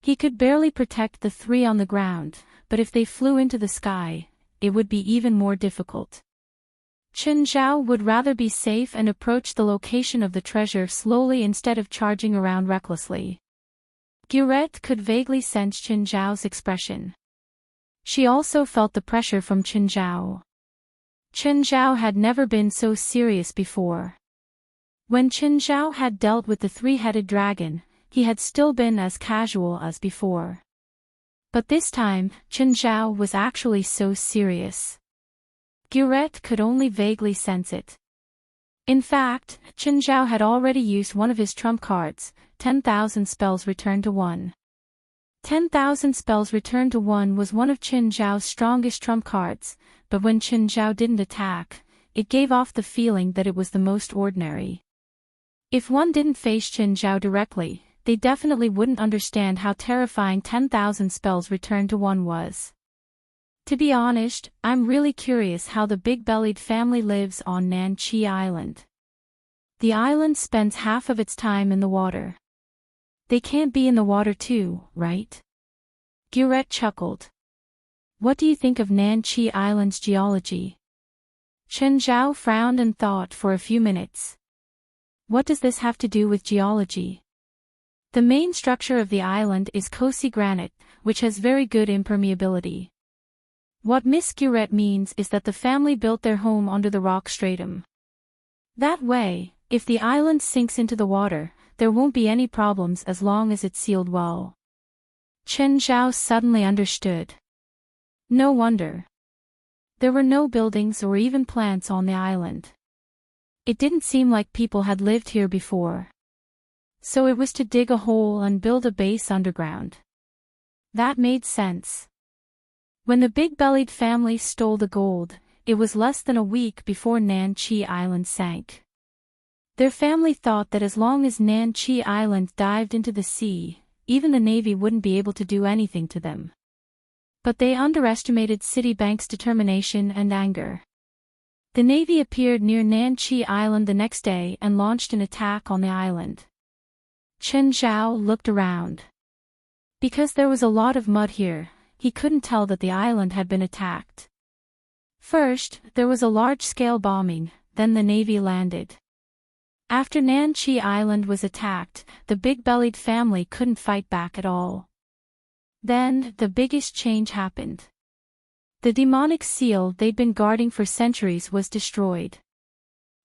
He could barely protect the 3 on the ground, but if they flew into the sky, it would be even more difficult. Qin Zhao would rather be safe and approach the location of the treasure slowly instead of charging around recklessly. Gurette could vaguely sense Qin Zhao's expression. She also felt the pressure from Qin Zhao. Qin Zhao had never been so serious before. When Qin Zhao had dealt with the 3-headed dragon, he had still been as casual as before. But this time, Qin Zhao was actually so serious. Gurette could only vaguely sense it. In fact, Qin Zhao had already used one of his trump cards, 10,000 spells return to 1. 10,000 spells return to 1 was one of Qin Zhao's strongest trump cards, but when Qin Zhao didn't attack, it gave off the feeling that it was the most ordinary. If one didn't face Qin Zhao directly, they definitely wouldn't understand how terrifying 10,000 spells return to 1 was. To be honest, I'm really curious how the big-bellied family lives on Nanqi Island. The island spends half of its time in the water. They can't be in the water too, right? Gurette chuckled. What do you think of Nanqi Island's geology? Qin Zhao frowned and thought for a few minutes. What does this have to do with geology? The main structure of the island is Kosi granite, which has very good impermeability. What Miss Gurette means is that the family built their home under the rock stratum. That way, if the island sinks into the water, there won't be any problems as long as it's sealed well. Qin Zhao suddenly understood. No wonder. There were no buildings or even plants on the island. It didn't seem like people had lived here before. So it was to dig a hole and build a base underground. That made sense. When the big-bellied family stole the gold, it was less than a week before Nanqi Island sank. Their family thought that as long as Nanqi Island dived into the sea, even the Navy wouldn't be able to do anything to them. But they underestimated Citibank's determination and anger. The Navy appeared near Nanqi Island the next day and launched an attack on the island. Qin Zhao looked around. Because there was a lot of mud here, he couldn't tell that the island had been attacked. First, there was a large-scale bombing, then the Navy landed. After Nanqi Island was attacked, the big-bellied family couldn't fight back at all. Then, the biggest change happened. The demonic seal they'd been guarding for centuries was destroyed.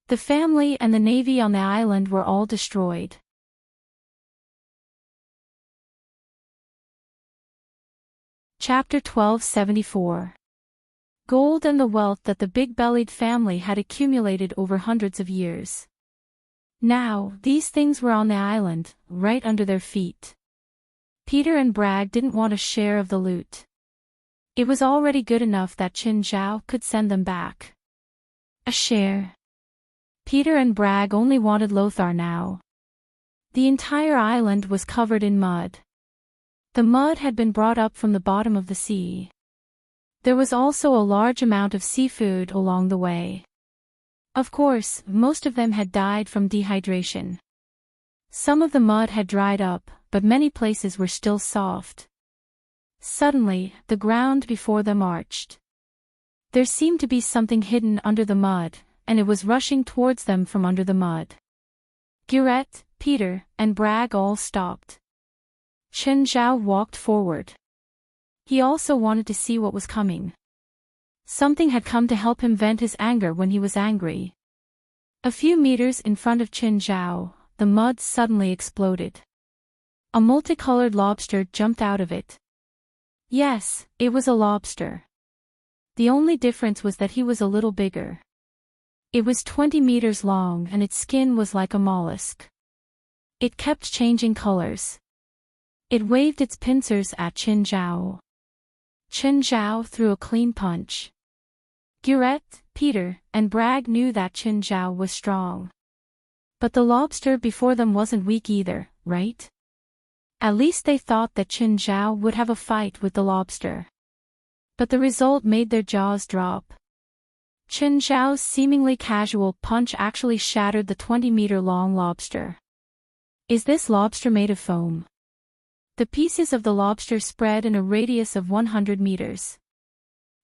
The family and the Navy on the island were all destroyed. Chapter 1274. Gold and the wealth that the big-bellied family had accumulated over hundreds of years. Now, these things were on the island, right under their feet. Peter and Bragg didn't want a share of the loot. It was already good enough that Qin Zhao could send them back. A share. Peter and Bragg only wanted LoveLore now. The entire island was covered in mud. The mud had been brought up from the bottom of the sea. There was also a large amount of seafood along the way. Of course, most of them had died from dehydration. Some of the mud had dried up, but many places were still soft. Suddenly, the ground before them arched. There seemed to be something hidden under the mud, and it was rushing towards them from under the mud. Gurette, Peter, and Bragg all stopped. Chen Zhao walked forward. He also wanted to see what was coming. Something had come to help him vent his anger when he was angry. A few meters in front of Chen Zhao, the mud suddenly exploded. A multicolored lobster jumped out of it. Yes, it was a lobster. The only difference was that he was a little bigger. It was 20 meters long and its skin was like a mollusk. It kept changing colors. It waved its pincers at Chen Zhao. Chen Zhao threw a clean punch. Gurette, Peter, and Bragg knew that Chen Zhao was strong. But the lobster before them wasn't weak either, right? At least they thought that Chen Zhao would have a fight with the lobster. But the result made their jaws drop. Chen Zhao's seemingly casual punch actually shattered the 20-meter-long lobster. Is this lobster made of foam? The pieces of the lobster spread in a radius of 100 meters.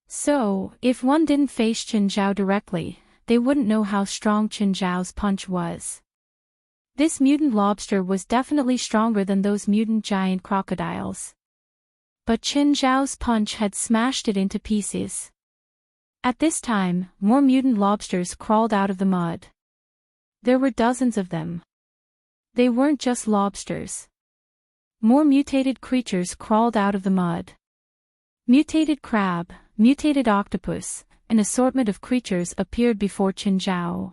So, if one didn't face Chen Zhao directly, they wouldn't know how strong Chen Zhao's punch was. This mutant lobster was definitely stronger than those mutant giant crocodiles. But Chen Zhao's punch had smashed it into pieces. At this time, more mutant lobsters crawled out of the mud. There were dozens of them. They weren't just lobsters. More mutated creatures crawled out of the mud. Mutated crab, mutated octopus, an assortment of creatures appeared before Chen Zhao.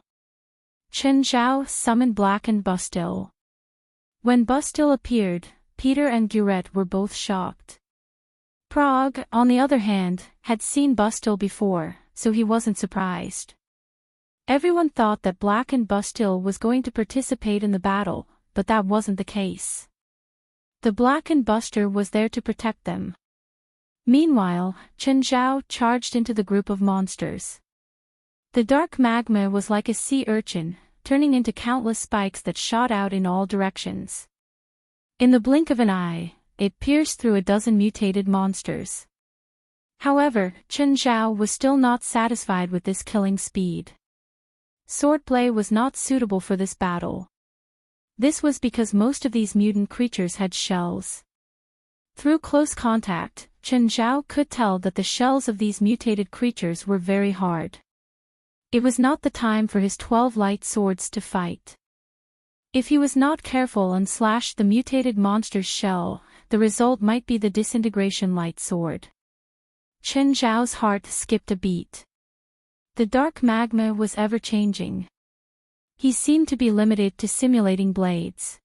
Chen Zhao summoned blackened Bustil. When Bustil appeared, Peter and Gurette were both shocked. Prague, on the other hand, had seen Bustil before, so he wasn't surprised. Everyone thought that blackened Bustil was going to participate in the battle, but that wasn't the case. The blackened Buster was there to protect them. Meanwhile, Chen Zhao charged into the group of monsters. The dark magma was like a sea urchin, turning into countless spikes that shot out in all directions. In the blink of an eye, it pierced through a dozen mutated monsters. However, Chen Zhao was still not satisfied with this killing speed. Swordplay was not suitable for this battle. This was because most of these mutant creatures had shells. Through close contact, Chen Zhao could tell that the shells of these mutated creatures were very hard. It was not the time for his 12 light swords to fight. If he was not careful and slashed the mutated monster's shell, the result might be the disintegration light sword. Chen Zhao's heart skipped a beat. The dark magma was ever-changing. He seemed to be limited to simulating blades.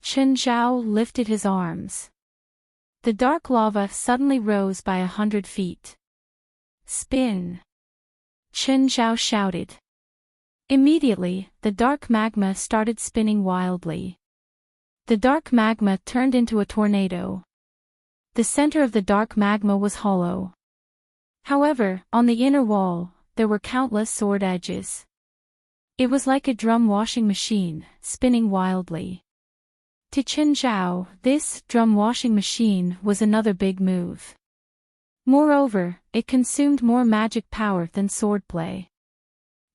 Chen Zhao lifted his arms. The dark lava suddenly rose by 100 feet. Spin! Chen Zhao shouted. Immediately, the dark magma started spinning wildly. The dark magma turned into a tornado. The center of the dark magma was hollow. However, on the inner wall, there were countless sword edges. It was like a drum washing machine, spinning wildly. To Chen Zhao, this drum washing machine was another big move. Moreover, it consumed more magic power than swordplay.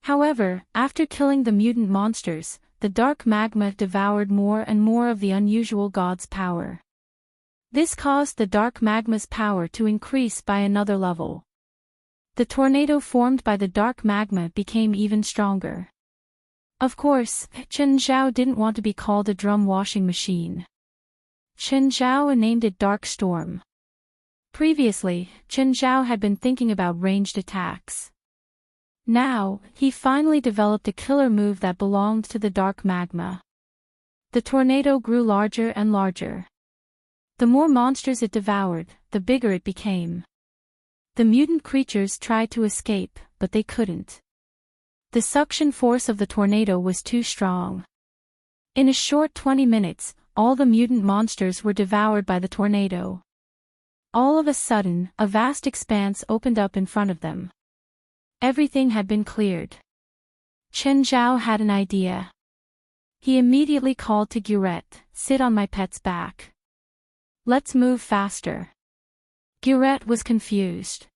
However, after killing the mutant monsters, the dark magma devoured more and more of the unusual god's power. This caused the dark magma's power to increase by another level. The tornado formed by the dark magma became even stronger. Of course, Chen Zhao didn't want to be called a drum washing machine. Chen Zhao named it Dark Storm. Previously, Chen Zhao had been thinking about ranged attacks. Now, he finally developed a killer move that belonged to the dark magma. The tornado grew larger and larger. The more monsters it devoured, the bigger it became. The mutant creatures tried to escape, but they couldn't. The suction force of the tornado was too strong. In a short 20 minutes, all the mutant monsters were devoured by the tornado. All of a sudden, a vast expanse opened up in front of them. Everything had been cleared. Chen Zhao had an idea. He immediately called to Gurette, "Sit on my pet's back. Let's move faster." Gurette was confused.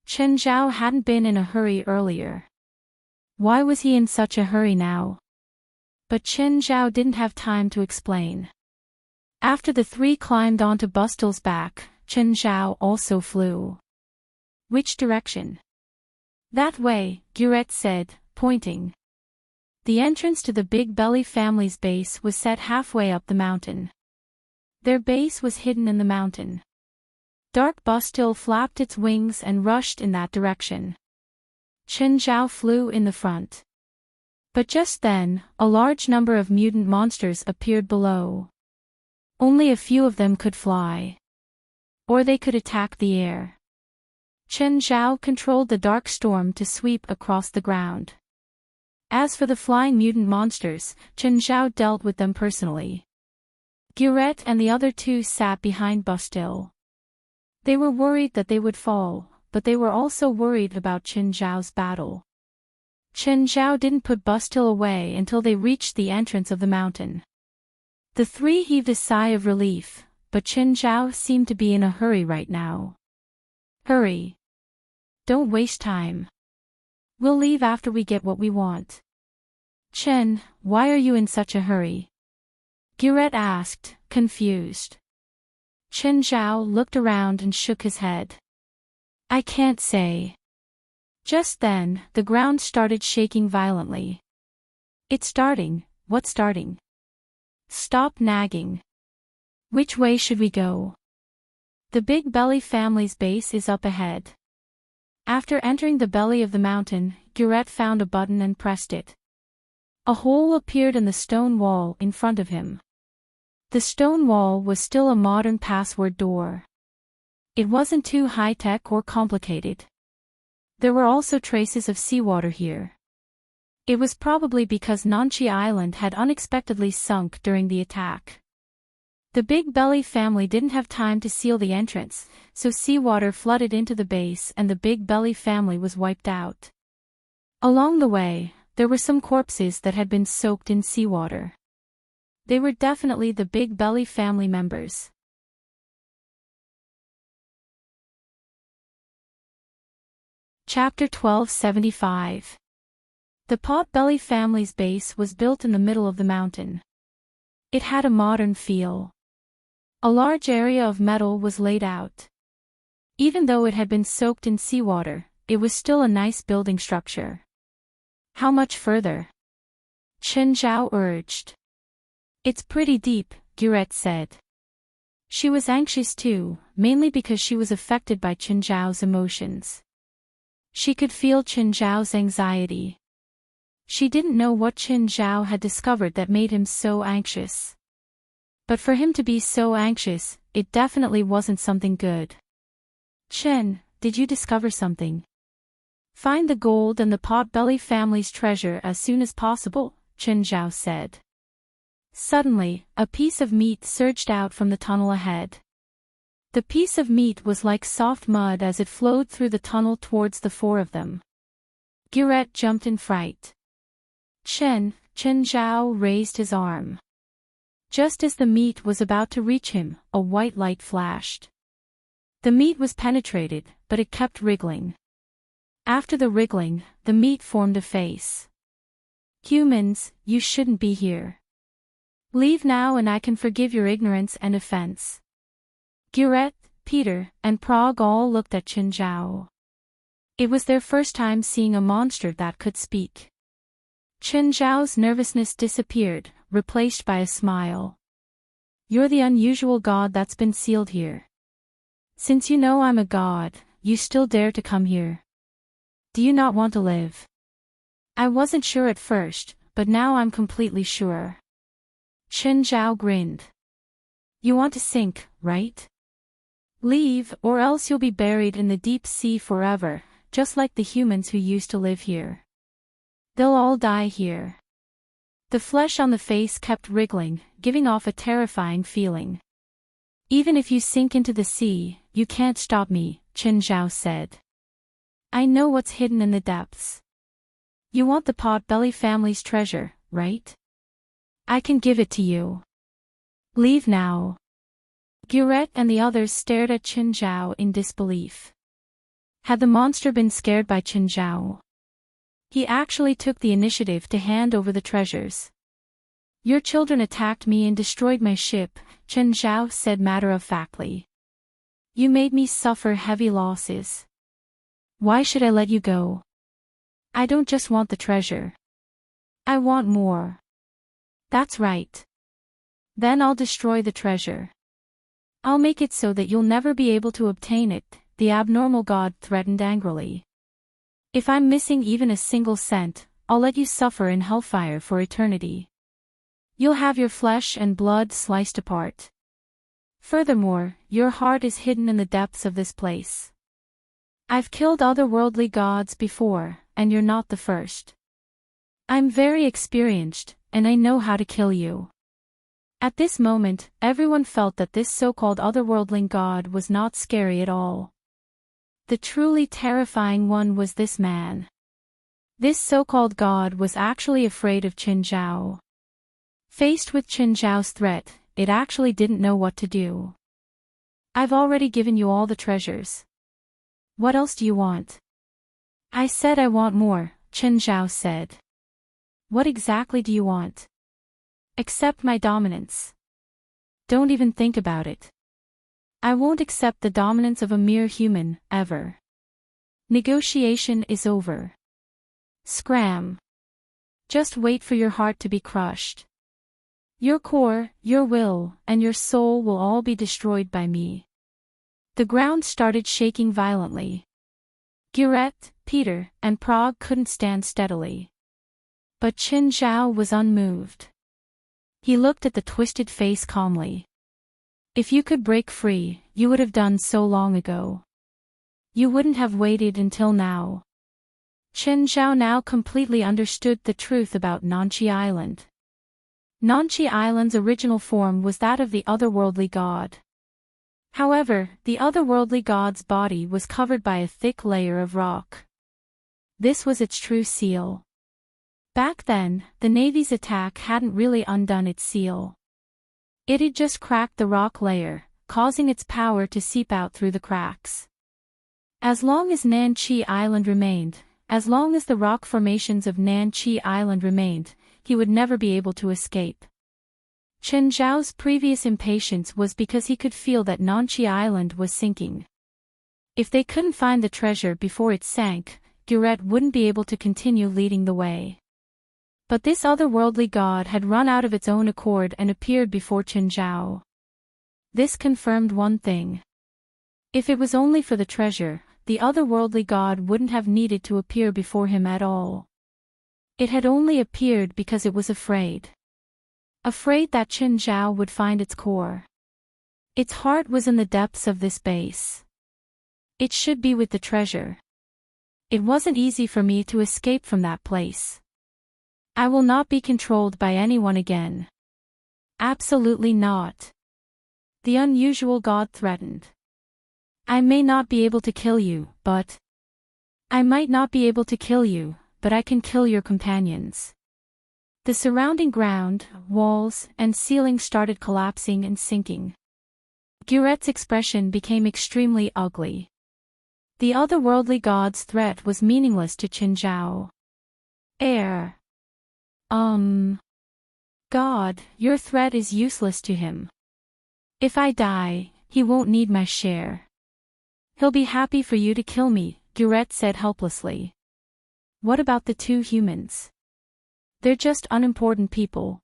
Chen Zhao hadn't been in a hurry earlier. Why was he in such a hurry now? But Chen Zhao didn't have time to explain. After the three climbed onto Bustel's back, Chen Zhao also flew. "Which direction?" "That way," Gurette said, pointing. The entrance to the Big Belly family's base was set halfway up the mountain. Their base was hidden in the mountain. Dark Bustel flapped its wings and rushed in that direction. Chen Zhao flew in the front. But just then, a large number of mutant monsters appeared below. Only a few of them could fly. Or they could attack the air. Chen Zhao controlled the dark storm to sweep across the ground. As for the flying mutant monsters, Chen Zhao dealt with them personally. Gurette and the other two sat behind Bustel. They were worried that they would fall, but they were also worried about Chen Zhao's battle. Chen Zhao didn't put Bustel away until they reached the entrance of the mountain. The three heaved a sigh of relief, but Chen Zhao seemed to be in a hurry right now. "Hurry. Don't waste time. We'll leave after we get what we want." "Chen, why are you in such a hurry?" Gurette asked, confused. Chen Zhao looked around and shook his head. "I can't say." Just then, the ground started shaking violently. "It's starting." "What's starting?" "Stop nagging. Which way should we go?" "The Big Belly family's base is up ahead." After entering the belly of the mountain, Gurette found a button and pressed it. A hole appeared in the stone wall in front of him. The stone wall was still a modern password door. It wasn't too high-tech or complicated. There were also traces of seawater here. It was probably because Nanchi Island had unexpectedly sunk during the attack. The Big Belly family didn't have time to seal the entrance, so seawater flooded into the base and the Big Belly family was wiped out. Along the way, there were some corpses that had been soaked in seawater. They were definitely the Big Belly family members. Chapter 1275. The Pot-Belly family's base was built in the middle of the mountain. It had a modern feel. A large area of metal was laid out. Even though it had been soaked in seawater, it was still a nice building structure. "How much further?" Chen Zhao urged. "It's pretty deep," Gurette said. She was anxious too, mainly because she was affected by Chen Zhao's emotions. She could feel Chen Zhao's anxiety. She didn't know what Chen Zhao had discovered that made him so anxious. But for him to be so anxious, it definitely wasn't something good. "Chen, did you discover something?" "Find the gold and the Pot-Belly family's treasure as soon as possible," Chen Zhao said. Suddenly, a piece of meat surged out from the tunnel ahead. The piece of meat was like soft mud as it flowed through the tunnel towards the four of them. Gurette jumped in fright. Chen Zhao raised his arm. Just as the meat was about to reach him, a white light flashed. The meat was penetrated, but it kept wriggling. After the wriggling, the meat formed a face. "Humans, you shouldn't be here. Leave now and I can forgive your ignorance and offense." Gurette, Peter, and Prague all looked at Chen Zhao. It was their first time seeing a monster that could speak. Chen Zhao's nervousness disappeared, replaced by a smile. "You're the unusual god that's been sealed here. Since you know I'm a god, you still dare to come here. Do you not want to live?" "I wasn't sure at first, but now I'm completely sure." Chen Zhao grinned. "You want to sink, right? Leave, or else you'll be buried in the deep sea forever, just like the humans who used to live here. They'll all die here." The flesh on the face kept wriggling, giving off a terrifying feeling. "Even if you sink into the sea, you can't stop me," Chen Zhao said. "I know what's hidden in the depths. You want the Potbelly family's treasure, right? I can give it to you. Leave now. Gurette and the others stared at Qin Zhao in disbelief. Had the monster been scared by Qin Zhao? He actually took the initiative to hand over the treasures. Your children attacked me and destroyed my ship, Qin Zhao said matter-of-factly. You made me suffer heavy losses. Why should I let you go? I don't just want the treasure. I want more. That's right. Then I'll destroy the treasure. I'll make it so that you'll never be able to obtain it, the abnormal god threatened angrily. If I'm missing even a single cent, I'll let you suffer in hellfire for eternity. You'll have your flesh and blood sliced apart. Furthermore, your heart is hidden in the depths of this place. I've killed otherworldly gods before, and you're not the first. I'm very experienced, and I know how to kill you. At this moment, everyone felt that this so-called otherworldling god was not scary at all. The truly terrifying one was this man. This so-called god was actually afraid of Qin Zhao. Faced with Qin Zhao's threat, it actually didn't know what to do. I've already given you all the treasures. What else do you want? I said I want more, Qin Zhao said. What exactly do you want? Accept my dominance. Don't even think about it. I won't accept the dominance of a mere human, ever. Negotiation is over. Scram. Just wait for your heart to be crushed. Your core, your will, and your soul will all be destroyed by me. The ground started shaking violently. Gurette, Peter, and Prague couldn't stand steadily. But Qin Zhao was unmoved. He looked at the twisted face calmly. If you could break free, you would have done so long ago. You wouldn't have waited until now. Qin Zhao now completely understood the truth about Nanqi Island. Nanqi Island's original form was that of the otherworldly god. However, the otherworldly god's body was covered by a thick layer of rock. This was its true seal. Back then, the Navy's attack hadn't really undone its seal. It had just cracked the rock layer, causing its power to seep out through the cracks. As long as Nanqi Island remained, as long as the rock formations of Nanqi Island remained, he would never be able to escape. Qin Zhao's previous impatience was because he could feel that Nanqi Island was sinking. If they couldn't find the treasure before it sank, Gurette wouldn't be able to continue leading the way. But this otherworldly god had run out of its own accord and appeared before Qin Zhao. This confirmed one thing. If it was only for the treasure, the otherworldly god wouldn't have needed to appear before him at all. It had only appeared because it was afraid. Afraid that Qin Zhao would find its core. Its heart was in the depths of this base. It should be with the treasure. It wasn't easy for me to escape from that place. I will not be controlled by anyone again. Absolutely not. The unusual god threatened. I may not be able to kill you, but... I might not be able to kill you, but I can kill your companions. The surrounding ground, walls, and ceiling started collapsing and sinking. Gurette's expression became extremely ugly. The otherworldly god's threat was meaningless to Qin Zhao. God, your threat is useless to him. If I die, he won't need my share. He'll be happy for you to kill me, Gurette said helplessly. What about the two humans? They're just unimportant people.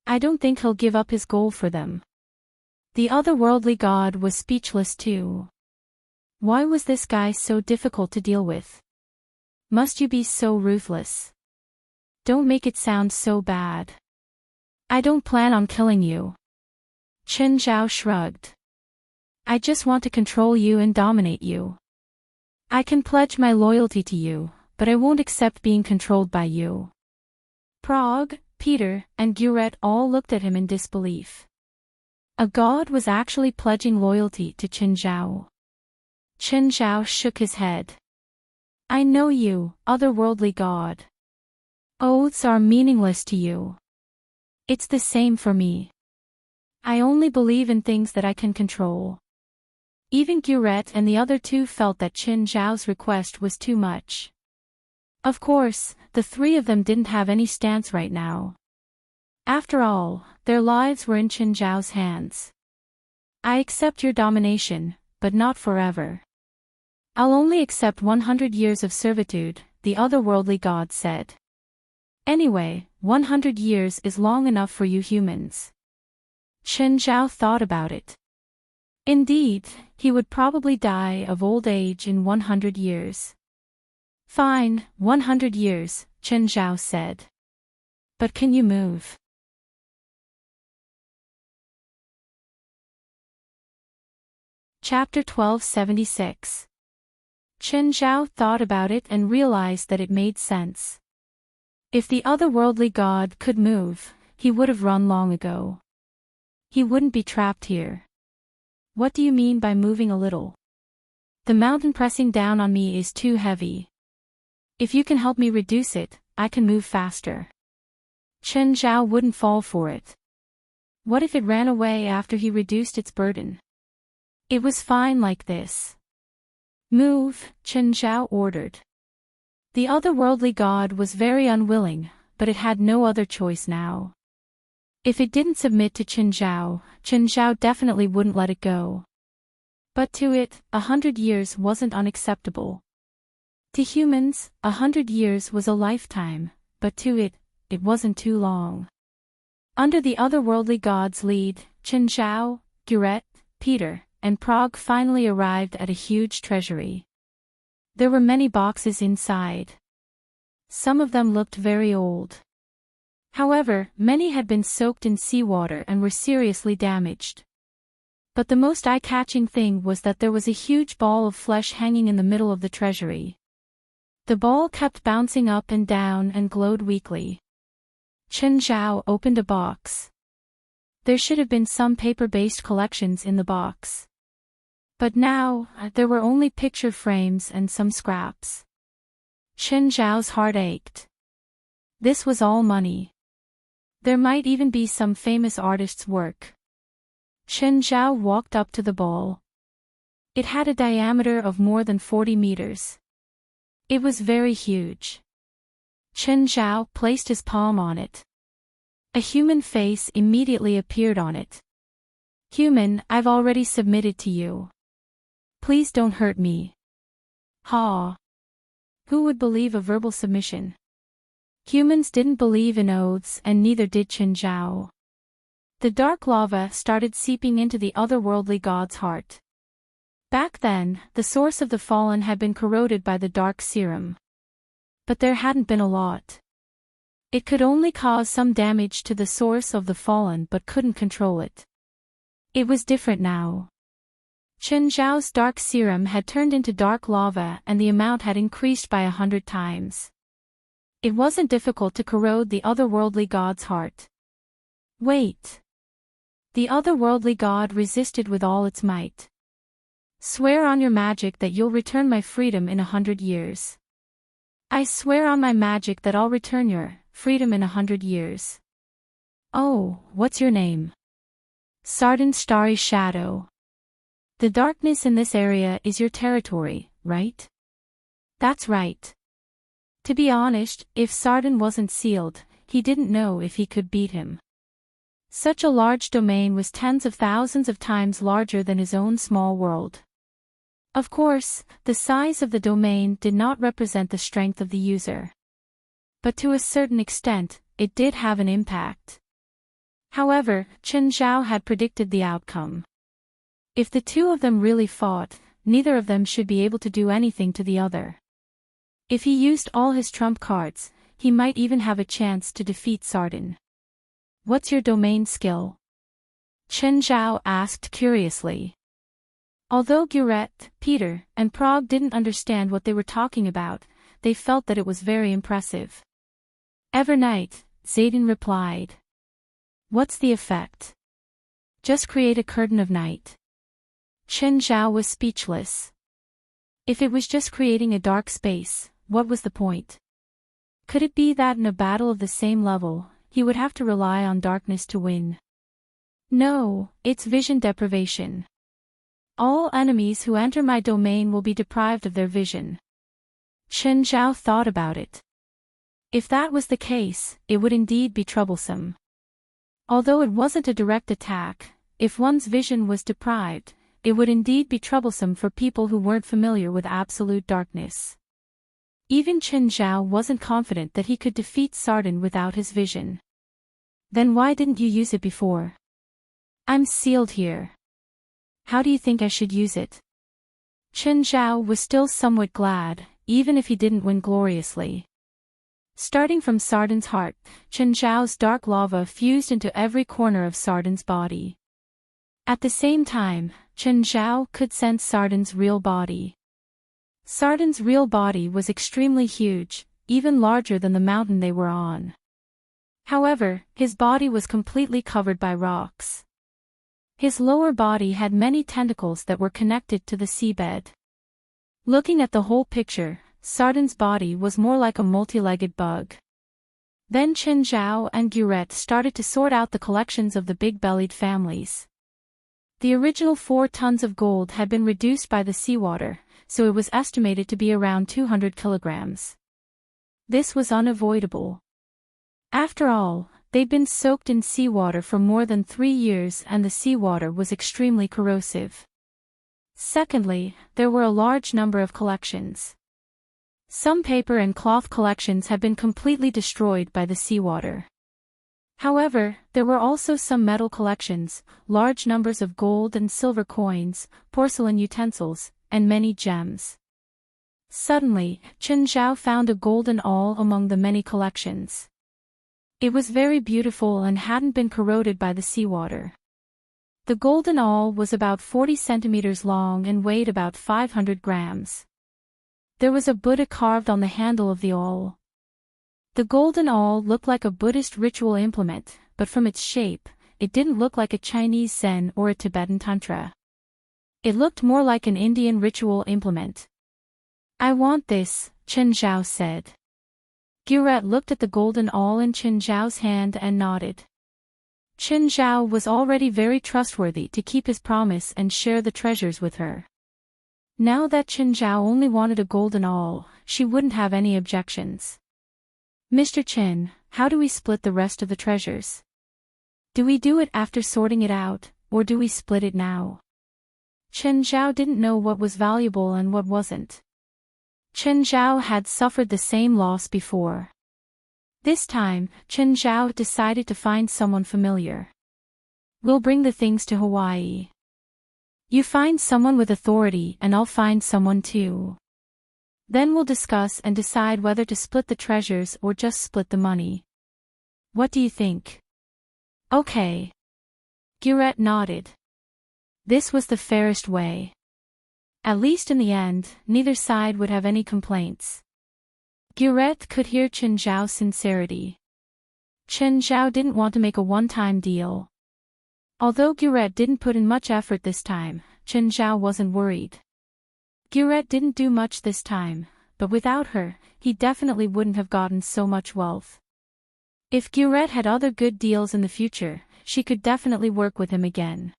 I don't think he'll give up his goal for them. The otherworldly god was speechless too. Why was this guy so difficult to deal with? Must you be so ruthless? Don't make it sound so bad. I don't plan on killing you. Qin Zhao shrugged. I just want to control you and dominate you. I can pledge my loyalty to you, but I won't accept being controlled by you. Prague, Peter, and Gurette all looked at him in disbelief. A god was actually pledging loyalty to Qin Zhao. Qin Zhao shook his head. I know you, otherworldly god. Oaths are meaningless to you. It's the same for me. I only believe in things that I can control. Even Gurette and the other two felt that Qin Zhao's request was too much. Of course, the three of them didn't have any stance right now. After all, their lives were in Qin Zhao's hands. I accept your domination, but not forever. I'll only accept 100 years of servitude, the otherworldly god said. Anyway, 100 years is long enough for you humans. Qin Zhao thought about it. Indeed, he would probably die of old age in 100 years. Fine, 100 years, Qin Zhao said. But can you move? Chapter 1276. Qin Zhao thought about it and realized that it made sense. If the otherworldly god could move, he would have run long ago. He wouldn't be trapped here. What do you mean by moving a little? The mountain pressing down on me is too heavy. If you can help me reduce it, I can move faster. Qin Zhao wouldn't fall for it. What if it ran away after he reduced its burden? It was fine like this. Move, Qin Zhao ordered. The otherworldly god was very unwilling, but it had no other choice now. If it didn't submit to Qin Zhao definitely wouldn't let it go. But to it, 100 years wasn't unacceptable. To humans, 100 years was a lifetime, but to it, it wasn't too long. Under the otherworldly god's lead, Qin Zhao, Gurette, Peter, and Prague finally arrived at a huge treasury. There were many boxes inside. Some of them looked very old. However, many had been soaked in seawater and were seriously damaged. But the most eye-catching thing was that there was a huge ball of flesh hanging in the middle of the treasury. The ball kept bouncing up and down and glowed weakly. Qin Zhao opened a box. There should have been some paper-based collections in the box. But now, there were only picture frames and some scraps. Qin Zhao's heart ached. This was all money. There might even be some famous artist's work. Qin Zhao walked up to the ball. It had a diameter of more than 40 meters. It was very huge. Qin Zhao placed his palm on it. A human face immediately appeared on it. Human, I've already submitted to you. Please don't hurt me. Ha! Who would believe a verbal submission? Humans didn't believe in oaths and neither did Qin Zhao. The dark lava started seeping into the otherworldly god's heart. Back then, the source of the fallen had been corroded by the dark serum. But there hadn't been a lot. It could only cause some damage to the source of the fallen but couldn't control it. It was different now. Qin Zhao's dark serum had turned into dark lava and the amount had increased by 100 times. It wasn't difficult to corrode the otherworldly god's heart. Wait. The otherworldly god resisted with all its might. Swear on your magic that you'll return my freedom in 100 years. I swear on my magic that I'll return your freedom in 100 years. Oh, what's your name? Sardin Starry Shadow. The darkness in this area is your territory, right? That's right. To be honest, if Sardin wasn't sealed, he didn't know if he could beat him. Such a large domain was tens of thousands of times larger than his own small world. Of course, the size of the domain did not represent the strength of the user. But to a certain extent, it did have an impact. However, Qin Zhao had predicted the outcome. If the two of them really fought, neither of them should be able to do anything to the other. If he used all his trump cards, he might even have a chance to defeat Sardin. What's your domain skill? Qin Zhao asked curiously. Although Gurette, Peter, and Prague didn't understand what they were talking about, they felt that it was very impressive. Evernight, Zayden replied. What's the effect? Just create a curtain of night. Qin Zhao was speechless. If it was just creating a dark space, what was the point? Could it be that in a battle of the same level, he would have to rely on darkness to win? No, it's vision deprivation. All enemies who enter my domain will be deprived of their vision. Chen Zhao thought about it. If that was the case, it would indeed be troublesome. Although it wasn't a direct attack, if one's vision was deprived, it would indeed be troublesome for people who weren't familiar with absolute darkness. Even Chen Zhao wasn't confident that he could defeat Sardin without his vision. Then why didn't you use it before? I'm sealed here. How do you think I should use it? Chen Zhao was still somewhat glad, even if he didn't win gloriously. Starting from Sardin's heart, Chen Zhao's dark lava fused into every corner of Sardin's body. At the same time, Chen Zhao could sense Sardin's real body. Sardin's real body was extremely huge, even larger than the mountain they were on. However, his body was completely covered by rocks. His lower body had many tentacles that were connected to the seabed. Looking at the whole picture, Sardin's body was more like a multi-legged bug. Then Chen Zhao and Gurette started to sort out the collections of the big-bellied families. The original 4 tons of gold had been reduced by the seawater, so it was estimated to be around 200 kilograms. This was unavoidable. After all, they'd been soaked in seawater for more than 3 years and the seawater was extremely corrosive. Secondly, there were a large number of collections. Some paper and cloth collections had been completely destroyed by the seawater. However, there were also some metal collections, large numbers of gold and silver coins, porcelain utensils, and many gems. Suddenly, Chen Zhao found a golden awl among the many collections. It was very beautiful and hadn't been corroded by the seawater. The golden awl was about 40 centimeters long and weighed about 500 grams. There was a Buddha carved on the handle of the awl. The golden awl looked like a Buddhist ritual implement, but from its shape, it didn't look like a Chinese Zen or a Tibetan Tantra. It looked more like an Indian ritual implement. I want this, Chen Zhao said. Gurette looked at the golden awl in Chen Zhao's hand and nodded. Chen Zhao was already very trustworthy to keep his promise and share the treasures with her. Now that Chen Zhao only wanted a golden awl, she wouldn't have any objections. Mr. Chen, how do we split the rest of the treasures? Do we do it after sorting it out, or do we split it now? Chen Zhao didn't know what was valuable and what wasn't. Chen Zhao had suffered the same loss before. This time, Chen Zhao decided to find someone familiar. We'll bring the things to Hawaii. You find someone with authority and I'll find someone too. Then we'll discuss and decide whether to split the treasures or just split the money. What do you think? Okay. Gurette nodded. This was the fairest way. At least in the end, neither side would have any complaints. Gurette could hear Chen Zhao's sincerity. Chen Zhao didn't want to make a one-time deal. Although Gurette didn't put in much effort this time, Chen Zhao wasn't worried. Gurette didn't do much this time, but without her, he definitely wouldn't have gotten so much wealth. If Gurette had other good deals in the future, she could definitely work with him again.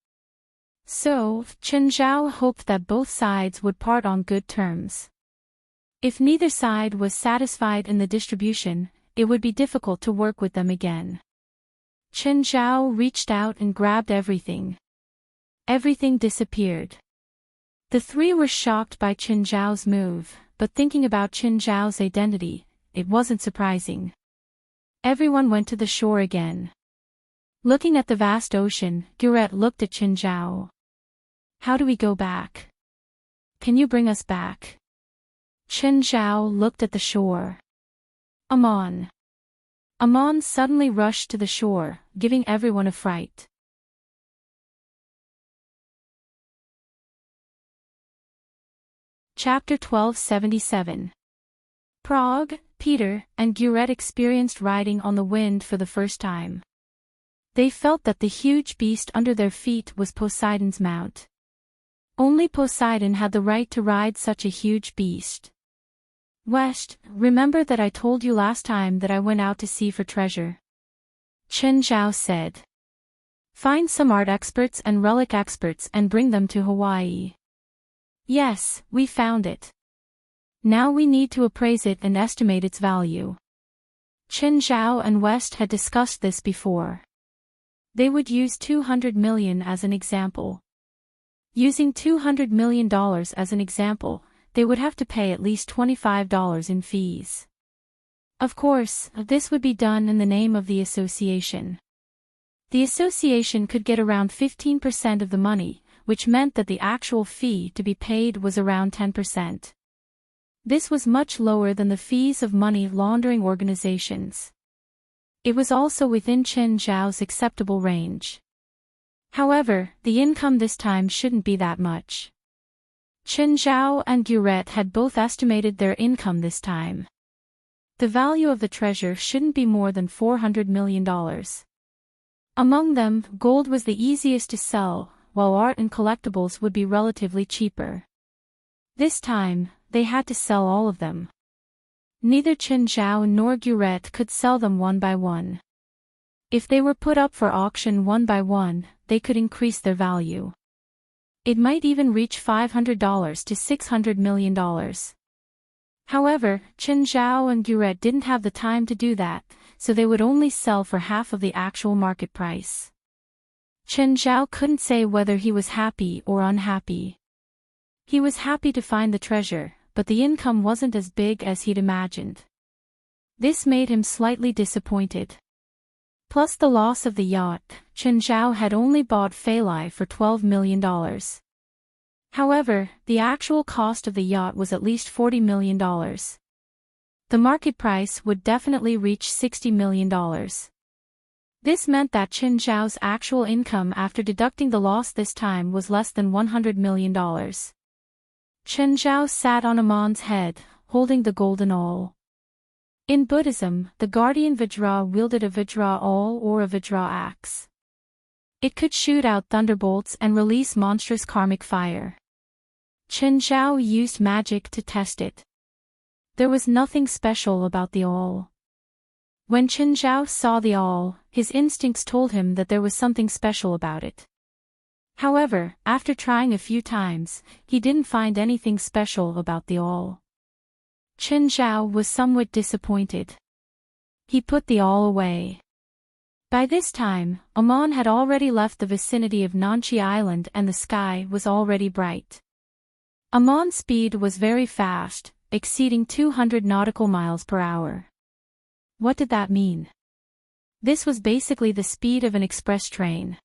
So, Chen Zhao hoped that both sides would part on good terms. If neither side was satisfied in the distribution, it would be difficult to work with them again. Chen Zhao reached out and grabbed everything. Everything disappeared. The 3 were shocked by Chen Zhao's move, but thinking about Chen Zhao's identity, it wasn't surprising. Everyone went to the shore again. Looking at the vast ocean, Gurette looked at Chen Zhao. How do we go back? Can you bring us back? Chen Zhao looked at the shore. Amon. Amon suddenly rushed to the shore, giving everyone a fright. Chapter 1277. Prague, Peter, and Gurette experienced riding on the wind for the first time. They felt that the huge beast under their feet was Poseidon's mount. Only Poseidon had the right to ride such a huge beast. West, remember that I told you last time that I went out to sea for treasure? Chen Zhao said. Find some art experts and relic experts and bring them to Hawaii. Yes, we found it. Now we need to appraise it and estimate its value. Chen Zhao and West had discussed this before. They would use $200 million as an example. Using $200 million as an example, they would have to pay at least $25 in fees. Of course, this would be done in the name of the association. The association could get around 15% of the money, which meant that the actual fee to be paid was around 10%. This was much lower than the fees of money laundering organizations. It was also within Chen Zhao's acceptable range. However, the income this time shouldn't be that much. Chen Zhao and Guret had both estimated their income this time. The value of the treasure shouldn't be more than $400 million. Among them, gold was the easiest to sell, while art and collectibles would be relatively cheaper. This time, they had to sell all of them. Neither Chen Zhao nor Guret could sell them one by one. If they were put up for auction one by one, they could increase their value. It might even reach $500 to $600 million. However, Chen Zhao and Guret didn't have the time to do that, so they would only sell for half of the actual market price. Chen Zhao couldn't say whether he was happy or unhappy. He was happy to find the treasure, but the income wasn't as big as he'd imagined. This made him slightly disappointed. Plus the loss of the yacht, Chen Zhao had only bought Feilai for $12 million. However, the actual cost of the yacht was at least $40 million. The market price would definitely reach $60 million. This meant that Chen Zhao's actual income after deducting the loss this time was less than $100 million. Chen Zhao sat on Amon's head, holding the golden awl. In Buddhism, the guardian Vajra wielded a Vajra awl or a Vajra axe. It could shoot out thunderbolts and release monstrous karmic fire. Chen Zhao used magic to test it. There was nothing special about the awl. When Chen Zhao saw the awl, his instincts told him that there was something special about it. However, after trying a few times, he didn't find anything special about the awl. Chen Zhao was somewhat disappointed. He put the awl away. By this time, Amon had already left the vicinity of Nanchi Island and the sky was already bright. Amon's speed was very fast, exceeding 200 nautical miles per hour. What did that mean? This was basically the speed of an express train.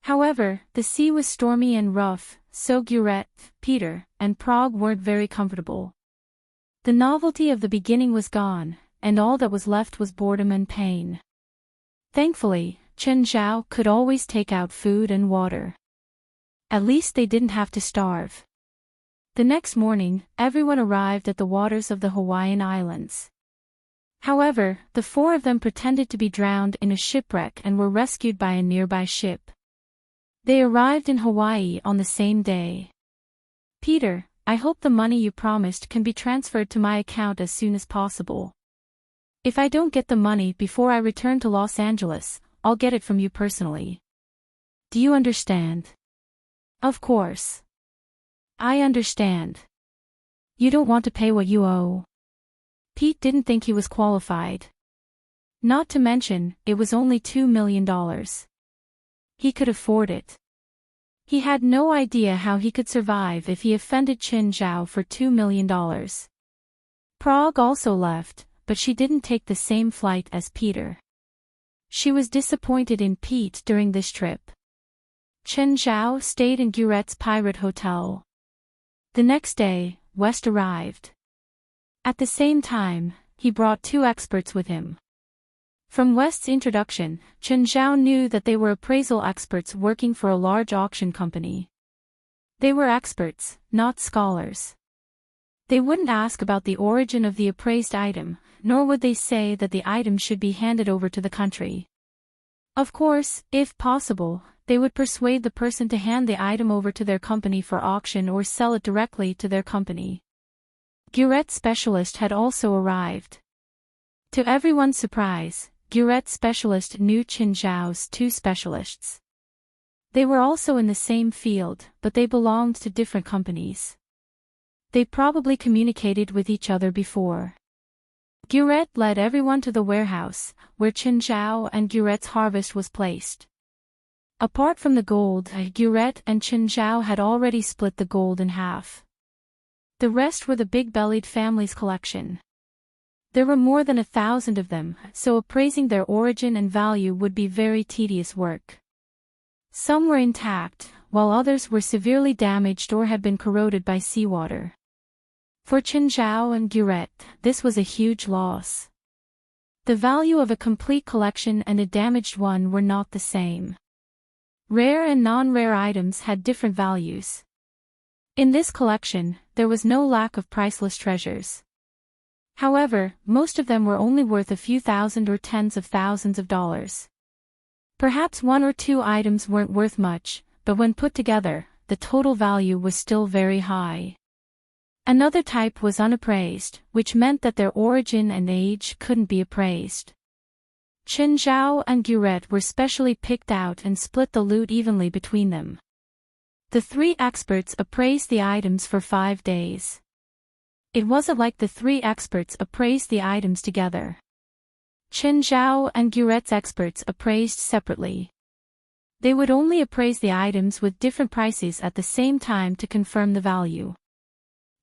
However, the sea was stormy and rough, so Guret, Peter, and Prague weren't very comfortable. The novelty of the beginning was gone, and all that was left was boredom and pain. Thankfully, Chen Zhao could always take out food and water. At least they didn't have to starve. The next morning, everyone arrived at the waters of the Hawaiian Islands. However, the four of them pretended to be drowned in a shipwreck and were rescued by a nearby ship. They arrived in Hawaii on the same day. Peter, I hope the money you promised can be transferred to my account as soon as possible. If I don't get the money before I return to Los Angeles, I'll get it from you personally. Do you understand? Of course. I understand. You don't want to pay what you owe. Pete didn't think he was qualified. Not to mention, it was only $2 million. He could afford it. He had no idea how he could survive if he offended Chen Zhao for $2 million. Prague also left, but she didn't take the same flight as Peter. She was disappointed in Pete during this trip. Chen Zhao stayed in Guret's pirate hotel. The next day, West arrived. At the same time, he brought two experts with him. From West's introduction, Chen Zhao knew that they were appraisal experts working for a large auction company. They were experts, not scholars. They wouldn't ask about the origin of the appraised item, nor would they say that the item should be handed over to the country. Of course, if possible, they would persuade the person to hand the item over to their company for auction or sell it directly to their company. Gurette Specialist had also arrived. To everyone's surprise, Gurette Specialist knew Qin Zhao's two specialists. They were also in the same field, but they belonged to different companies. They probably communicated with each other before. Gurette led everyone to the warehouse, where Qin Zhao and Gurette's harvest was placed. Apart from the gold, Gurette and Qin Zhao had already split the gold in half. The rest were the big-bellied family's collection. There were more than 1,000 of them, so appraising their origin and value would be very tedious work. Some were intact, while others were severely damaged or had been corroded by seawater. For Qin Zhao and Gurette, this was a huge loss. The value of a complete collection and a damaged one were not the same. Rare and non-rare items had different values. In this collection, there was no lack of priceless treasures. However, most of them were only worth a few thousand or tens of thousands of dollars. Perhaps one or two items weren't worth much, but when put together, the total value was still very high. Another type was unappraised, which meant that their origin and age couldn't be appraised. Qin Zhao and Gurette were specially picked out and split the loot evenly between them. The three experts appraised the items for 5 days. It wasn't like the three experts appraised the items together. Qin Zhao and Gurette's experts appraised separately. They would only appraise the items with different prices at the same time to confirm the value.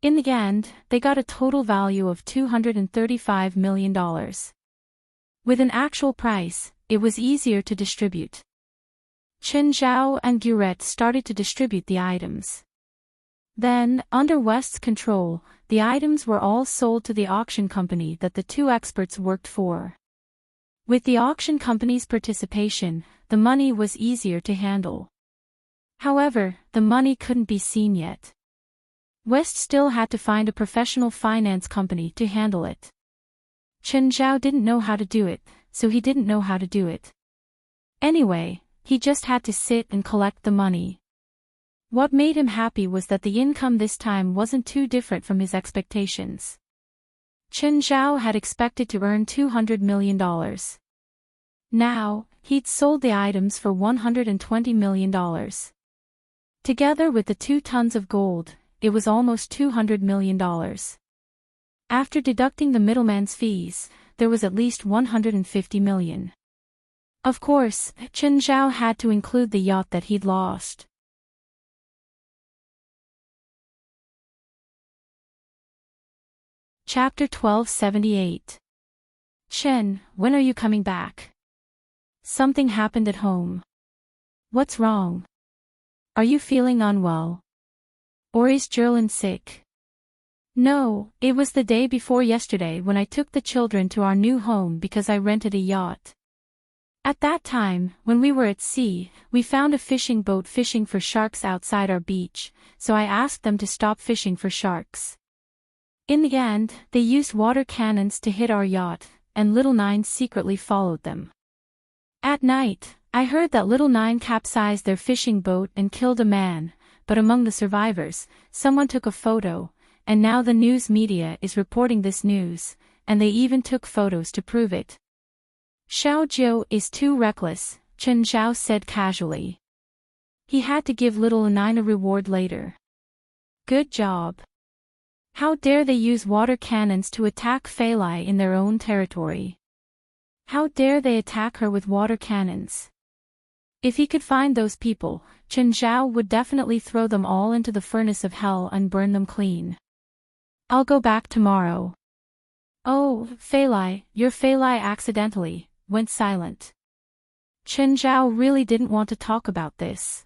In the end, they got a total value of $235 million. With an actual price, it was easier to distribute. Qin Zhao and Gurette started to distribute the items. Then, under West's control, the items were all sold to the auction company that the two experts worked for. With the auction company's participation, the money was easier to handle. However, the money couldn't be seen yet. West still had to find a professional finance company to handle it. Qin Zhao didn't know how to do it, so he didn't know how to do it. Anyway, he just had to sit and collect the money. What made him happy was that the income this time wasn't too different from his expectations. Qin Zhao had expected to earn $200 million. Now, he'd sold the items for $120 million. Together with the 2 tons of gold, it was almost $200 million. After deducting the middleman's fees, there was at least $150 million. Of course, Qin Zhao had to include the yacht that he'd lost. Chapter 1278. Chen, when are you coming back? Something happened at home. What's wrong? Are you feeling unwell? Or is Jerlin sick? No, it was the day before yesterday when I took the children to our new home because I rented a yacht. At that time, when we were at sea, we found a fishing boat fishing for sharks outside our beach, so I asked them to stop fishing for sharks. In the end, they used water cannons to hit our yacht, and Little Nine secretly followed them. At night, I heard that Little Nine capsized their fishing boat and killed a man, but among the survivors, someone took a photo, and now the news media is reporting this news, and they even took photos to prove it. Xiao Jiu is too reckless, Qin Zhao said casually. He had to give Little Nine a reward later. Good job. How dare they use water cannons to attack Fei Lai in their own territory? How dare they attack her with water cannons? If he could find those people, Qin Zhao would definitely throw them all into the furnace of hell and burn them clean. I'll go back tomorrow. Oh, Fei Lai, your Fei Lai accidentally went silent. Qin Zhao really didn't want to talk about this.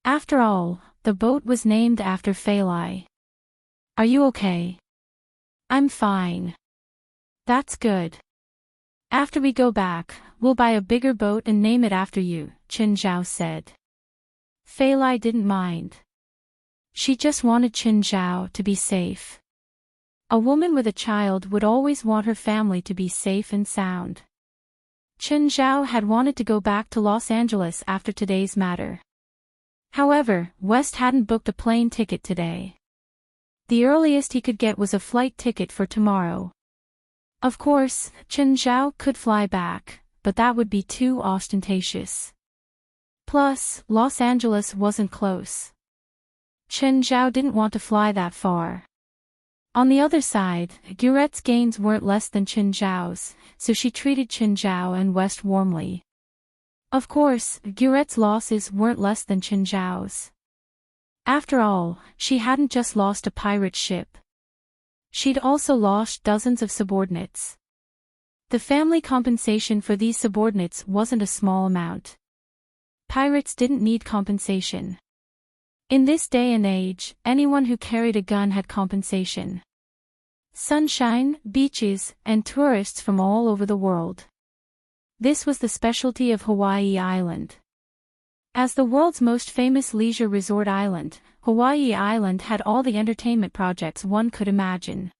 After all, the boat was named after Fei Lai. Are you okay? I'm fine. That's good. After we go back, we'll buy a bigger boat and name it after you, Qin Zhao said. Fei Lai didn't mind. She just wanted Qin Zhao to be safe. A woman with a child would always want her family to be safe and sound. Qin Zhao had wanted to go back to Los Angeles after today's matter. However, West hadn't booked a plane ticket today. The earliest he could get was a flight ticket for tomorrow. Of course, Chen Zhao could fly back, but that would be too ostentatious. Plus, Los Angeles wasn't close. Chen Zhao didn't want to fly that far. On the other side, Guret's gains weren't less than Chen Zhao's, so she treated Chen Zhao and West warmly. Of course, Guret's losses weren't less than Chen Zhao's. After all, she hadn't just lost a pirate ship. She'd also lost dozens of subordinates. The family compensation for these subordinates wasn't a small amount. Pirates didn't need compensation. In this day and age, anyone who carried a gun had compensation. Sunshine, beaches, and tourists from all over the world. This was the specialty of Hawaii Island. As the world's most famous leisure resort island, Hawaii Island had all the entertainment projects one could imagine.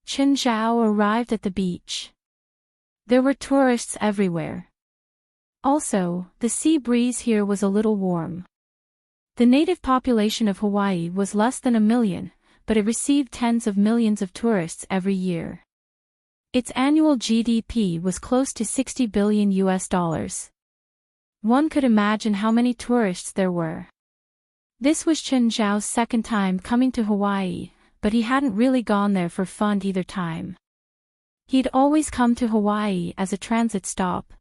Chen Zhao arrived at the beach. There were tourists everywhere. Also, the sea breeze here was a little warm. The native population of Hawaii was less than 1 million, but it received tens of millions of tourists every year. Its annual GDP was close to $60 billion. One could imagine how many tourists there were. This was Chen Zhao's second time coming to Hawaii, but he hadn't really gone there for fun either time. He'd always come to Hawaii as a transit stop.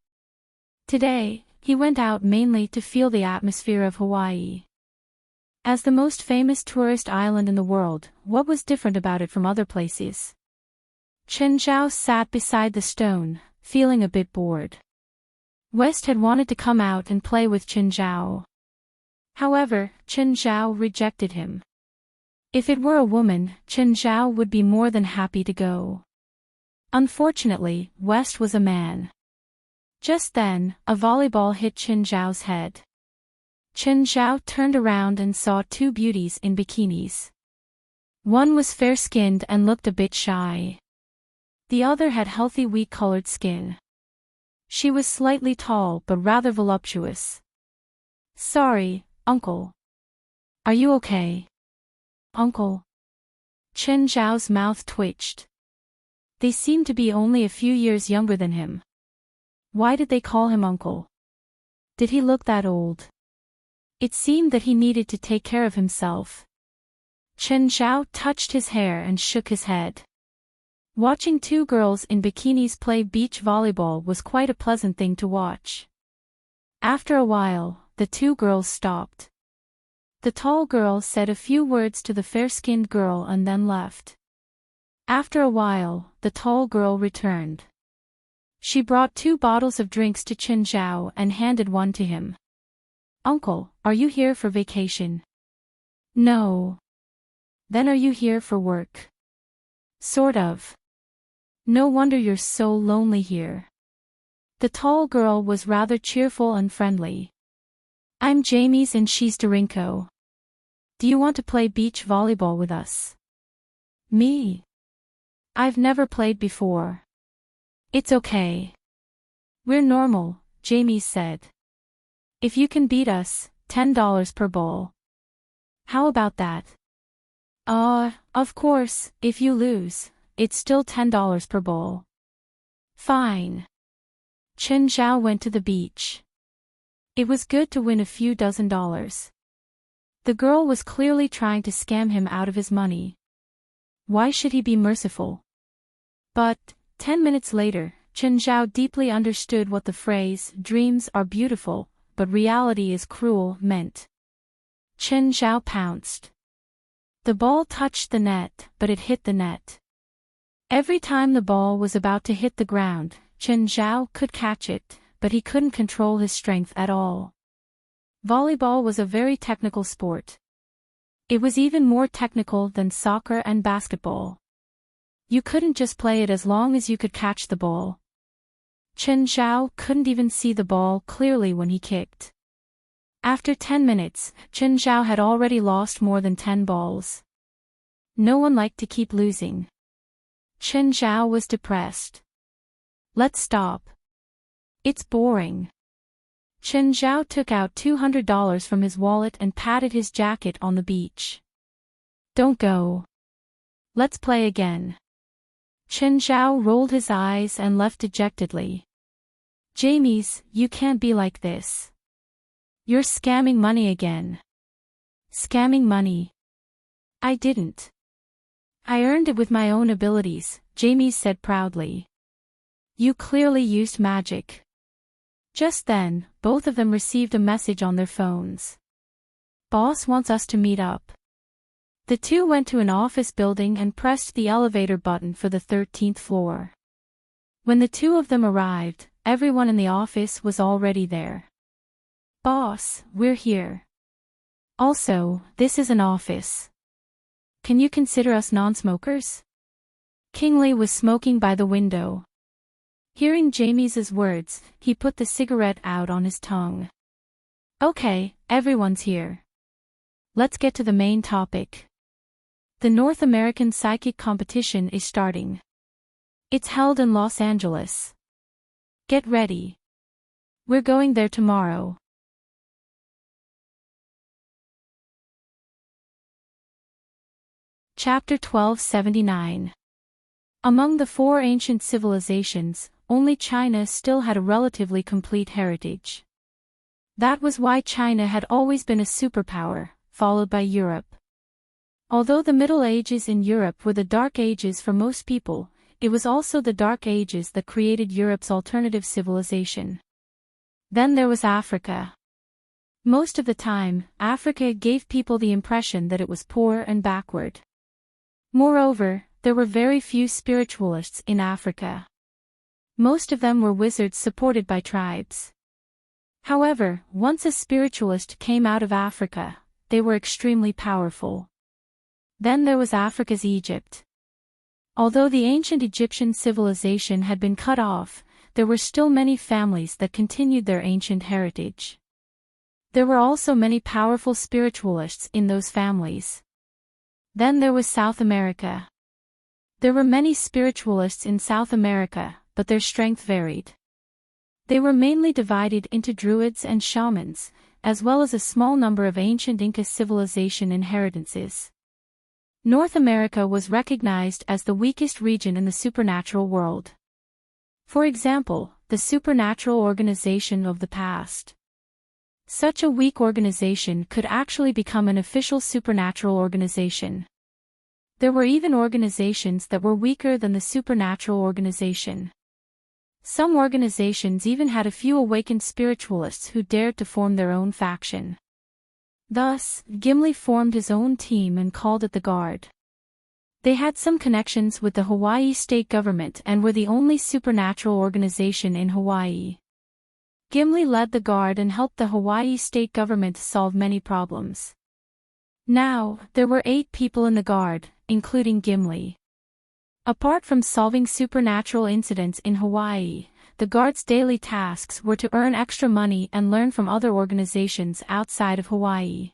Today, he went out mainly to feel the atmosphere of Hawaii. As the most famous tourist island in the world, what was different about it from other places? Chen Zhao sat beside the stone, feeling a bit bored. West had wanted to come out and play with Chen Zhao. However, Chen Zhao rejected him. If it were a woman, Chen Zhao would be more than happy to go. Unfortunately, West was a man. Just then, a volleyball hit Chen Zhao's head. Chen Zhao turned around and saw two beauties in bikinis. One was fair-skinned and looked a bit shy. The other had healthy wheat-colored skin. She was slightly tall but rather voluptuous. "Sorry, uncle. Are you okay?" "Uncle?" Chen Zhao's mouth twitched. They seemed to be only a few years younger than him. Why did they call him uncle? Did he look that old? It seemed that he needed to take care of himself. Chen Zhao touched his hair and shook his head. Watching two girls in bikinis play beach volleyball was quite a pleasant thing to watch. After a while, the two girls stopped. The tall girl said a few words to the fair-skinned girl and then left. After a while, the tall girl returned. She brought 2 bottles of drinks to Chen Zhao and handed one to him. "Uncle, are you here for vacation?" "No." "Then are you here for work?" "Sort of." "No wonder you're so lonely here." The tall girl was rather cheerful and friendly. "I'm Jamie's and she's Darinko. Do you want to play beach volleyball with us?" "Me? I've never played before." "It's okay. We're normal," Jamie said. "If you can beat us, $10 per ball. How about that?" Of course, if you lose, it's still $10 per ball." "Fine." Chen Zhao went to the beach. It was good to win a few dozen dollars. The girl was clearly trying to scam him out of his money. Why should he be merciful? But, 10 minutes later, Chen Zhao deeply understood what the phrase, "dreams are beautiful, but reality is cruel," meant. Chen Zhao pounced. The ball touched the net, but it hit the net. Every time the ball was about to hit the ground, Chen Zhao could catch it, but he couldn't control his strength at all. Volleyball was a very technical sport. It was even more technical than soccer and basketball. You couldn't just play it as long as you could catch the ball. Chen Zhao couldn't even see the ball clearly when he kicked. After 10 minutes, Chen Zhao had already lost more than 10 balls. No one liked to keep losing. Chen Zhao was depressed. "Let's stop. It's boring." Chen Zhao took out $200 from his wallet and patted his jacket on the beach. "Don't go. Let's play again. Chen Zhao rolled his eyes and left dejectedly. Jamies, you can't be like this. You're scamming money again. Scamming money? I didn't. I earned it with my own abilities, Jamies said proudly. You clearly used magic. Just then, both of them received a message on their phones. Boss wants us to meet up. The two went to an office building and pressed the elevator button for the 13th floor. When the two of them arrived, everyone in the office was already there. Boss, we're here. Also, this is an office. Can you consider us non-smokers? Kingsley was smoking by the window. Hearing Jamies's words, he put the cigarette out on his tongue. Okay, everyone's here. Let's get to the main topic. The North American Psychic Competition is starting. It's held in Los Angeles. Get ready. We're going there tomorrow. Chapter 1279. Among the four ancient civilizations, only China still had a relatively complete heritage. That was why China had always been a superpower, followed by Europe. Although the Middle Ages in Europe were the Dark Ages for most people, it was also the Dark Ages that created Europe's alternative civilization. Then there was Africa. Most of the time, Africa gave people the impression that it was poor and backward. Moreover, there were very few spiritualists in Africa. Most of them were wizards supported by tribes. However, once a spiritualist came out of Africa, they were extremely powerful. Then there was Africa's Egypt. Although the ancient Egyptian civilization had been cut off, there were still many families that continued their ancient heritage. There were also many powerful spiritualists in those families. Then there was South America. There were many spiritualists in South America, but their strength varied. They were mainly divided into druids and shamans, as well as a small number of ancient Inca civilization inheritances. North America was recognized as the weakest region in the supernatural world. For example, the supernatural organization of the past. Such a weak organization could actually become an official supernatural organization. There were even organizations that were weaker than the supernatural organization. Some organizations even had a few awakened spiritualists who dared to form their own faction. Thus, Gimli formed his own team and called it the Guard. They had some connections with the Hawaii state government and were the only supernatural organization in Hawaii. Gimli led the Guard and helped the Hawaii state government solve many problems. Now, there were 8 people in the Guard, including Gimli. Apart from solving supernatural incidents in Hawaii, the Guard's daily tasks were to earn extra money and learn from other organizations outside of Hawaii.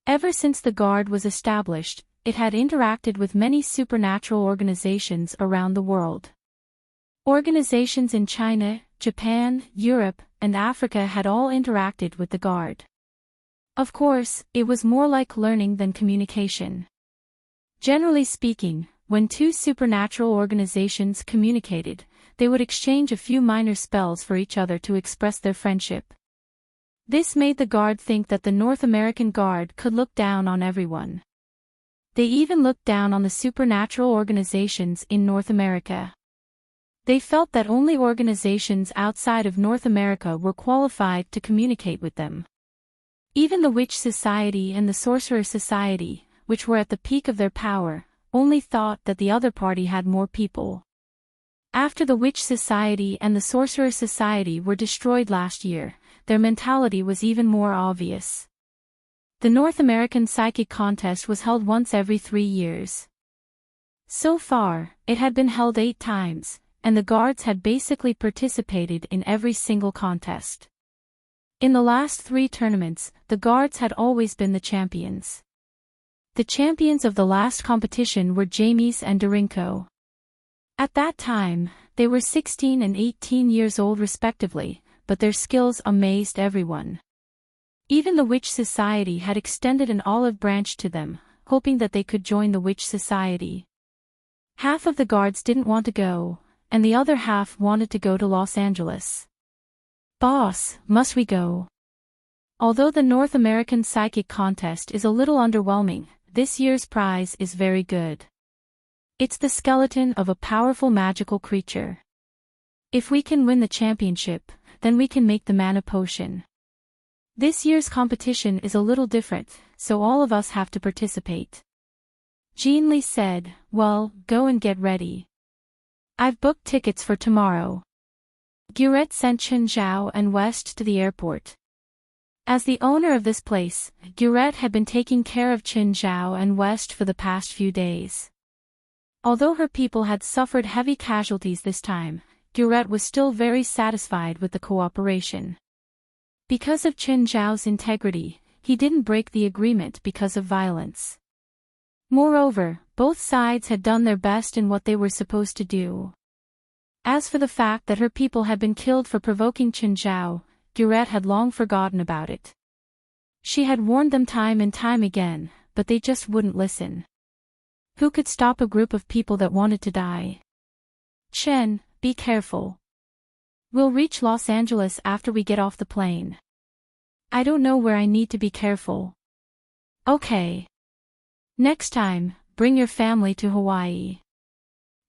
Ever since the Guard was established, it had interacted with many supernatural organizations around the world. Organizations in China, Japan, Europe, and Africa had all interacted with the Guard. Of course, it was more like learning than communication. Generally speaking, when two supernatural organizations communicated, they would exchange a few minor spells for each other to express their friendship. This made the Guard think that the North American Guard could look down on everyone. They even looked down on the supernatural organizations in North America. They felt that only organizations outside of North America were qualified to communicate with them. Even the Witch Society and the Sorcerer Society, which were at the peak of their power, only thought that the other party had more people. After the Witch Society and the Sorcerer Society were destroyed last year, their mentality was even more obvious. The North American Psychic Contest was held once every 3 years. So far, it had been held 8 times, and the Guards had basically participated in every single contest. In the last 3 tournaments, the Guards had always been the champions. The champions of the last competition were Jamies and Darinko. At that time, they were 16 and 18 years old respectively, but their skills amazed everyone. Even the Witch Society had extended an olive branch to them, hoping that they could join the Witch Society. Half of the guards didn't want to go, and the other half wanted to go to Los Angeles. Boss, must we go? Although the North American Psychic Contest is a little underwhelming, this year's prize is very good. It's the skeleton of a powerful magical creature. If we can win the championship, then we can make the mana potion. This year's competition is a little different, so all of us have to participate. Jean Lee said, well, go and get ready. I've booked tickets for tomorrow. Gurette sent Chen Zhao and West to the airport. As the owner of this place, Gurette had been taking care of Chen Zhao and West for the past few days. Although her people had suffered heavy casualties this time, Gurette was still very satisfied with the cooperation. Because of Chen Zhao's integrity, he didn't break the agreement because of violence. Moreover, both sides had done their best in what they were supposed to do. As for the fact that her people had been killed for provoking Chen Zhao, Gurette had long forgotten about it. She had warned them time and time again, but they just wouldn't listen. Who could stop a group of people that wanted to die? Chen, be careful. We'll reach Los Angeles after we get off the plane. I don't know where I need to be careful. Okay. Next time, bring your family to Hawaii.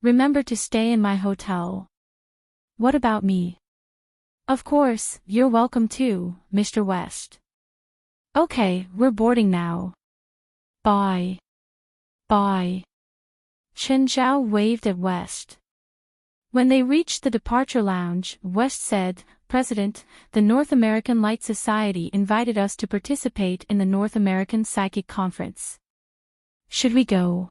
Remember to stay in my hotel. What about me? Of course, you're welcome too, Mr. West. Okay, we're boarding now. Bye. Bye. Chen Zhao waved at West. When they reached the departure lounge, West said, President, the North American Light Society invited us to participate in the North American Psychic Conference. Should we go?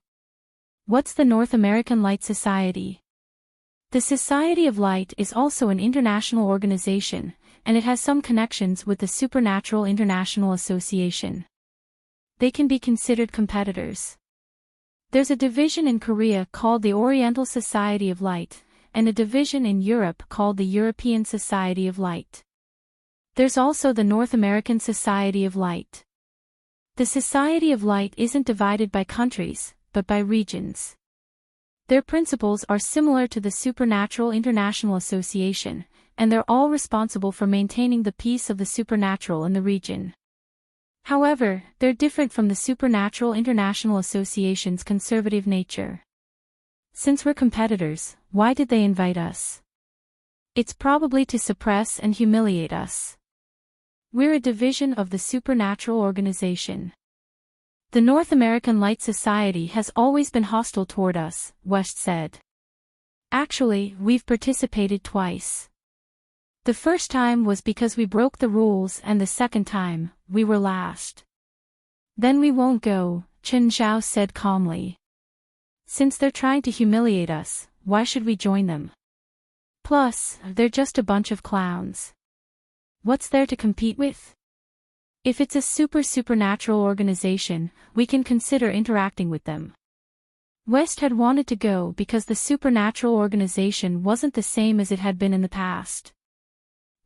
What's the North American Light Society? The Society of Light is also an international organization, and it has some connections with the Supernatural International Association. They can be considered competitors. There's a division in Korea called the Oriental Society of Light, and a division in Europe called the European Society of Light. There's also the North American Society of Light. The Society of Light isn't divided by countries, but by regions. Their principles are similar to the Supernatural International Association, and they're all responsible for maintaining the peace of the supernatural in the region. However, they're different from the Supernatural International Association's conservative nature. Since we're competitors, why did they invite us? It's probably to suppress and humiliate us. We're a division of the Supernatural Organization. The North American Light Society has always been hostile toward us, West said. Actually, we've participated twice. The first time was because we broke the rules, and the second time, we were last. Then we won't go, Chen Zhao said calmly. Since they're trying to humiliate us, why should we join them? Plus, they're just a bunch of clowns. What's there to compete with? If it's a supernatural organization, we can consider interacting with them. West had wanted to go because the supernatural organization wasn't the same as it had been in the past.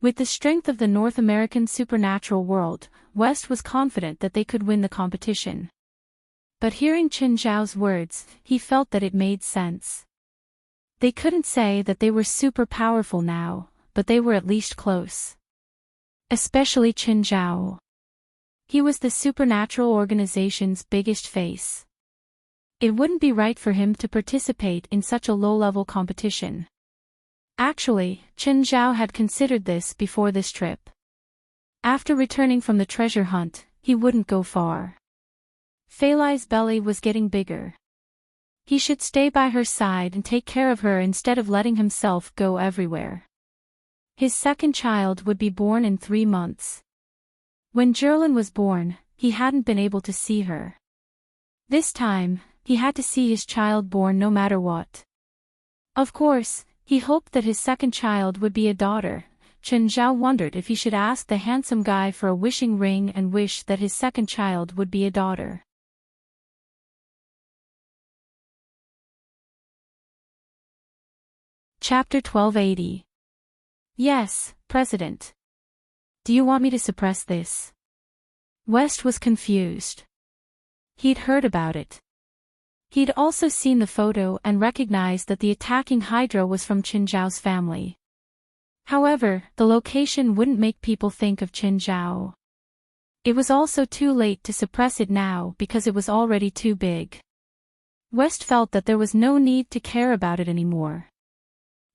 With the strength of the North American supernatural world, West was confident that they could win the competition. But hearing Chen Zhao's words, he felt that it made sense. They couldn't say that they were super powerful now, but they were at least close. Especially Chen Zhao. He was the supernatural organization's biggest face. It wouldn't be right for him to participate in such a low-level competition. Actually, Chen Zhao had considered this before this trip. After returning from the treasure hunt, he wouldn't go far. Fei Lai's belly was getting bigger. He should stay by her side and take care of her instead of letting himself go everywhere. His second child would be born in 3 months. When Jerlin was born, he hadn't been able to see her. This time, he had to see his child born no matter what. Of course, he hoped that his second child would be a daughter. Chen Zhao wondered if he should ask the handsome guy for a wishing ring and wish that his second child would be a daughter. Chapter 1280. Yes, President. Do you want me to suppress this? West was confused. He'd heard about it. He'd also seen the photo and recognized that the attacking Hydra was from Qin Zhao's family. However, the location wouldn't make people think of Qin Zhao. It was also too late to suppress it now because it was already too big. West felt that there was no need to care about it anymore.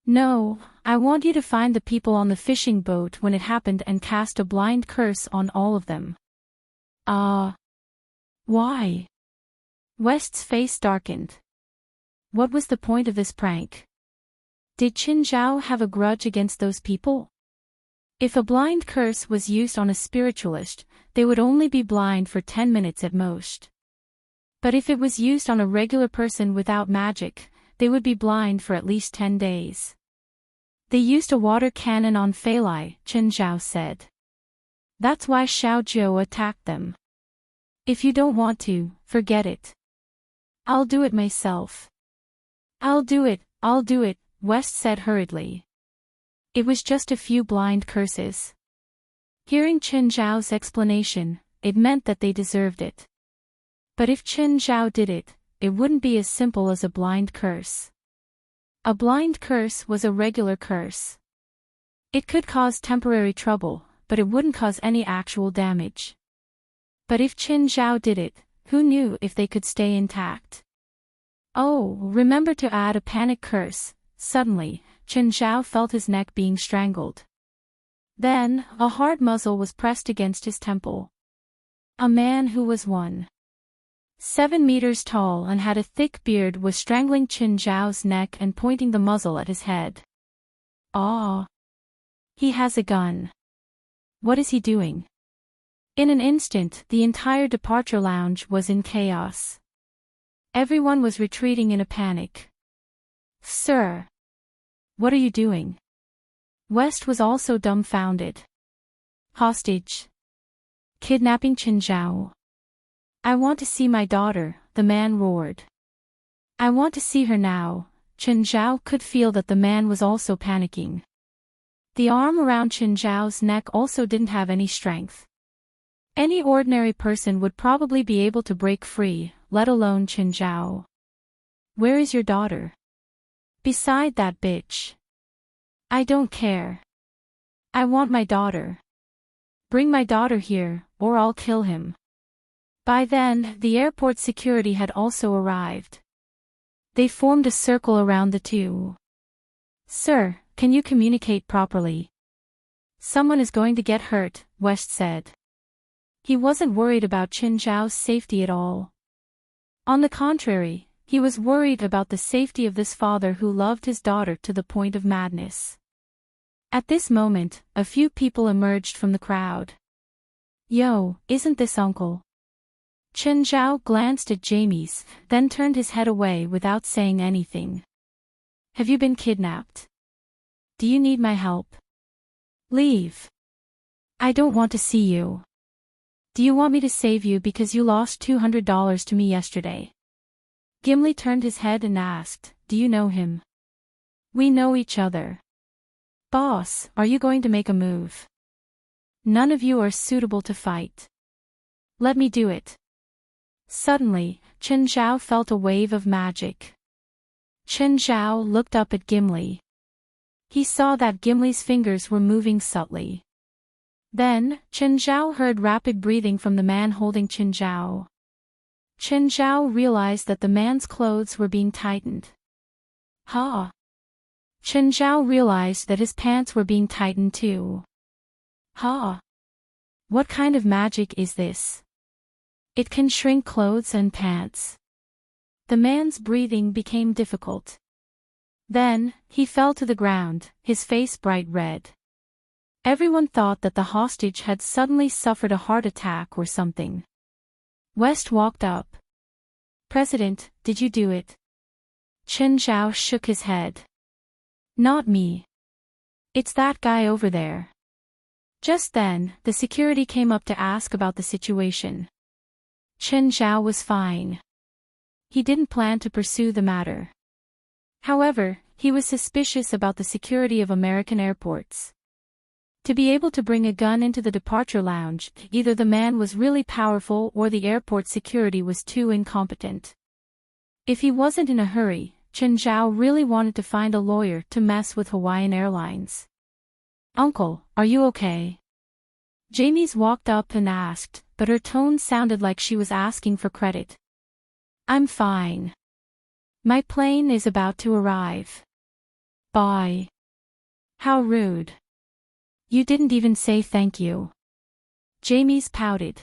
No, I want you to find the people on the fishing boat when it happened and cast a blind curse on all of them. Why? West's face darkened. What was the point of this prank? Did Qin Zhao have a grudge against those people? If a blind curse was used on a spiritualist, they would only be blind for 10 minutes at most. But if it was used on a regular person without magic, they would be blind for at least 10 days. They used a water cannon on Feilai, Qin Zhao said. That's why Xiao Zhou attacked them. If you don't want to, forget it. I'll do it myself. I'll do it, West said hurriedly. It was just a few blind curses. Hearing Qin Zhao's explanation, it meant that they deserved it. But if Qin Zhao did it, it wouldn't be as simple as a blind curse. A blind curse was a regular curse. It could cause temporary trouble, but it wouldn't cause any actual damage. But if Qin Zhao did it, who knew if they could stay intact? Oh, remember to add a panic curse. Suddenly, Qin Zhao felt his neck being strangled. Then, a hard muzzle was pressed against his temple. A man who was 1.7 meters tall and had a thick beard was strangling Qin Zhao's neck and pointing the muzzle at his head. He has a gun. What is he doing? In an instant, the entire departure lounge was in chaos. Everyone was retreating in a panic. Sir! What are you doing? West was also dumbfounded. Hostage. Kidnapping Qin Zhao. I want to see my daughter, the man roared. I want to see her now. Qin Zhao could feel that the man was also panicking. The arm around Qin Zhao's neck also didn't have any strength. Any ordinary person would probably be able to break free, let alone Qin Zhao. Where is your daughter? Beside that bitch. I don't care. I want my daughter. Bring my daughter here, or I'll kill him. By then, the airport security had also arrived. They formed a circle around the two. Sir, can you communicate properly? Someone is going to get hurt, West said. He wasn't worried about Qin Zhao's safety at all. On the contrary, he was worried about the safety of this father who loved his daughter to the point of madness. At this moment, a few people emerged from the crowd. Yo, isn't this uncle? Qin Zhao glanced at Jamie's, then turned his head away without saying anything. Have you been kidnapped? Do you need my help? Leave. I don't want to see you. Do you want me to save you because you lost $200 to me yesterday? Gimli turned his head and asked, do you know him? We know each other. Boss, are you going to make a move? None of you are suitable to fight. Let me do it. Suddenly, Qin Zhao felt a wave of magic. Qin Zhao looked up at Gimli. He saw that Gimli's fingers were moving subtly. Then, Qin Zhao heard rapid breathing from the man holding Qin Zhao. Qin Zhao realized that the man's clothes were being tightened. Ha! Qin Zhao realized that his pants were being tightened too. Ha! What kind of magic is this? It can shrink clothes and pants. The man's breathing became difficult. Then, he fell to the ground, his face bright red. Everyone thought that the hostage had suddenly suffered a heart attack or something. West walked up. President, did you do it? Qin Zhao shook his head. Not me. It's that guy over there. Just then, the security came up to ask about the situation. Qin Zhao was fine. He didn't plan to pursue the matter. However, he was suspicious about the security of American airports. To be able to bring a gun into the departure lounge, either the man was really powerful or the airport security was too incompetent. If he wasn't in a hurry, Chen Zhao really wanted to find a lawyer to mess with Hawaiian Airlines. "Uncle, are you okay?" Jamie's walked up and asked, but her tone sounded like she was asking for credit. "I'm fine. My plane is about to arrive. Bye." "How rude. You didn't even say thank you." Jamie's pouted.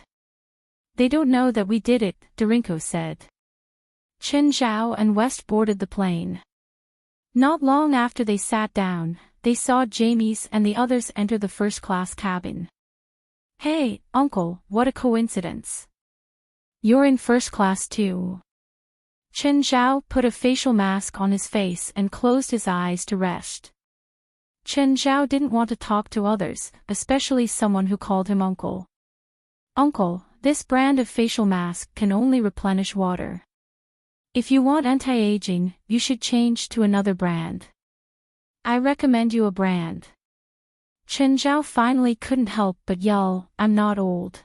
"They don't know that we did it," Darinko said. Chen Zhao and West boarded the plane. Not long after they sat down, they saw Jamie's and the others enter the first-class cabin. "Hey, Uncle, what a coincidence. You're in first class too." Chen Zhao put a facial mask on his face and closed his eyes to rest. Chen Zhao didn't want to talk to others, especially someone who called him uncle. "Uncle, this brand of facial mask can only replenish water. If you want anti-aging, you should change to another brand. I recommend you a brand." Chen Zhao finally couldn't help but yell, "I'm not old.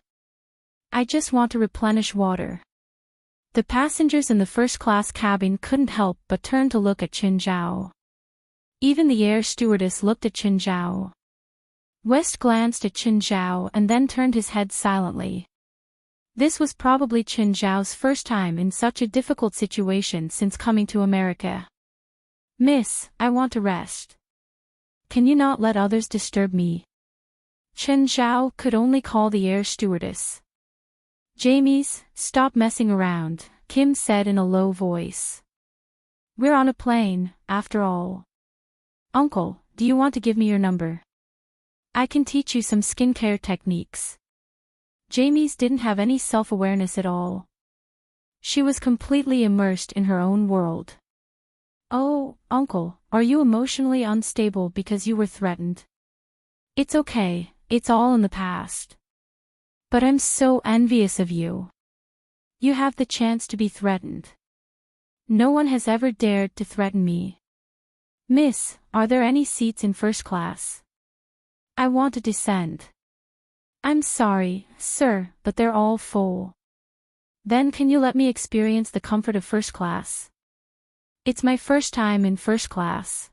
I just want to replenish water." The passengers in the first-class cabin couldn't help but turn to look at Chen Zhao. Even the air stewardess looked at Chen Zhao. West glanced at Chen Zhao and then turned his head silently. This was probably Chen Zhao's first time in such a difficult situation since coming to America. "Miss, I want to rest. Can you not let others disturb me?" Chen Zhao could only call the air stewardess. "Jamie's, stop messing around," Kim said in a low voice. "We're on a plane, after all." "Uncle, do you want to give me your number? I can teach you some skincare techniques." Jamie's didn't have any self-awareness at all. She was completely immersed in her own world. "Oh, Uncle, are you emotionally unstable because you were threatened?" "It's okay, it's all in the past. But I'm so envious of you. You have the chance to be threatened. No one has ever dared to threaten me." "Miss, are there any seats in first class? I want to descend." "I'm sorry, sir, but they're all full." "Then can you let me experience the comfort of first class? It's my first time in first class.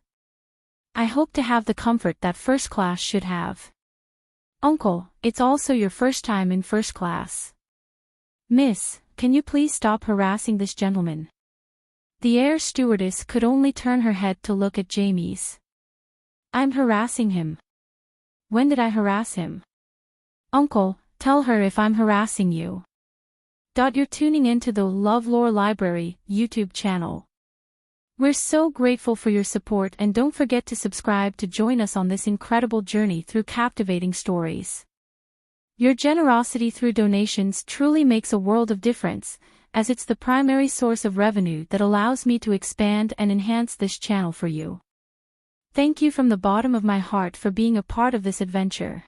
I hope to have the comfort that first class should have." "Uncle, it's also your first time in first class." "Miss, can you please stop harassing this gentleman?" The air stewardess could only turn her head to look at Jamie's. "I'm harassing him. When did I harass him?" "Uncle, tell her if I'm harassing you." You're tuning into the LoveLore Library YouTube channel. We're so grateful for your support, and don't forget to subscribe to join us on this incredible journey through captivating stories. Your generosity through donations truly makes a world of difference, as it's the primary source of revenue that allows me to expand and enhance this channel for you. Thank you from the bottom of my heart for being a part of this adventure.